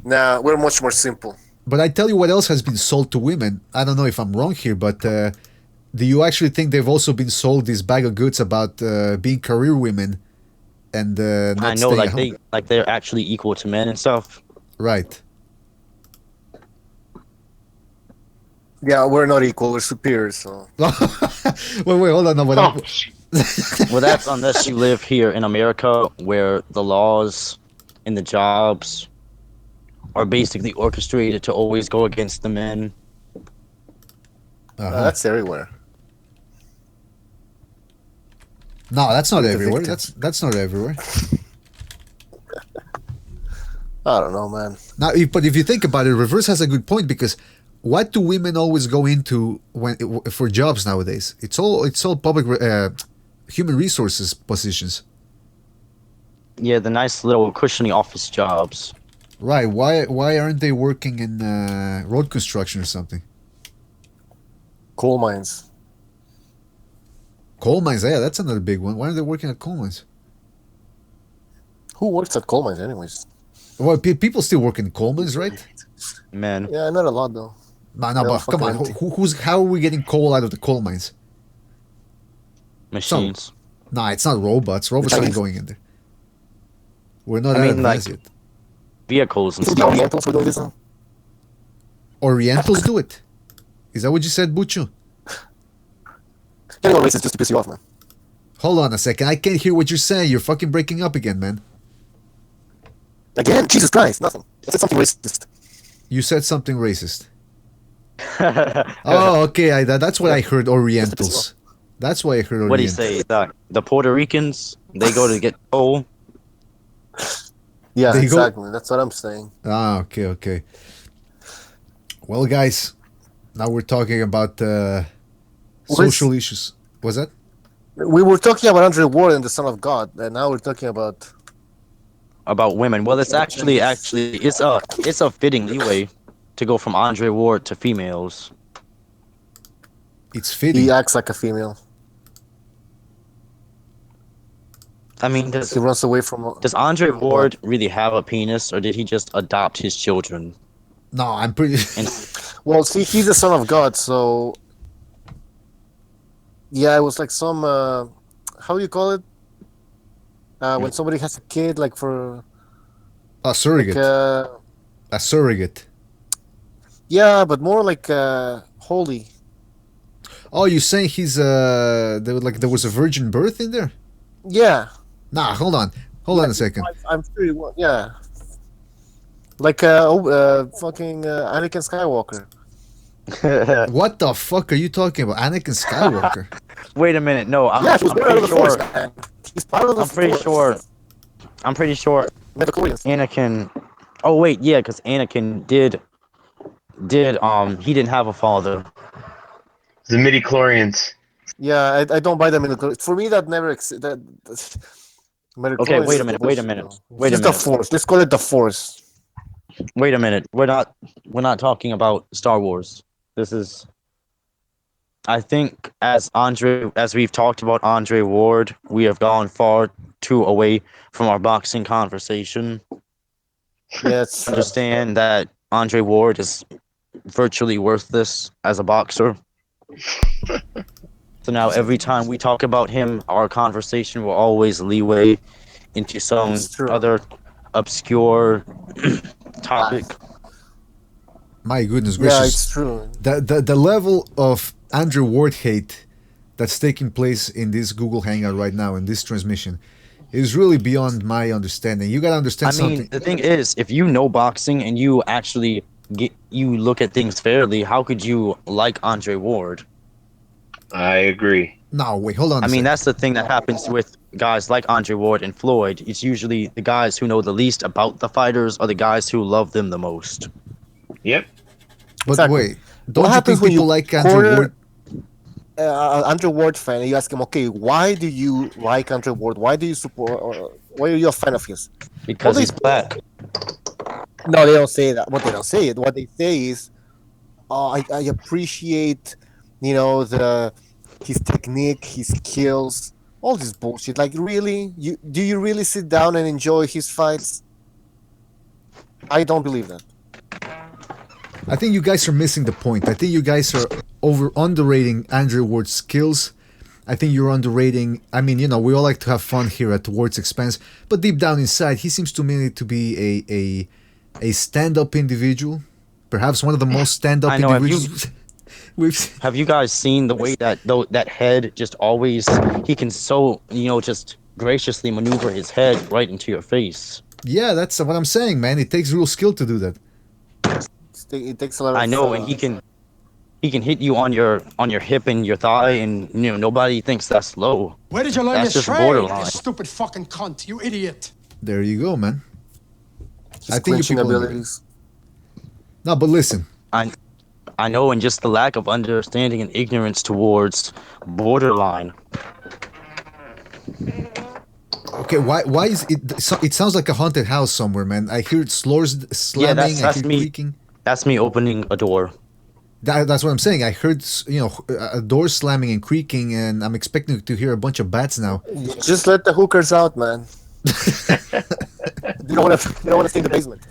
Nah, we're much more simple. But I tell you what else has been sold to women. I don't know if I'm wrong here, but do you actually think they've also been sold this bag of goods about being career women and not I know, staying at home? they're actually equal to men and stuff. Right. Yeah, we're not equal. We're superior. So wait, hold on. No, but Oh, Well, that's unless you live here in America, where the laws and the jobs are basically orchestrated to always go against the men. uh-huh. that's everywhere. No, that's not the everywhere. victims. That's not everywhere. I don't know, man. Now, but if you think about it, reverse has a good point, because what do women always go into for jobs nowadays? It's all public human resources positions. Yeah, the nice little cushiony office jobs. Right. Why aren't they working in road construction or something? Coal mines. Coal mines, yeah, that's another big one. Why aren't they working at coal mines? Who works at coal mines, anyways? Well, people still work in coal mines, right? Men. Yeah, not a lot though. No, They're but come on. fucking How are we getting coal out of the coal mines? Machines. Nah, it's not robots. Robots aren't Chinese. going in there. We're not I that mean, advanced like- yet. Vehicles and Think the stuff. Orientals were doing this now? Orientals do it. Is that what you said, Bucho? Getting all racist just to piss you off, man. Hold on a second. I can't hear what you're saying. You're fucking breaking up again, man. Again, Jesus Christ, nothing. I said something racist. You said something racist. Oh, okay. That's what I heard. Orientals. That's why I heard Orientals. What do you say? The Puerto Ricans, they go to get coal. Yeah, They go- exactly. That's what I'm saying. Ah, okay. Well, guys, now we're talking about social issues. Was that? We were talking about Andre Ward and the Son of God, and now we're talking about. About women. Well, it's actually it's a fitting leeway to go from Andre Ward to females. It's fitting. He acts like a female. I mean, He runs away from. does Andre Ward really have a penis, or did he just adopt his children? No, I'm pretty. And Well, see, he's the son of God, so yeah, it was like some how do you call it? When somebody has a kid, like for A surrogate. like A surrogate. yeah, but more like holy. Oh, you saying he's there was a virgin birth in there? Yeah, Nah, hold on a second. I'm sure he was. Yeah, like fucking Anakin Skywalker. What the fuck are you talking about? Anakin Skywalker. Wait a minute. No, I'm, Yeah, he was I'm born out of pretty the Force, sure. man. He's part of the I'm pretty Force. sure. I'm pretty sure Midichlorians. Anakin. Oh wait, yeah, because Anakin did he didn't have a father. The midi-chlorians. Yeah, I don't buy them in the. For me, that never that. Okay, wait a minute. Just the Force. Let's call it the Force. Wait a minute. We're not talking about Star Wars. This is. I think as we've talked about Andre Ward, we have gone far too away from our boxing conversation. Yes. Understand that Andre Ward is virtually worthless as a boxer. So now every time we talk about him, our conversation will always leeway into some It's true. other obscure topic. My goodness Yeah, gracious. it's true. The level of Andrew Ward hate that's taking place in this Google Hangout right now in this transmission is really beyond my understanding. You gotta understand something. The thing is, if you know boxing and you actually you look at things fairly, how could you like Andre Ward? I agree. No, wait, hold on. I mean, that's the thing that happens with guys like Andre Ward and Floyd. It's usually the guys who know the least about the fighters are the guys who love them the most. Yep. But Exactly. wait, don't What you happens think when people you like Andrew corner Ward? Andrew Ward fan, and you ask him, okay, why do you like Andrew Ward? Why do you support? Or why are you a fan of his? Because Well, he's black. No, they don't say that. What they don't say it. What they say is, oh, I appreciate, his technique, his skills, all this bullshit. Like, really, do you really sit down and enjoy his fights? I don't believe that. I think you guys are missing the point. I think you guys are underrating Andrew Ward's skills. I think you're underrating. I mean, we all like to have fun here at Ward's expense, but deep down inside, he seems to me to be a stand-up individual, perhaps one of the most stand-up I know. individuals. Have you guys seen the way that head just always he can so just graciously maneuver his head right into your face? Yeah, that's what I'm saying, man. It takes real skill to do that. It takes a lot of. I know, and he can hit you on your hip and your thigh, and nobody thinks that's low. Where did you learn That's this just trade, borderline. you stupid fucking cunt, you idiot? There you go, man. His I think you clinching people abilities. No, but listen. I know, and just the lack of understanding and ignorance towards borderline. Okay, why is it? It sounds like a haunted house somewhere, man. I hear floors slamming. that's I hear me. creaking. That's me opening a door. That's what I'm saying. I heard a door slamming and creaking, and I'm expecting to hear a bunch of bats now. Just let the hookers out, man. They don't want to stay in the basement.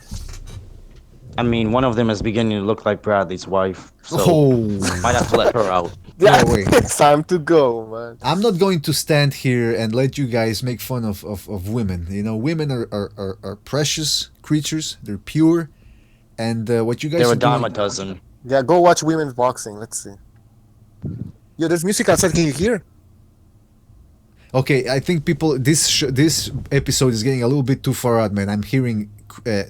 I mean, one of them is beginning to look like Bradley's wife, so Oh, might have to let her out. Yeah, no way. it's time to go, man. I'm not going to stand here and let you guys make fun of women. Women are precious creatures. They're pure, and what you guys They're are a dime a doing. dozen. Yeah, go watch women's boxing. Let's see. Yo, there's music outside. Can you hear? Okay, I think people. This episode is getting a little bit too far out, man. I'm hearing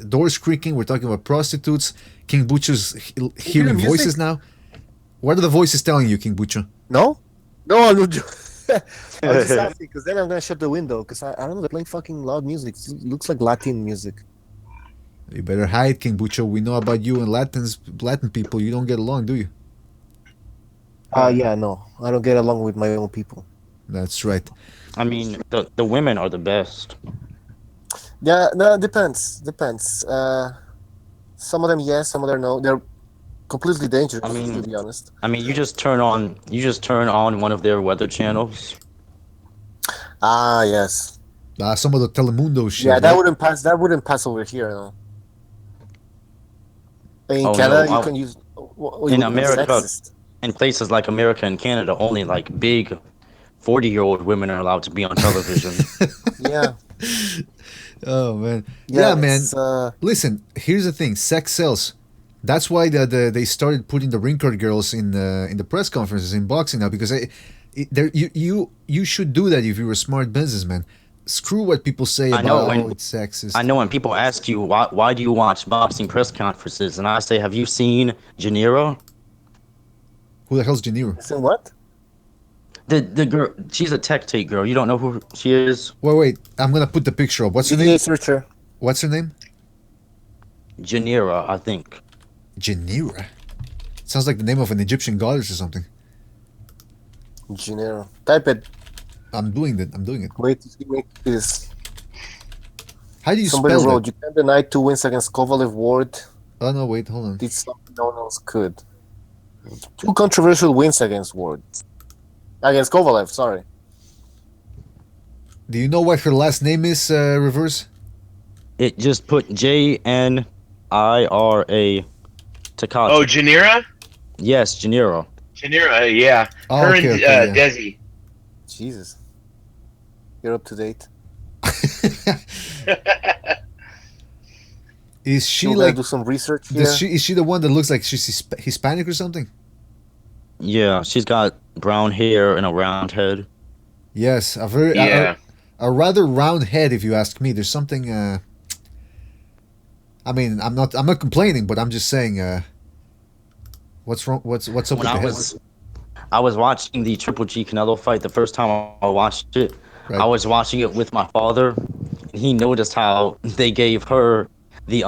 doors creaking. We're talking about prostitutes. King Butcher's hearing music? voices now. What are the voices telling you, King Butcher? No? No, I'm just asking because then I'm gonna shut the window because I don't know, they're playing fucking loud music. It looks like Latin music. You better hide, King Butcher. We know about you and Latin people. You don't get along, do you? Yeah, no. I don't get along with my own people. That's right. I mean, the women are the best. Yeah, no, depends. Some of them yes, some of them no. They're completely dangerous, I mean- to be honest. I mean, you just turn on one of their weather channels. Ah, yes. Some of the Telemundo shit. Yeah, that right? wouldn't pass. That wouldn't pass over here, no. In Oh, Canada, no, you can use. In America, in places like America and Canada, only like big 40-year-old women are allowed to be on television. Yeah. Oh man, yeah, man. it's, Listen, here's the thing: sex sells. That's why they started putting the ring card girls in the press conferences in boxing now, because you should do that if you're a smart businessman. Screw what people say about it's sexist. I know when people ask you why do you watch boxing press conferences, and I say, have you seen Janira? Who the hell's Janira? Seen what? The girl, she's a tech tape girl. You don't know who she is? Wait, I'm gonna put the picture up. What's her name? Searcher. What's her name? Janira, I think. Janira. Sounds like the name of an Egyptian goddess or something. Janira. Type it. I'm doing it. Wait to see this. How do you Somebody spell wrote, that? you can't deny 2 wins against Kovalev. Ward Oh no, wait, hold on. did something no one else could. 2 controversial wins against Ward. Against Kovalev, sorry. Do you know what her last name is? Reverse. It just put Janira Takata. Oh, Janira? Yes, Janira. Janira, yeah. Oh, Her okay, and okay, yeah. Desi. Jesus. You're up to date. Is she You like? gotta do some research here. Is she the one that looks like she's Hispanic or something? Yeah, she's got brown hair and a round head. Yes, a very Yeah. a rather round head, if you ask me. There's something. I mean, I'm not complaining, but I'm just saying. What's wrong? What's up with the head? I was watching the Triple G Canelo fight the first time I watched it. Right. I was watching it with my father, and he noticed how they gave her the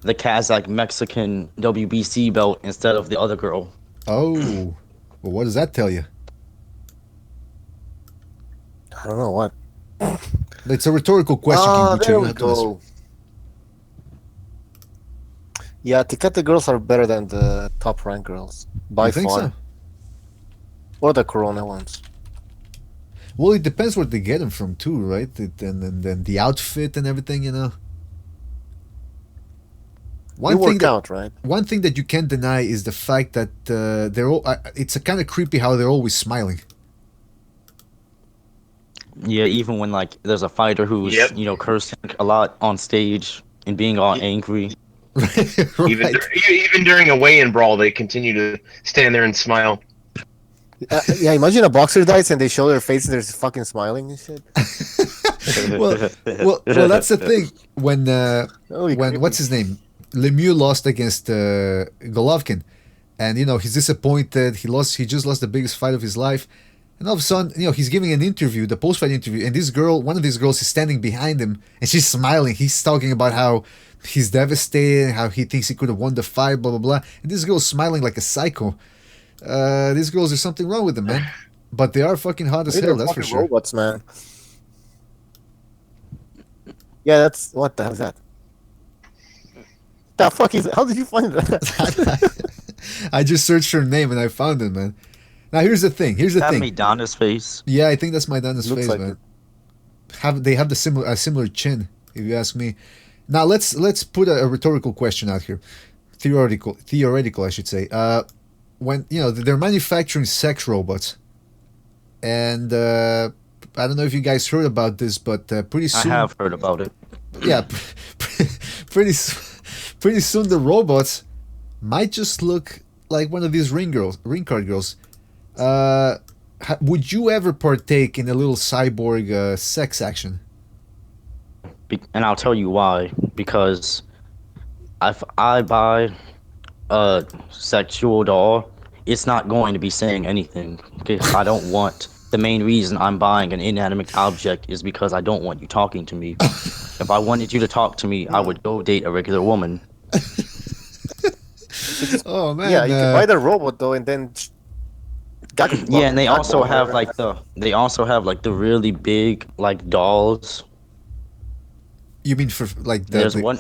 Kazakh Mexican WBC belt instead of the other girl. Oh, well, what does that tell you? I don't know what. It's a rhetorical question. King Bucha. There You we have to answer. go. Yeah, Tikata girls are better than the top rank girls. By You think far. so? Or the Corona ones. Well, it depends where they get them from too, right? And then the outfit and everything, you know. They work out, right? One thing that you can't deny is the fact that they're all. It's a kind of creepy how they're always smiling. Yeah, even when like there's a fighter who's Yep. cursing a lot on stage and being all angry. Even during a weigh-in brawl, they continue to stand there and smile. Yeah, imagine a boxer dies and they show their face and they're fucking smiling and shit. well, that's the thing. When Creepy. what's his name, Lemieux lost against Golovkin, and he's disappointed. He just lost the biggest fight of his life, and all of a sudden, he's giving an interview, the post-fight interview, and one of these girls is standing behind him, and she's smiling. He's talking about how he's devastated, how he thinks he could have won the fight, blah blah blah, and this girl's smiling like a psycho. These girls, there's something wrong with them, man. But they are fucking hot as hell, that's for sure. Robots, man. Yeah, that's what the hell is that? The fuck is? How did you find that? I just searched her name and I found it, man. Now here's the thing. That Madonna's face. Yeah, I think that's Madonna's Looks face, like man. They have a similar chin, if you ask me. Now let's put a rhetorical question out here, theoretical, I should say. When they're manufacturing sex robots, and I don't know if you guys heard about this, but pretty soon I have heard about it. Yeah, pretty soon the robots might just look like one of these ring card girls. Would you ever partake in a little cyborg sex action? And I'll tell you why. Because if I buy a sexual doll, it's not going to be saying anything. Because I don't want. The main reason I'm buying an inanimate object is because I don't want you talking to me. If I wanted you to talk to me, I would go date a regular woman. Oh man! Yeah, you can buy the robot though, and then. Yeah, and they also have like the really big like dolls. You mean for like There's the one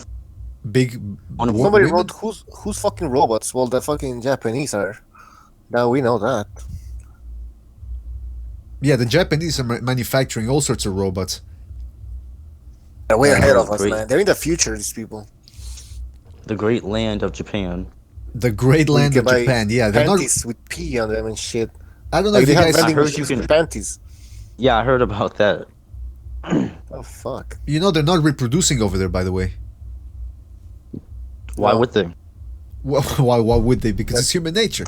big? Somebody women? wrote who's fucking robots? Well, the fucking Japanese are. Now we know that. Yeah, the Japanese are manufacturing all sorts of robots. They're way ahead of us, great. man. They're in the future. These people. The great land of Japan. The great Where you land can of buy Japan. Yeah, they're not. panties with pee on them and shit. I don't know Like if they you have guys. vending I heard you machines can- with panties. Yeah, I heard about that. Oh fuck! You know they're not reproducing over there, by the way. Why No. would they? Well, why would they? Because it's human nature.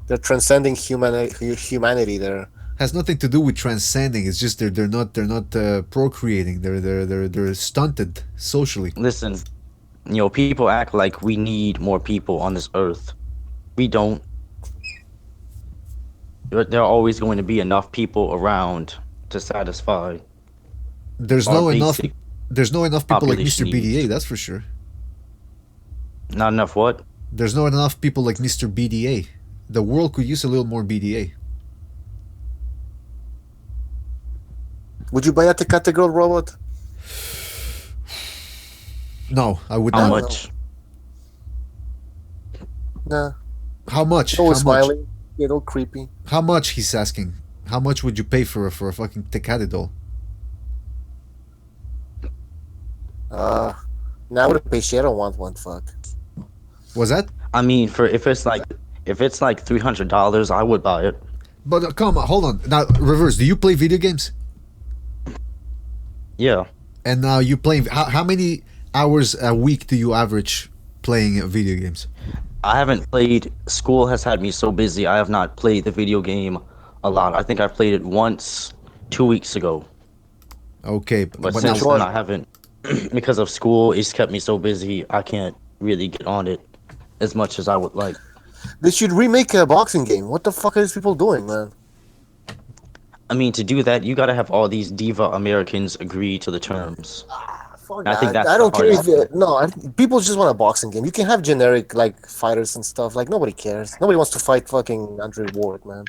They're transcending humanity there. Has nothing to do with transcending. It's just they're not procreating. They're stunted socially. Listen, people act like we need more people on this earth. We don't. There are always going to be enough people around to satisfy. There's Our no enough. basic There's no enough people like Mr. population BDA. needs. That's for sure. Not enough what? There's not enough people like Mr. BDA. The world could use a little more BDA. Would you buy a Tecate Girl robot? No, I would How not. much? Nah. How much? Always How much? smiling. Get all creepy. How much? He's asking. How much would you pay for a fucking Tecate doll? Now I would pay shit. I don't want one. Fuck. Was that? I mean, if it's like $300, I would buy it. But come on, hold on. Now, reverse. Do you play video games? Yeah. And now you play. How many hours a week do you average playing video games? I haven't played. School has had me so busy. I have not played the video game a lot. I think I played it once 2 weeks ago. Okay, But now, since then, I haven't. Because of school, it's kept me so busy. I can't really get on it as much as I would like. They should remake a boxing game. What the fuck are these people doing, man? I mean, to do that, you gotta have all these diva Americans agree to the terms. Fuck I think that. that's I don't the care if hardest people just want a boxing game. You can have generic like fighters and stuff. Like nobody cares. Nobody wants to fight fucking Andre Ward, man.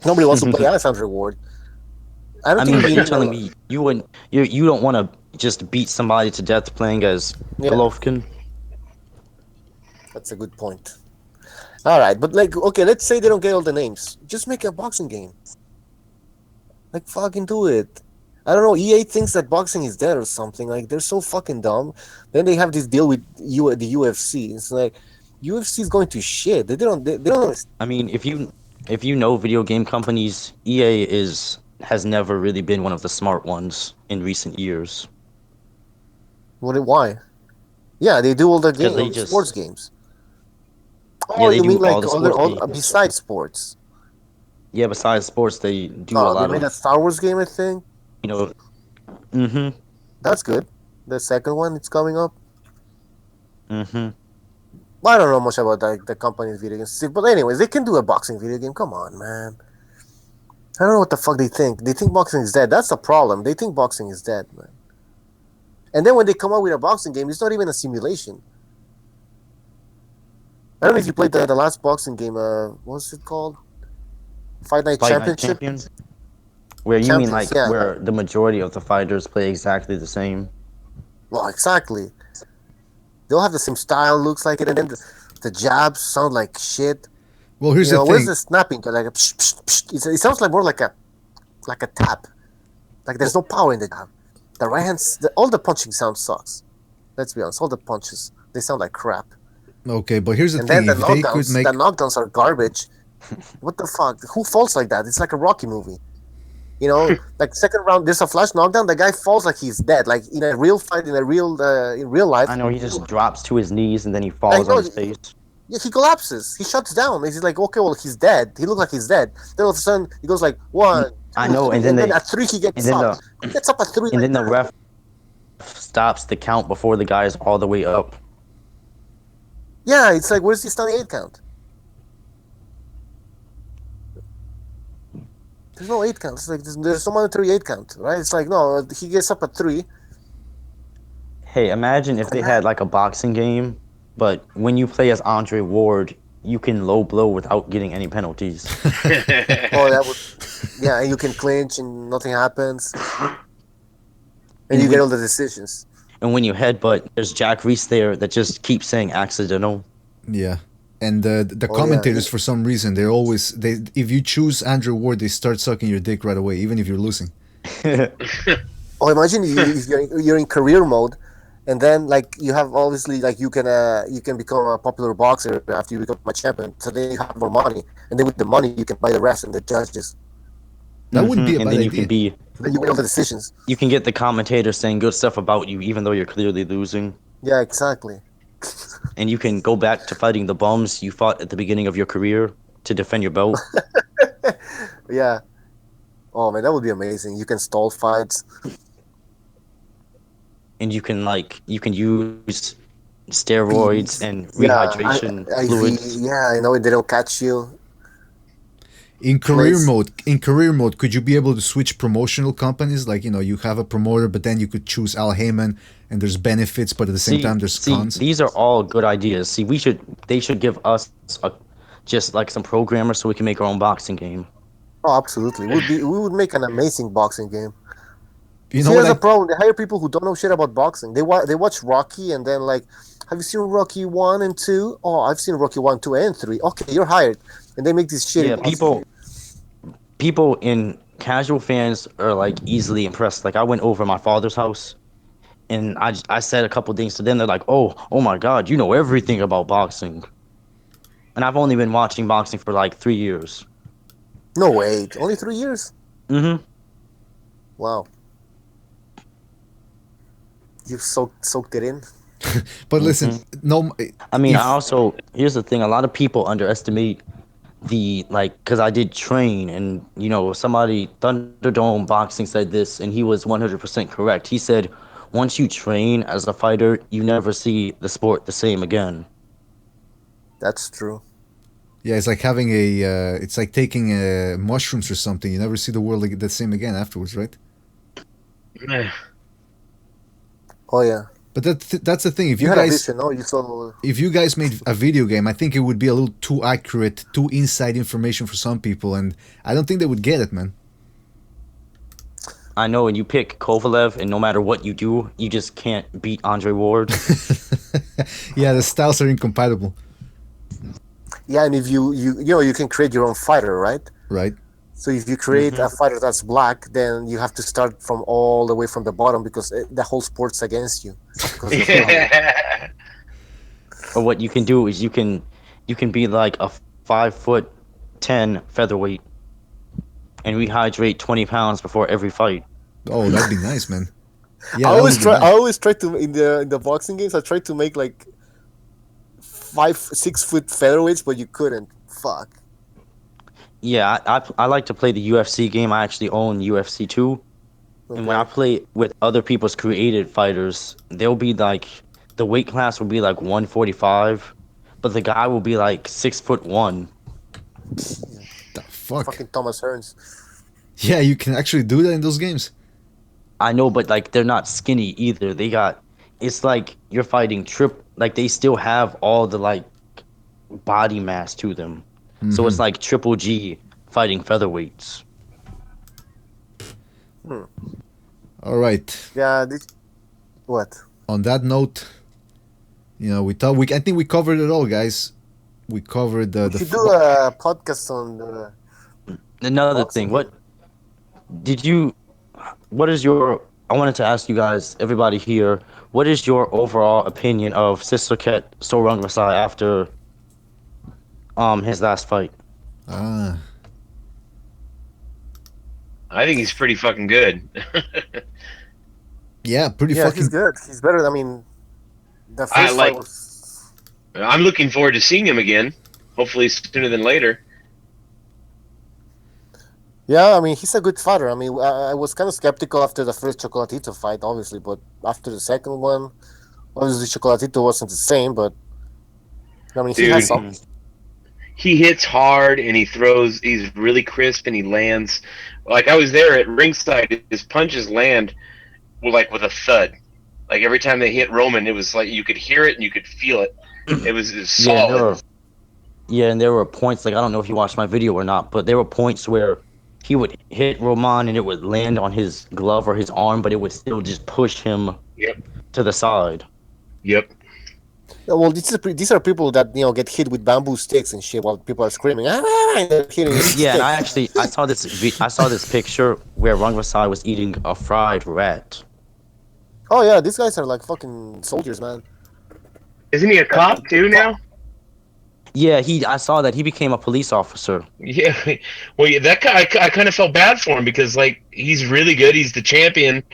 Nobody wants to play as Andre Ward. I don't I think mean, but we you're need telling me you don't want to just beat somebody to death playing as Yeah. Golovkin? That's a good point. All right, but like, okay, let's say they don't get all the names. Just make a boxing game. Like, fucking do it. I don't know. EA thinks that boxing is dead or something. Like, they're so fucking dumb. Then they have this deal with the UFC. It's like UFC is going to shit. They don't. They don't. I mean, if you know video game companies, EA has never really been one of the smart ones in recent years. Why? Yeah, they do all the Because they games, just- sports games. Yeah, Oh, they you do mean all like the sports all games. besides sports? Yeah, besides sports, they do a Oh, they lot made a of, Star Wars game, I think. Mm-hmm. That's good. The second one, it's coming up. Mm-hmm. I don't know much about the company's video games. But anyways, they can do a boxing video game. Come on, man. I don't know what the fuck they think. They think boxing is dead. That's the problem. They think boxing is dead, man. And then when they come out with a boxing game, it's not even a simulation. I don't know if you played the last boxing game. What's it called? Fight Night Fight Night Championship? Champions? Where you mean Champions, like yeah. where the majority of the fighters play exactly the same? Well, exactly. They'll have the same style, looks like it, and then the jabs sound like shit. well, here's You know, the where's thing. the snapping? Like a psh, psh, psh. It sounds like more like a tap. Like there's no power in the jab. The right hand, all the punching sound sucks. Let's be honest, all the punches they sound like crap. Okay, but here's the And thing. then the If they could knockdowns, make the knockdowns are garbage. What the fuck? Who falls like that? It's like a Rocky movie. You know, like second round, there's a flash knockdown. The guy falls like he's dead. Like in a real fight, in real life. I know he just drops to his knees and then he falls know, on his face. Yeah, he collapses. He shuts down. He's like, okay, well, he's dead. He looks like he's dead. Then all of a sudden, he goes like 1, I 2, know, 3, and then at 3 he gets and then up. He gets up at 3. And then the ref stops the count before the guy is all the way up. Yeah, it's like, where's the starting 8 count? There's no 8 count. It's like there's no mandatory 8 count, right? It's like no, he gets up at 3. Hey, imagine if they had like a boxing game, but when you play as Andre Ward, you can low blow without getting any penalties. Oh, that would. Yeah, and you can clinch and nothing happens, and you get all the decisions. And when you headbutt, there's Jack Reese there that just keeps saying accidental. yeah, and the commentators for some reason if you choose Andrew Ward, they start sucking your dick right away, even if you're losing. Oh, imagine if you're in career mode, and then like you have obviously like you can become a popular boxer after you become a champion. So then you have more money, and then with the money you can buy the refs and the judges. That wouldn't be a And bad then idea. So then you win all the decisions. you can get the commentator saying good stuff about you, even though you're clearly losing. Yeah, exactly. And you can go back to fighting the bums you fought at the beginning of your career to defend your belt. Yeah. Oh man, that would be amazing. You can stall fights. And you can use steroids and rehydration fluids. Yeah, I know they don't catch you. In career mode, could you be able to switch promotional companies? Like, you have a promoter, but then you could choose Al Heyman, and there's benefits, but at the same time there's cons. These are all good ideas. See, they should give us just like some programmers so we can make our own boxing game. Oh, absolutely. We would make an amazing boxing game. You know See, what? here's a problem. They hire people who don't know shit about boxing. They watch Rocky and then like, have you seen Rocky 1 and 2? Oh, I've seen Rocky 1, 2, and 3. Okay, you're hired. And they make these shit. Yeah, people in casual fans are like easily impressed. Like I went over my father's house and I said a couple things to them. They're like, oh my God, you know everything about boxing. And I've only been watching boxing for like 3 years. No way. Only 3 years? Mm-hmm. Wow. You've soaked it in. But listen, no. I mean, here's the thing. A lot of people underestimate because I did train, and somebody Thunderdome Boxing said this, and he was 100% correct. He said, once you train as a fighter, you never see the sport the same again. That's true. Yeah, it's like having it's like taking mushrooms or something. You never see the world the same again afterwards, right? Oh yeah. But that's the thing. If you you had guys, a vision, no? You saw. If you guys made a video game, I think it would be a little too accurate, too inside information for some people, and I don't think they would get it, man. I know, and you pick Kovalev, and no matter what you do, you just can't beat Andre Ward. Yeah, the styles are incompatible. Yeah, and if you can create your own fighter, right? Right. So if you create a fighter that's black, then you have to start from all the way from the bottom because the whole sport's against you. Or what you can do is you can be like a 5'10" featherweight and rehydrate 20 pounds before every fight. Oh, that'd be nice, man. Yeah, I always try to in the boxing games. I tried to make like 5-6 foot featherweights, but you couldn't. Fuck. Yeah, I like to play the UFC game. I actually own UFC 2. Okay. And when I play with other people's created fighters, they'll be like, the weight class will be like 145, but the guy will be like 6'1". The fuck? Fucking Thomas Hearns. Yeah, you can actually do that in those games. I know, but like they're not skinny either. It's like you're fighting like they still have all the like body mass to them. So it's like Triple G fighting featherweights. All right. Yeah. What? On that note, I think we covered it all, guys. We covered we should do a podcast on the. Another thing. I wanted to ask you guys, everybody here, what is your overall opinion of Sissoket Sorangmasai after his last fight? I think he's pretty fucking good. Yeah, he's good. He's better. I mean, the first fight was. I'm looking forward to seeing him again. Hopefully sooner than later. Yeah, I mean, he's a good fighter. I mean, I was kind of skeptical after the first Chocolatito fight, obviously, but after the second one, obviously Chocolatito wasn't the same, but I mean, he has something. He hits hard and he throws. He's really crisp and he lands. Like I was there at ringside, his punches land like with a thud. Like every time they hit Roman, it was like you could hear it and you could feel it. It was solid. Yeah, and there were points, like I don't know if you watched my video or not, but there were points where he would hit Roman and it would land on his glove or his arm, but it would still just push him to the side. Yep. Well, these are people that get hit with bamboo sticks and shit while people are screaming. Yeah, and I saw this picture where Rangmasai was eating a fried rat. Oh yeah, these guys are like fucking soldiers, man. Isn't he a cop too now? Yeah, I saw that he became a police officer. Yeah. Well, yeah, that guy, I kind of felt bad for him because like he's really good. He's the champion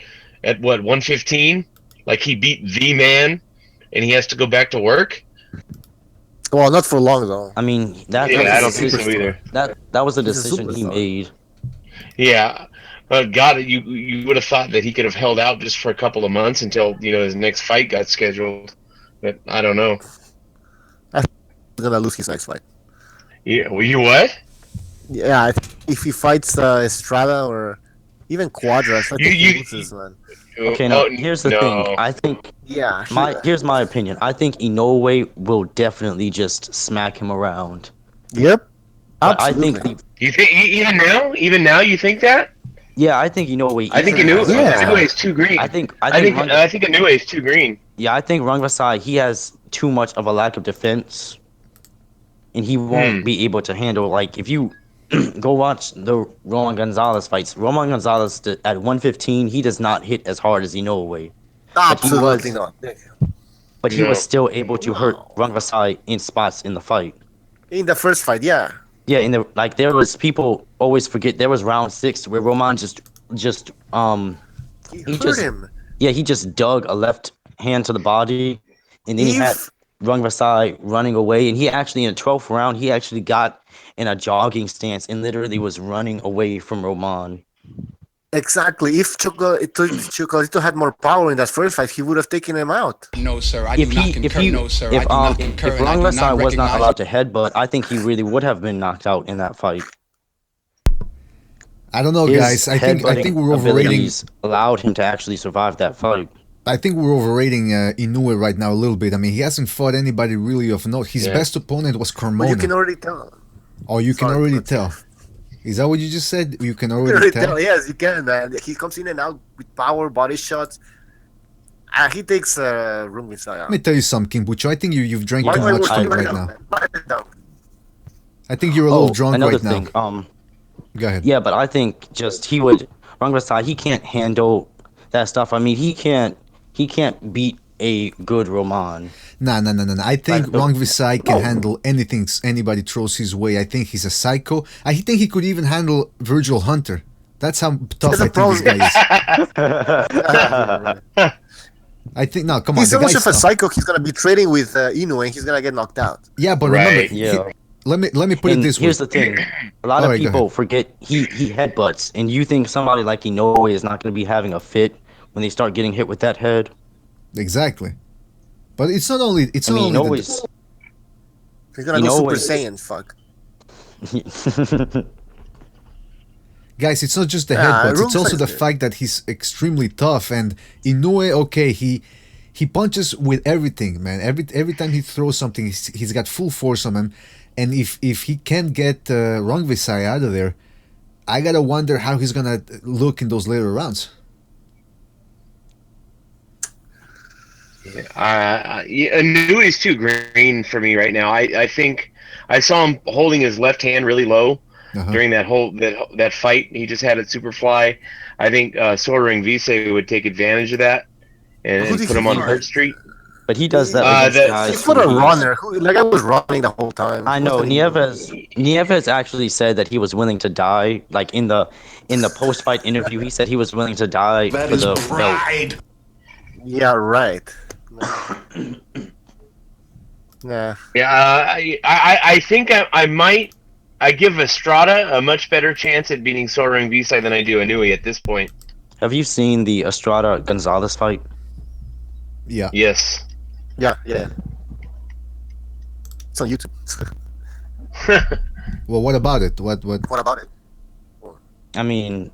at what 115. Like he beat the man, and he has to go back to work. Well, not for long though. I mean, Yeah, I don't think so either. That was a He's a decision he superstar. made. Yeah. God, you would have thought that he could have held out just for a couple of months until his next fight got scheduled, but I don't know. He's gonna lose his next fight. Yeah, well, you what? Yeah, if he fights Estrada or even Quadras, I think he loses, man. Okay, now here's the thing. I think Yeah. here's my opinion. I think Inoue will definitely just smack him around. Yep. But I Absolutely. think You think even now you think that? yeah, I think Inoue. I think Inoue is too green. I think Inoue is too green. Yeah, I think Rungvisai, he has too much of a lack of defense, and he won't be able to handle, like, if you go watch the Roman Gonzalez fights, Roman Gonzalez at 115, he does not hit as hard as Inoue. Absolutely not. But he was still able to hurt Rungvisai in spots in the fight. In the first fight, yeah. Yeah, there was people always forget there was round 6 where Roman just He hurt him. Yeah, he just dug a left hand to the body, and then he had Rungvisai running away, and he actually in the 12th round he actually got in a jogging stance and literally was running away from Roman. Exactly. If Chocolatito had more power in that first fight, he would have taken him out. No, sir. I do not concur. No, sir. I do not concur. If and I do not Rungvisai was not recognize- allowed to headbutt, I think he really would have been knocked out in that fight. I don't know, His guys. I think we're overrating. abilities allowed him to actually survive that fight. I think we're overrating Inoue right now a little bit. I mean, he hasn't fought anybody really of note. His best opponent was But you Carmona. can already tell. Oh, you can Sorry, already but- tell. Is that what you just said? You can You can already already tell. tell. Yes, you can, man. He comes in and out with power, body shots. He takes Rungvisai Let me tell you something, Kimbucho. I think you've drank too much Write right it now. down. Write it down. I think you're a little drunk another right thing, now. Go ahead. Yeah, but I think just Rungvisai, he can't handle that stuff. I mean, he can't beat a good Roman. No. I think Rungvisai can handle anything anybody throws his way. I think he's a psycho. I think he could even handle Virgil Hunter. That's how tough I think this guy is. I think no, come on. He's so the much guy's of a tough. psycho. He's gonna be trading with Inoue, and he's gonna get knocked out. Yeah, but Right. remember, let me put it this way. Here's the thing: a lot of Alright, go people forget he headbutts, and you think somebody like Inoue is not going to be having a fit when they start getting hit with that head. Exactly. But it's not only He's gonna go Super Saiyan. Fuck. Guys, it's not just the Yeah, headbutts. It's also Rungvisai the is good. fact that he's extremely tough. And Inoue, okay, he punches with everything, man. Every time he throws something, he's got full force on him. And if he can't get Rungvisai out of there, I gotta wonder how he's gonna look in those later rounds. Inouye's too green for me right now. I think I saw him holding his left hand really low during that fight. He just had it super fly. I think Soldering Vise would take advantage of that and put him on Hurt Street. But he does that with guys. He's not a runner. Like I was running the whole time. I know Nieves actually said that he was willing to die. Like in the post fight interview, he said he was willing to die That for is the pride. belt. Yeah, right. Yeah. Yeah, I think I give Estrada a much better chance at beating Soldering Vise than I do Inoue at this point. Have you seen the Estrada Gonzalez fight? Yeah. Yes. Yeah. It's on YouTube. Well, what about it? What? What about it? I mean,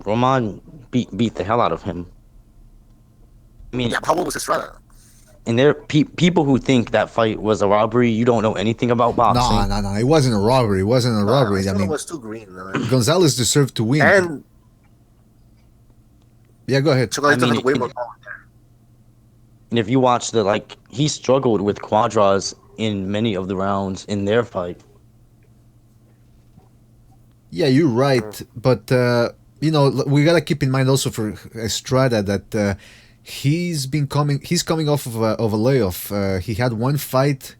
Roman beat the hell out of him. I mean, Yeah, how old was Estrada? and there people who think that fight was a robbery. You don't know anything about boxing. No. It wasn't a robbery. It wasn't a robbery. I Estrada mean, was too green. Gonzalez deserved to win. And Yeah, go ahead. Chocolatito I mean, had way more power there. And if you watch he struggled with Quadras in many of the rounds in their fight. Yeah, you're right. But, we got to keep in mind also for Estrada that He's coming off of a layoff. He had one fight,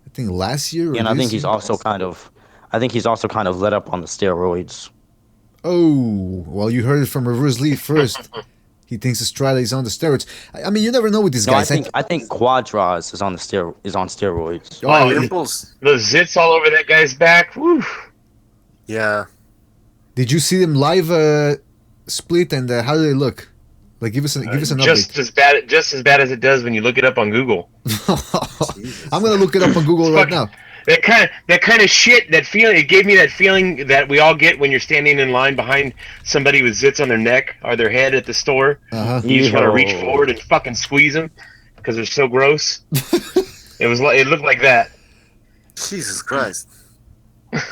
I think last year. And I think he's also kind of let up on the steroids. Oh, well, you heard it from Reverse Lee first. He thinks Estrada is on the steroids. I mean, you never know with these guys. I think Quadras is on steroids. Impulse. The zits all over that guy's back. Woo. Yeah. Did you see them live split, and how do they look? Like, give us an update. Just as bad as it does when you look it up on Google. I'm gonna look it up on Google right now. That kind of shit, that feeling, it gave me that feeling that we all get when you're standing in line behind somebody with zits on their neck or their head at the store. You just want to reach forward and fucking squeeze them because they're so gross. It looked like that. Jesus Christ.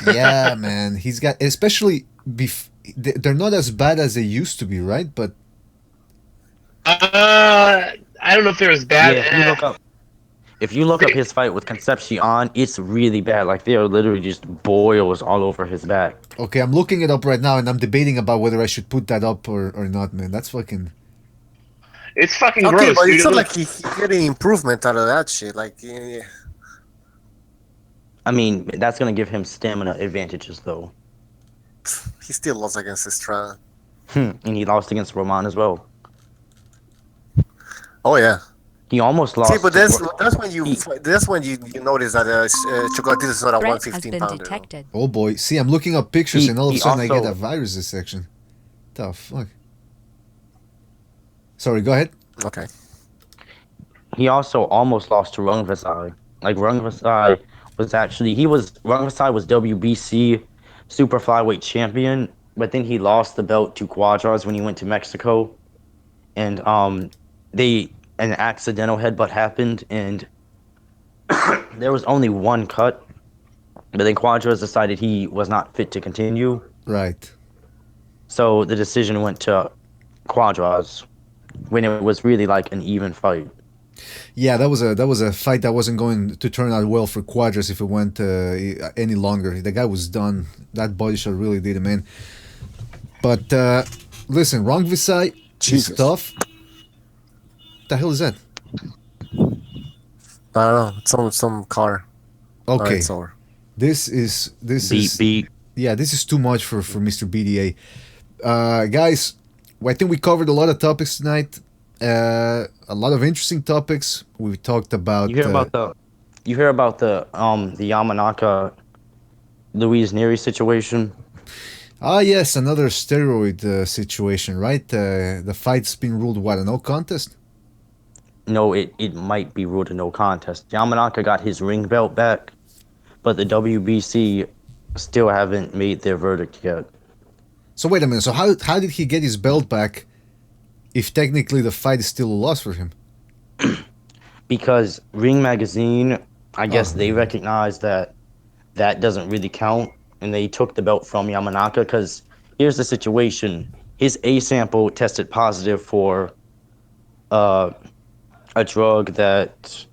Yeah, man. He's got, especially, they're not as bad as they used to be, right? But I don't know if they're as bad. Yeah, if you look up his fight with Concepcion, it's really bad. Like, they are literally just boils all over his back. Okay, I'm looking it up right now, and I'm debating about whether I should put that up or not, man. That's fucking... It's fucking okay, gross, but dude. it's not like he's getting improvement out of that shit. Like, yeah. I mean, that's going to give him stamina advantages, though. He still lost against Estrada. And he lost against Roman as well. Oh, yeah. He almost lost. See, but that's when you notice that Chocolatito is not a 115 pounder. Detected. Oh boy, see, I'm looking up pictures, and all of a sudden I get a viruses section. The fuck? Sorry, go ahead. Okay. He also almost lost to Rungvisai. Like, Rungvisai was actually Rungvisai was WBC super flyweight champion, but then he lost the belt to Quadras when he went to Mexico, and an accidental headbutt happened, and there was only one cut, but then Quadras decided he was not fit to continue. Right. So the decision went to Quadras when it was really like an even fight. Yeah, that was a fight that wasn't going to turn out well for Quadras if it went any longer. The guy was done. That body shot really did him in. But listen, Rungvisai is tough. The hell is that? I don't know. Some car. Okay. Right, this is beat. Yeah, this is too much for Mr. BDA. Guys, I think we covered a lot of topics tonight. A lot of interesting topics. We talked about. You hear about the Yamanaka Luis Neri situation. Ah, yes, another steroid situation, right? The fight's been ruled a no contest. No, it might be ruled a no contest. Yamanaka got his ring belt back, but the WBC still haven't made their verdict yet. So wait a minute. So how did he get his belt back if technically the fight is still a loss for him? Because Ring Magazine, I guess they recognized that doesn't really count, and they took the belt from Yamanaka because here's the situation. His A sample tested positive for a drug that,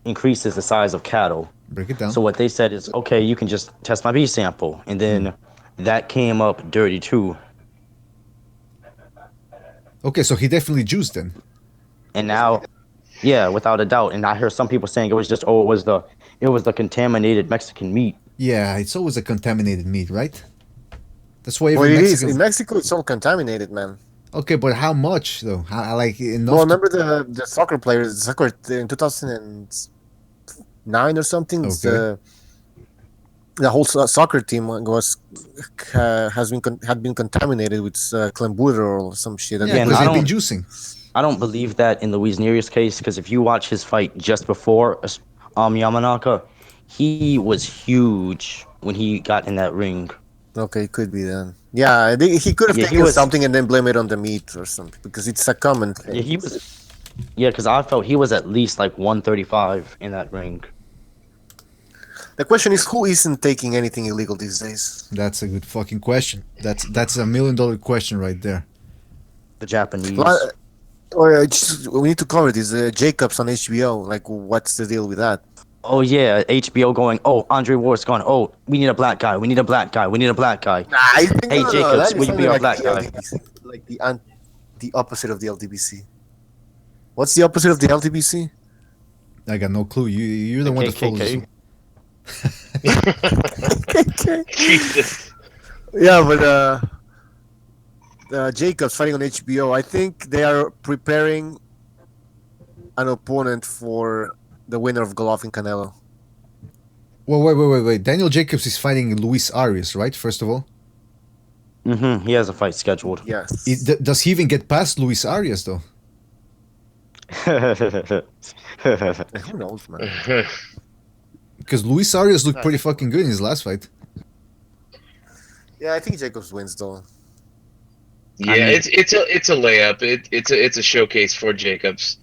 increases the size of cattle. Break it down. So what they said is, okay, you can just test my B sample. And then that came up dirty too. Okay, so he definitely juiced then. And now, yeah, without a doubt. And I heard some people saying it was just, it was the contaminated Mexican meat. Yeah, it's always a contaminated meat, right? That's why it is. In Mexico, it's all contaminated, man. Okay, but how much though? How, like enough? Well, remember the soccer players, soccer in 2009 or something. Okay. The whole soccer team had been contaminated with clenbuterol or some shit. Yeah, because they've been juicing. I don't believe that in Luis Neri's case, because if you watch his fight just before Yamanaka, he was huge when he got in that ring. Okay, could be then. Yeah, he could have taken something and then blame it on the meat or something, because it's a common thing. Yeah, he was. Yeah, because I felt he was at least like 135 in that ring. The question is, who isn't taking anything illegal these days? That's a good fucking question. That's $1 million question right there. The Japanese. We need to cover this. Jacobs on HBO. Like, what's the deal with that? Oh yeah, HBO going. Oh, Andre Ward's going. Oh, we need a black guy. We need a black guy. We need a black guy. Nah, hey, Jacobs, will you be our black guy? Like the opposite of the LDBC? What's the opposite of the LDBC? I got no clue. You're the one that follows this. Jesus. Yeah, but Jacobs fighting on HBO. I think they are preparing an opponent for the winner of Golovkin Canelo. Well, wait. Daniel Jacobs is fighting Luis Arias, right? First of all. He has a fight scheduled. Yes. Does he even get past Luis Arias though? Who knows, man? Because Luis Arias looked pretty fucking good in his last fight. Yeah, I think Jacobs wins though. Yeah, it's a layup. It's a showcase for Jacobs.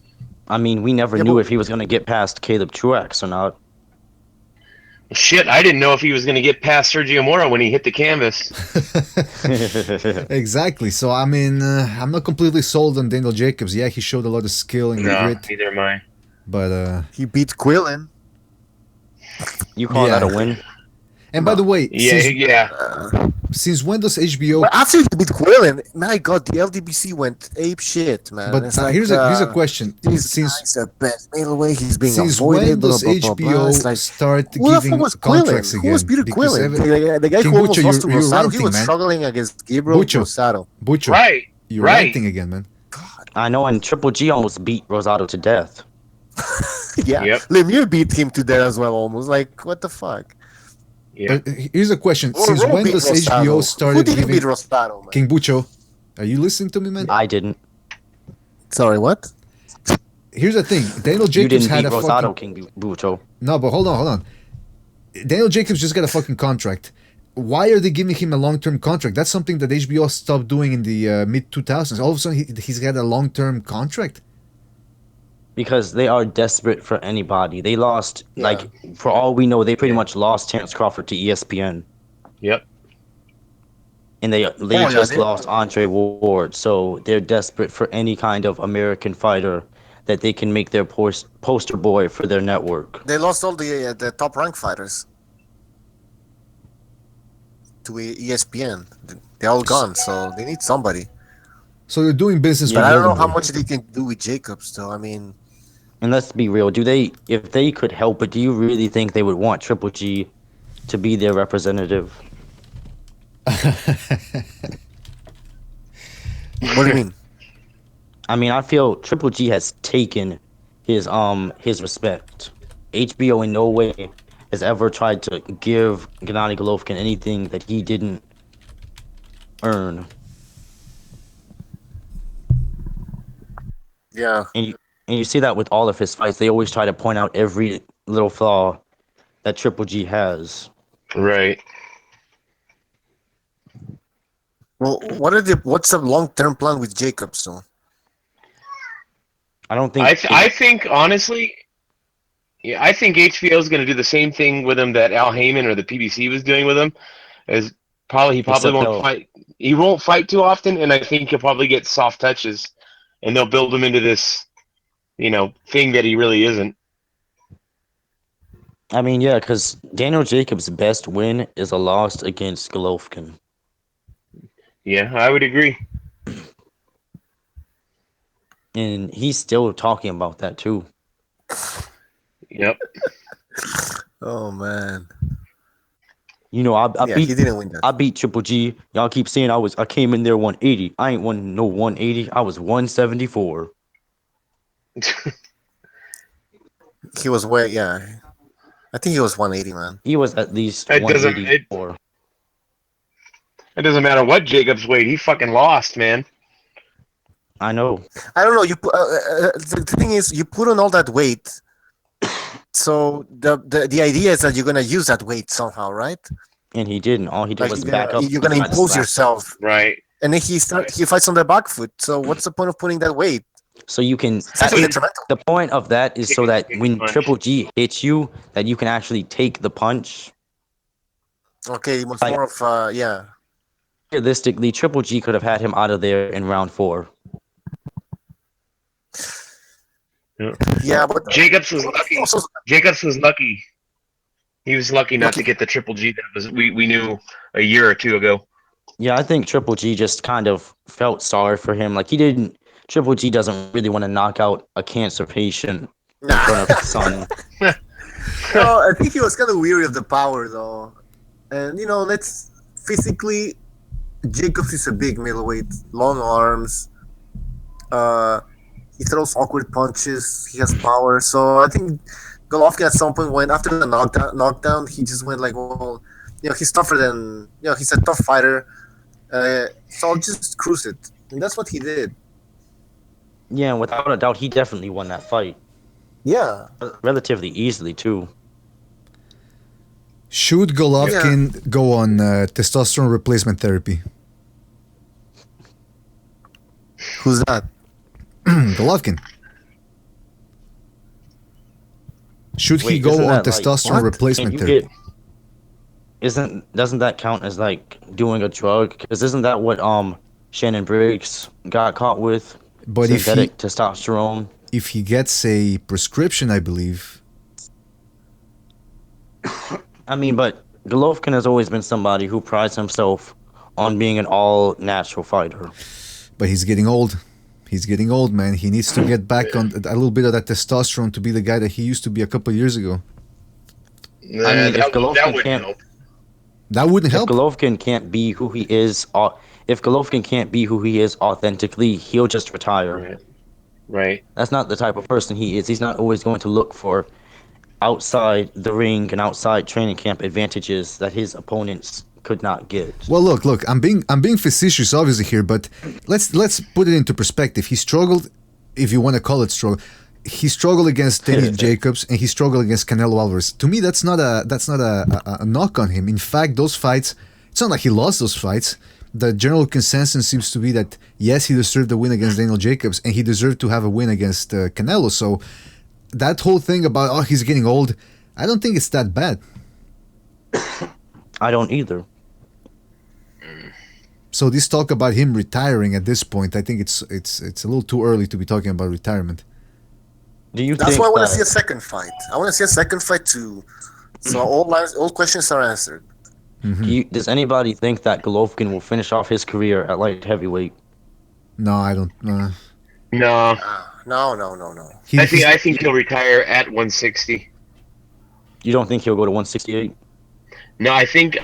I mean, we never knew if he was going to get past Caleb Truax or not. Shit, I didn't know if he was going to get past Sergio Mora when he hit the canvas. Exactly. So, I mean, I'm not completely sold on Daniel Jacobs. Yeah, he showed a lot of skill and grit. Neither am I. But he beat Quillen. You call that a win? And by the way, since when does HBO? Well, after he beat Quillen, my God, the LDBC went ape shit, man. But here's a question: since the best middleweight, he's being since avoided. When does HBO start giving contracts again? Who was Peter Quillen? The guy who almost lost to Rosado. He was struggling against Gabriel Rosado. Butcher, right? You're ranting again, man. God. I know, and Triple G almost beat Rosado to death. Yeah, Lemieux beat him to death as well, almost. Like, what the fuck? Yeah. But here's a question: since when does HBO started giving beat Rosado, man? King Bucho? Are you listening to me, man? I didn't. Sorry, what? Here's the thing: Daniel Jacobs had a Rosado, fucking King Bucho. No, but hold on. Daniel Jacobs just got a fucking contract. Why are they giving him a long-term contract? That's something that HBO stopped doing in the mid-2000s. All of a sudden, he's got a long-term contract. Because they are desperate for anybody. They lost, for all we know, they pretty much lost Terrence Crawford to ESPN. Yep. And they just lost Andre Ward. So they're desperate for any kind of American fighter that they can make their poster boy for their network. They lost all the top-ranked fighters to ESPN. They're all gone, so they need somebody. So you're doing business with I don't know Golden how Boy. much they can do with Jacobs, though. I mean... And let's be real, if they could help it, do you really think they would want Triple G to be their representative? What do you mean? I mean, I feel Triple G has taken his respect. HBO in no way has ever tried to give Gennady Golovkin anything that he didn't earn. Yeah. And you see that with all of his fights. They always try to point out every little flaw that Triple G has. Right. Well, what's the long-term plan with Jacobs, though? I don't think... I think, honestly... Yeah, I think HBO is going to do the same thing with him that Al Heyman or the PBC was doing with him. He probably won't fight. He won't fight too often, and I think he'll probably get soft touches, and they'll build him into this, thing that he really isn't. I mean, yeah, because Daniel Jacobs' best win is a loss against Golovkin. Yeah, I would agree. And he's still talking about that too. Yep. Oh man. He didn't win that. I beat Triple G. Y'all keep saying I came in there 180. I ain't won no 180. I was 174. He was I think he was 180, man. He was at least 184. It doesn't matter what Jacobs weighed. He fucking lost, man. I know. I don't know. The thing is, you put on all that weight, so the idea is that you're gonna use that weight somehow, right? And he didn't. All he did was back up. You're gonna impose yourself, right? And then he fights on the back foot. So what's the point of putting that weight? So you can. The point of that is so that when Triple G hits you, that you can actually take the punch. Okay, much more of yeah. Realistically, Triple G could have had him out of there in round 4. Yeah, but Jacobs was lucky. Jacobs was lucky. He was lucky not to get the Triple G that we knew a year or two ago. Yeah, I think Triple G just kind of felt sorry for him. Like he didn't. Triple G doesn't really want to knock out a cancer patient in front of his son. No, I think he was kind of weary of the power, though. And let's physically, Jacobs is a big middleweight, long arms. He throws awkward punches. He has power. So I think Golovkin at some point went after the knockdown. He just went like, well, he's tougher than he's a tough fighter. So I'll just cruise it, and that's what he did. Yeah, without a doubt, he definitely won that fight. Yeah, relatively easily too. Should Golovkin go on testosterone replacement therapy? Who's that? Golovkin. Should he go on testosterone replacement therapy? Doesn't that count as like doing a drug? Because isn't that what Shannon Briggs got caught with? But synthetic testosterone. If he gets a prescription, I believe. I mean, but Golovkin has always been somebody who prides himself on being an all-natural fighter. But he's getting old. He's getting old, man. He needs to get back on a little bit of that testosterone to be the guy that he used to be a couple of years ago. I mean, if Golovkin can't help. That wouldn't help. If Golovkin can't be who he is, authentically, he'll just retire. Right. That's not the type of person he is. He's not always going to look for outside the ring and outside training camp advantages that his opponents could not get. Well, look. I'm being facetious, obviously here, but let's put it into perspective. He struggled, if you want to call it struggle. He struggled against Danny Jacobs and he struggled against Canelo Alvarez. To me, that's not a knock on him. In fact, those fights, it's not like he lost those fights. The general consensus seems to be that yes, he deserved a win against Daniel Jacobs and he deserved to have a win against Canelo. So that whole thing about he's getting old, I don't think it's that bad. I don't either. So this talk about him retiring at this point, I think it's a little too early to be talking about retirement. That's why I want to see a second fight. I want to see a second fight too, so all questions are answered. Mm-hmm. Does anybody think that Golovkin will finish off his career at light heavyweight? No, I don't. No. No. I think he'll retire at 160. You don't think he'll go to 168? No, I think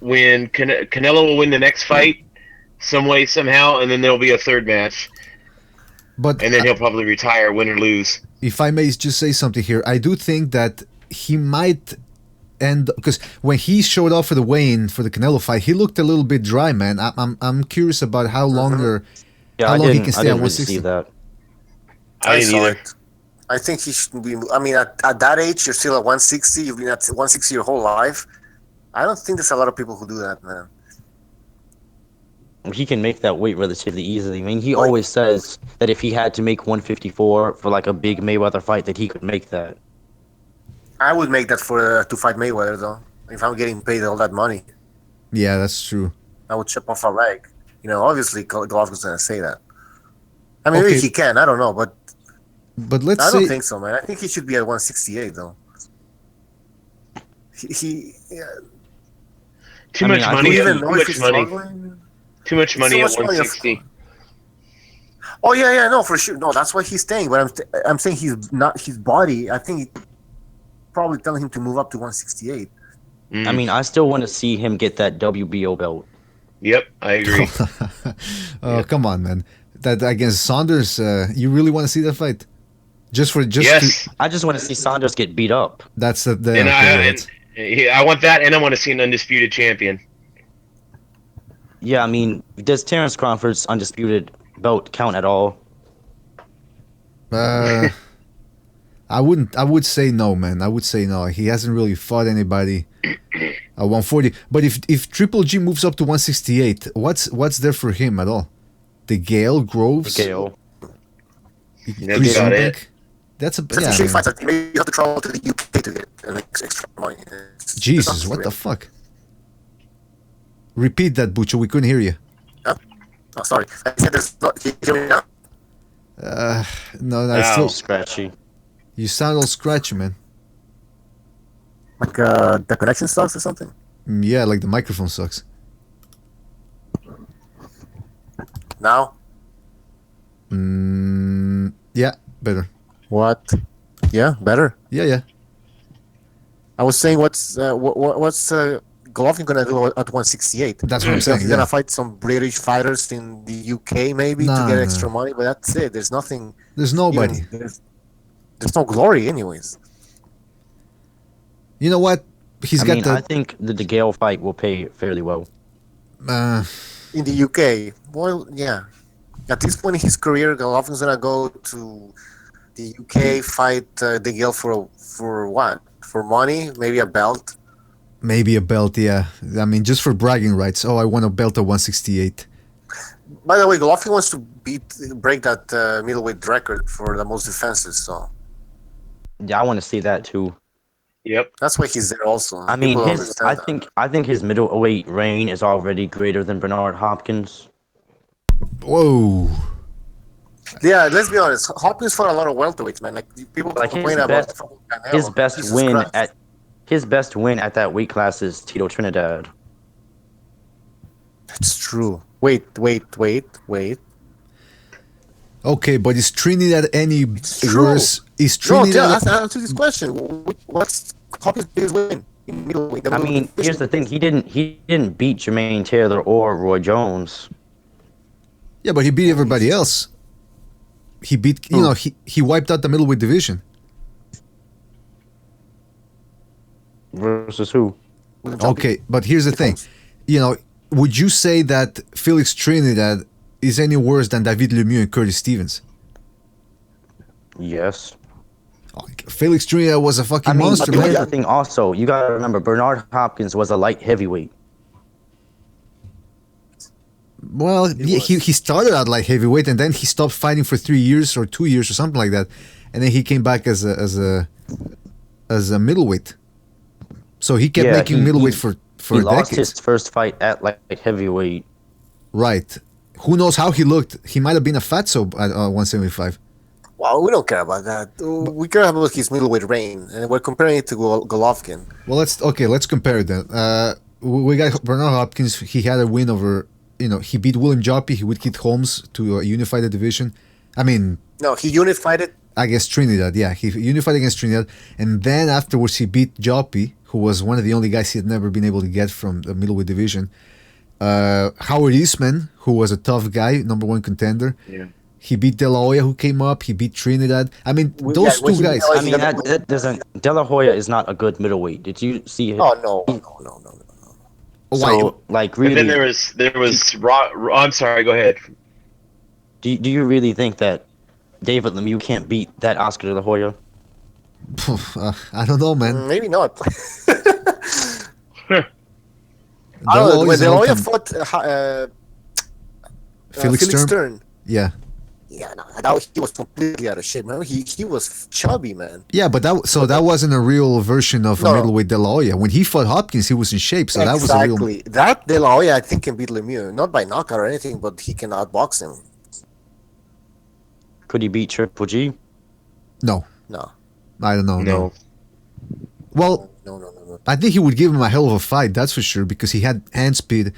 when Canelo will win the next fight, some way, somehow, and then there'll be a third match. And then he'll probably retire, win or lose. If I may just say something here, I do think that he might end, because when he showed up for the weigh-in for the Canelo fight, he looked a little bit dry, man. I'm curious about how long he can stay at 160. That. I didn't either. I think he should be. I mean, at that age, you're still at 160. You've been at 160 your whole life. I don't think there's a lot of people who do that, man. He can make that weight relatively easily. I mean, he always says that if he had to make 154 for like a big Mayweather fight, that he could make that. I would make that to fight Mayweather, though. If I'm getting paid all that money. Yeah, that's true. I would chip off a leg. Obviously, Golovkin's going to say that. I mean, maybe he can. I don't know, but let's say... I don't think so, man. I think he should be at 168, though. Too much money. Too much money at 160. Oh yeah, no, for sure. No, that's why he's staying. But I'm saying he's not his body. I think probably telling him to move up to 168. I mean, I still want to see him get that WBO belt. Yep, I agree. Come on, man. That against Saunders, you really want to see that fight? Yes. I just want to see Saunders get beat up. That's I want that, and I want to see an undisputed champion. Yeah, I mean, does Terrence Crawford's undisputed belt count at all? I would say no, man. I would say no. He hasn't really fought anybody at 140. But if Triple G moves up to 168, what's there for him at all? The Gale Groves? The Gale. That's about it. That's a shitty fight. Maybe you have to travel to the UK to get an extra money. Jesus, what the fuck? Repeat that, Bucho. We couldn't hear you. Oh, sorry. I said there's not. Can you hear me now? No, it's still scratchy. You sound all scratchy, man. Like the connection sucks or something? Yeah, like the microphone sucks. Now? Yeah, better. What? Yeah, better. Yeah. I was saying, what's Golovkin gonna do at 168? That's what I'm saying. He's gonna fight some British fighters in the UK maybe to get extra money, but that's it. There's nothing. There's nobody. There's no glory, anyways. You know what? I think the DeGale fight will pay fairly well. In the UK, well, yeah. At this point in his career, Golovkin's gonna go to the UK, fight DeGale for what? For money? Maybe a belt? Maybe a belt, yeah. I mean, just for bragging rights. Oh, I want a belt at 168. By the way, Golovkin wants to break that middleweight record for the most defenses, so... Yeah, I want to see that too. Yep. That's why he's there also. I mean, I think his middleweight reign is already greater than Bernard Hopkins. Whoa. Yeah, let's be honest. Hopkins fought a lot of welterweights, man. Like people complain about Canelo. His best win at that weight class is Tito Trinidad. That's true. Wait. Okay, but is Trinidad any worse? Is Trinidad? No, answer this question. What's Hopkins' biggest win? I mean, here's the thing. He didn't beat Jermaine Taylor or Roy Jones. Yeah, but he beat everybody else. He beat, he wiped out the middleweight division. Versus who? Okay, but here's the thing. Would you say that Felix Trinidad is any worse than David Lemieux and Curtis Stevens? Yes. Felix Trinidad was a fucking monster, man. Here's the thing also. You gotta remember, Bernard Hopkins was a light heavyweight. Well, he started out like heavyweight, and then he stopped fighting for 3 years or 2 years or something like that, and then he came back as a middleweight. So he kept making middleweight for he lost decades. his first fight at light heavyweight. Right. Who knows how he looked? He might have been a fatso at 175. Well, we don't care about that. We care about his middleweight reign, and we're comparing it to Golovkin. Well, let's compare it then. We got Bernard Hopkins. He had a win over. He beat William Joppy. He would Keith Holmes to unify the division. I mean... No, he unified it? Against Trinidad, yeah. He unified against Trinidad. And then afterwards he beat Joppy, who was one of the only guys he had never been able to get from the middleweight division. Howard Eastman, who was a tough guy, number one contender. Yeah. He beat De La Hoya, who came up. He beat Trinidad. I mean, those two guys... I mean, that doesn't... De La Hoya is not a good middleweight. Did you see him? Oh, no. So, like, really... And then there was I'm sorry, go ahead. Do you really think that David Lemieux can't beat that Oscar De La Hoya? I don't know, man. Maybe not. I don't know. When De La Hoya fought Felix Stern. Yeah. Yeah, no, he was completely out of shape. Remember, he was chubby, man. Yeah, but that wasn't a real version of middleweight De La Hoya. When he fought Hopkins, he was in shape, so that was a real... Exactly. That De La Hoya, I think, can beat Lemieux. Not by knockout or anything, but he can outbox him. Could he beat Triple G? No. I don't know. No. Well, no. I think he would give him a hell of a fight, that's for sure, because he had hand speed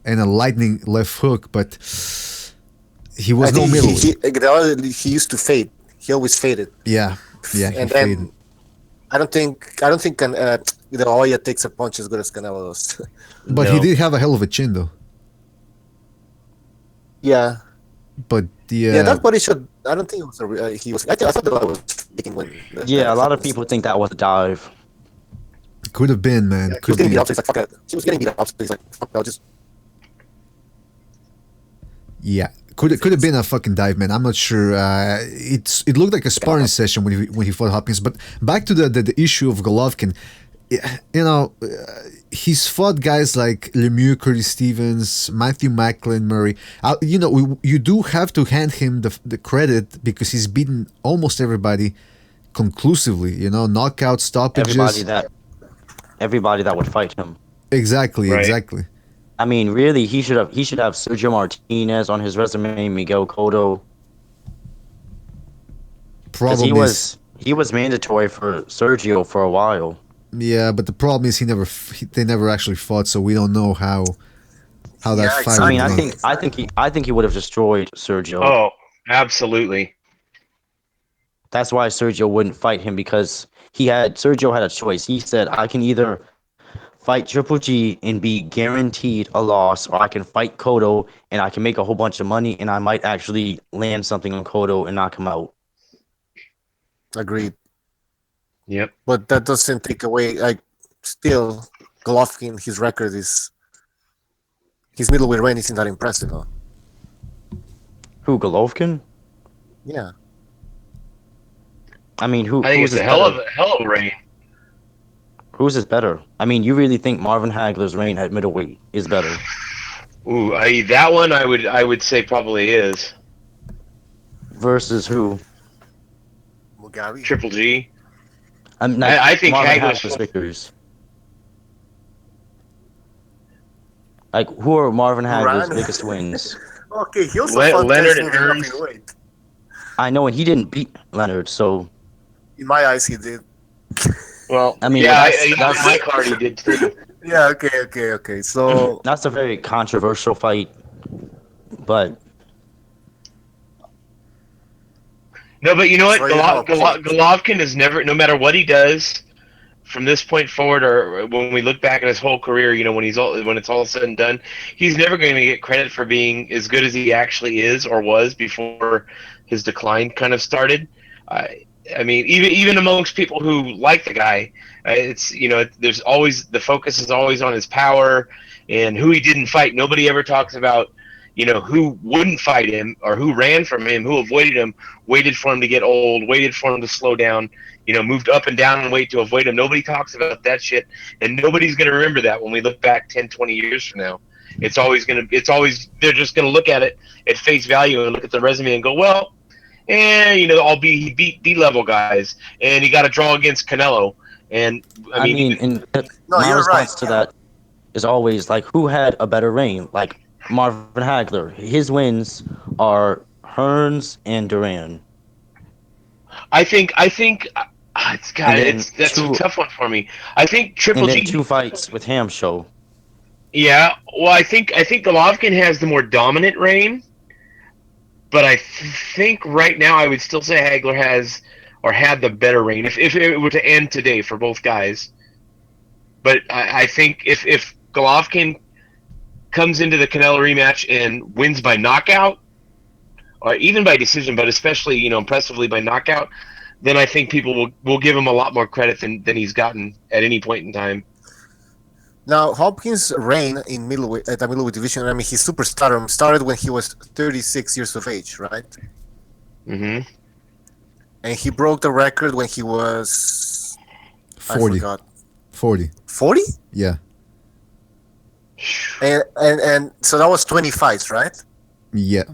and a lightning left hook, but... He was no middleweight. He used to fade. He always faded. Yeah. And then faded. I don't think De La Hoya takes a punch as good as Canelo does. But he did have a hell of a chin, though. Yeah. But that body shot. I don't think it was he was. I thought De La Hoya was taking win. Yeah, a lot of people think that was a dive. Could have been, man. He was getting beat up. So he's like, fuck it. He was getting beat up. So he's like, fuck, I'll just. Yeah. Could have been a fucking dive, man. I'm not sure. It looked like a sparring session when he fought Hopkins. But back to the issue of Golovkin, he's fought guys like Lemieux, Curtis Stevens, Matthew Macklin, Murray. You do have to hand him the credit because he's beaten almost everybody conclusively. Knockout stoppages. Everybody that would fight him. Exactly. I mean, really, he should have Sergio Martinez on his resume, Miguel Cotto. Problem he was mandatory for Sergio for a while. Yeah, but the problem is they never actually fought, so we don't know how how that Yeah, fight I would mean, go. I think he would have destroyed Sergio. Oh, absolutely. That's why Sergio wouldn't fight him, because Sergio had a choice. He said, I can either fight Triple G and be guaranteed a loss, or I can fight Cotto and I can make a whole bunch of money and I might actually land something on Cotto and knock him out. Agreed. Yep. But that doesn't take away. Like, still, Golovkin, his record is his middleweight reign isn't that impressive, though. Who, Golovkin? Yeah. I mean, I think who's it's a his hell better? of a reign. Who's his better? I mean, you really think Marvin Hagler's reign at middleweight is better? Ooh, that one I would say probably is Versus who? Mugabe. Triple G. I think Marvin Hagler's Hagler's victories. Like, who are Marvin Hagler's Ryan? biggest wins? Okay, he also Le- fought Leonard guys and moving up Hearns. in weight. I know, and he didn't beat Leonard, so In my eyes, he did. Well, I mean, yeah, that's my card he did too. Yeah. Okay. So that's a very controversial fight, but No, but you know what? So you have a point. Golovkin is never, no matter what he does from this point forward, or when we look back at his whole career, you know, when it's all said and done, he's never going to get credit for being as good as he actually is or was before his decline kind of started. I mean, even amongst people who like the guy, it's, you know, there's always, the focus is always on his power and who he didn't fight. Nobody ever talks about, you know, who wouldn't fight him or who ran from him, who avoided him, waited for him to get old, waited for him to slow down, you know, moved up and down and weight to avoid him. Nobody talks about that shit, and nobody's going to remember that when we look back 10, 20 years from now. They're just going to look at it at face value and look at the resume and go, well, you know, he beat B-level guys, and he got a draw against Canelo. And I mean my you're response right. to that is always like, who had a better reign? Like Marvin Hagler, his wins are Hearns and Duran. I think that's a tough one for me. I think Triple and then G 2 fights with Ham Show. Yeah, well, I think Golovkin has the more dominant reign, but I think right now I would still say Hagler has or had the better reign if it were to end today for both guys. But I think if Golovkin comes into the Canelo rematch and wins by knockout, or even by decision, but especially, you know, impressively by knockout, then I think people will give him a lot more credit than he's gotten at any point in time. Now, Hopkins' reign in at the middleweight division, I mean, his superstardom started when he was 36 years of age, right? Mm-hmm. And he broke the record when he was 40. I forgot. 40. 40? Yeah. And so that was 20 fights, right? Yeah.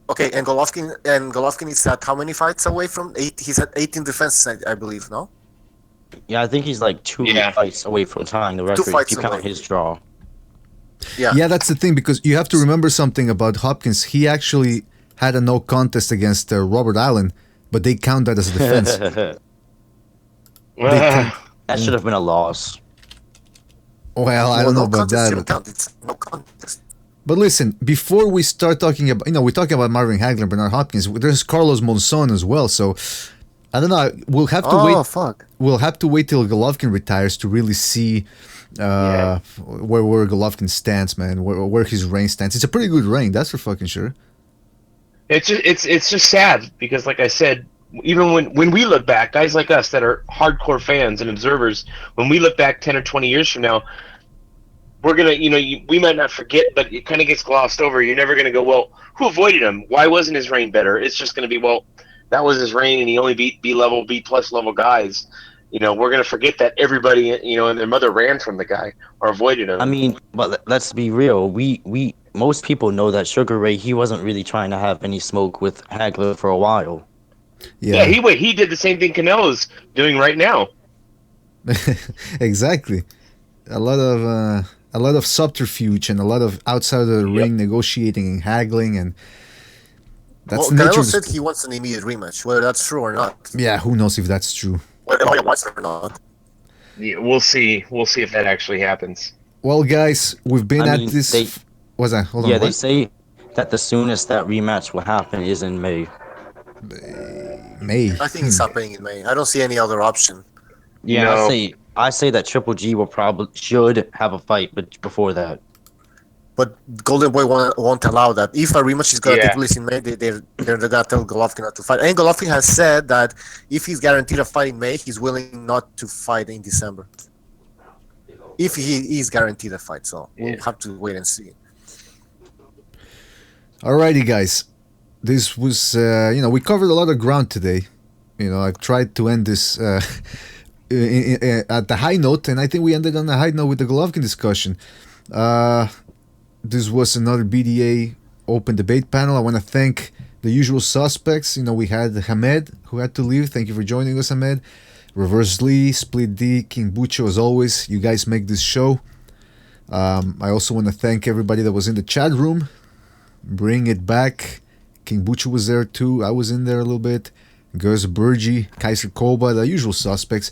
Okay, and Golovkin is at how many fights away from 8? He's at 18 defenses, I believe, no? Yeah, I think he's like 2 fights away from tying the record if you count his draw. Yeah, that's the thing, because you have to remember something about Hopkins. He actually had a no contest against Robert Allen, but they count that as a defense. That should have been a loss. Well, I don't know about that. It's no contest. But listen, before we start talking about, you know, we're talking about Marvin Hagler, Bernard Hopkins. There's Carlos Monzon as well. So I don't know. We'll have to wait. Fuck. We'll have to wait till Golovkin retires to really see where Golovkin stands, man. Where his reign stands. It's a pretty good reign, that's for fucking sure. It's just sad because, like I said, even when we look back, guys like us that are hardcore fans and observers, when we look back 10 or 20 years from now, we're gonna, you know, we might not forget, but it kind of gets glossed over. You're never gonna go, well, who avoided him? Why wasn't his reign better? It's just gonna be, well, that was his reign, and he only beat B-level, B-plus level guys. You know, we're gonna forget that everybody, you know, and their mother ran from the guy or avoided him. I mean, but let's be real. We most people know that Sugar Ray, he wasn't really trying to have any smoke with Hagler for a while. Yeah, he did the same thing Canelo's doing right now. Exactly. A lot of subterfuge and a lot of outside of the ring negotiating and haggling, and that's the nature. Canelo said he wants an immediate rematch, whether that's true or not. Yeah, who knows if that's true. Whether he wants it or not. Yeah, we'll see. We'll see if that actually happens. Well, guys, we've been I at mean, this. What's that? Hold on. Yeah, they what? say that the soonest that rematch will happen is in May. May. I think it's happening in May. I don't see any other option. Yeah, No. I say that Triple G should have a fight, but before that. But Golden Boy won't allow that. If a rematch is going to Yeah. take place in May, they're going to tell Golovkin not to fight. And Golovkin has said that if he's guaranteed a fight in May, he's willing not to fight in December. If he is guaranteed a fight, so we'll have to wait and see. Alrighty, guys. This was, we covered a lot of ground today. I tried to end this at the high note, and I think we ended on a high note with the Golovkin discussion. This was another BDA Open Debate panel. I want to thank the usual suspects. We had Hamed, who had to leave. Thank you for joining us, Hamed. Reverse Lee, Split D, King Bucho, as always. You guys make this show. I also want to thank everybody that was in the chat room. Bring it back. King Bucho was there too. I was in there a little bit. Gers Burgi, Kaiser Koba, the usual suspects.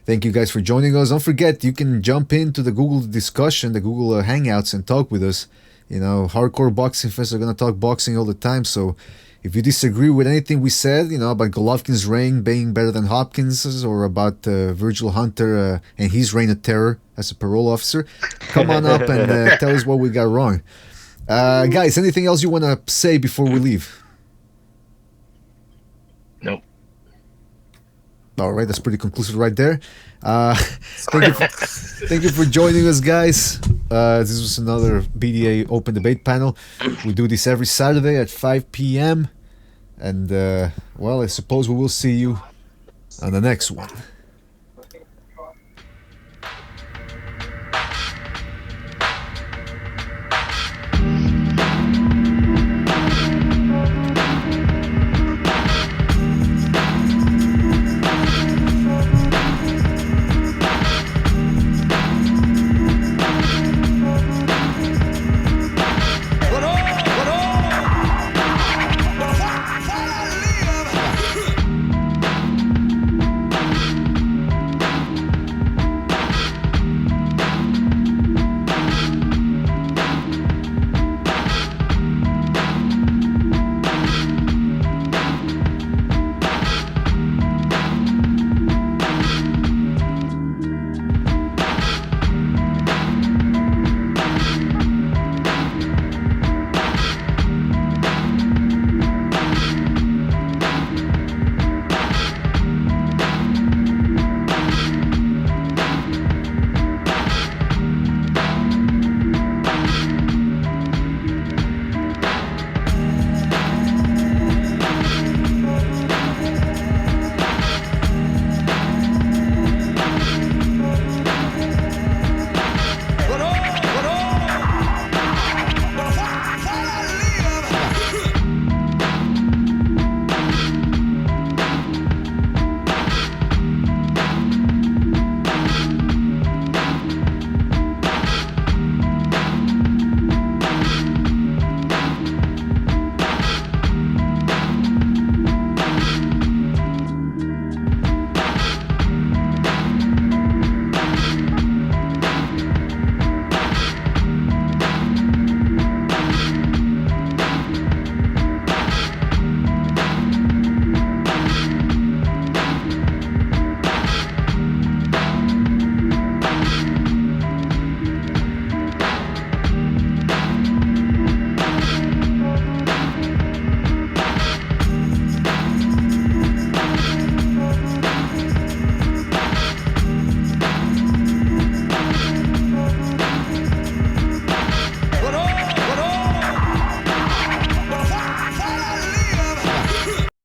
Thank you guys for joining us. Don't forget, you can jump into the Google discussion, the Google Hangouts, and talk with us. Hardcore boxing fans are going to talk boxing all the time. So if you disagree with anything we said, about Golovkin's reign being better than Hopkins, or about Virgil Hunter and his reign of terror as a parole officer, come on up and tell us what we got wrong. Guys, anything else you want to say before we leave? Nope. All right, that's pretty conclusive right there. Thank you for joining us, guys. This was another BDA Open Debate panel. We do this every Saturday at 5 p.m. And, I suppose we will see you on the next one.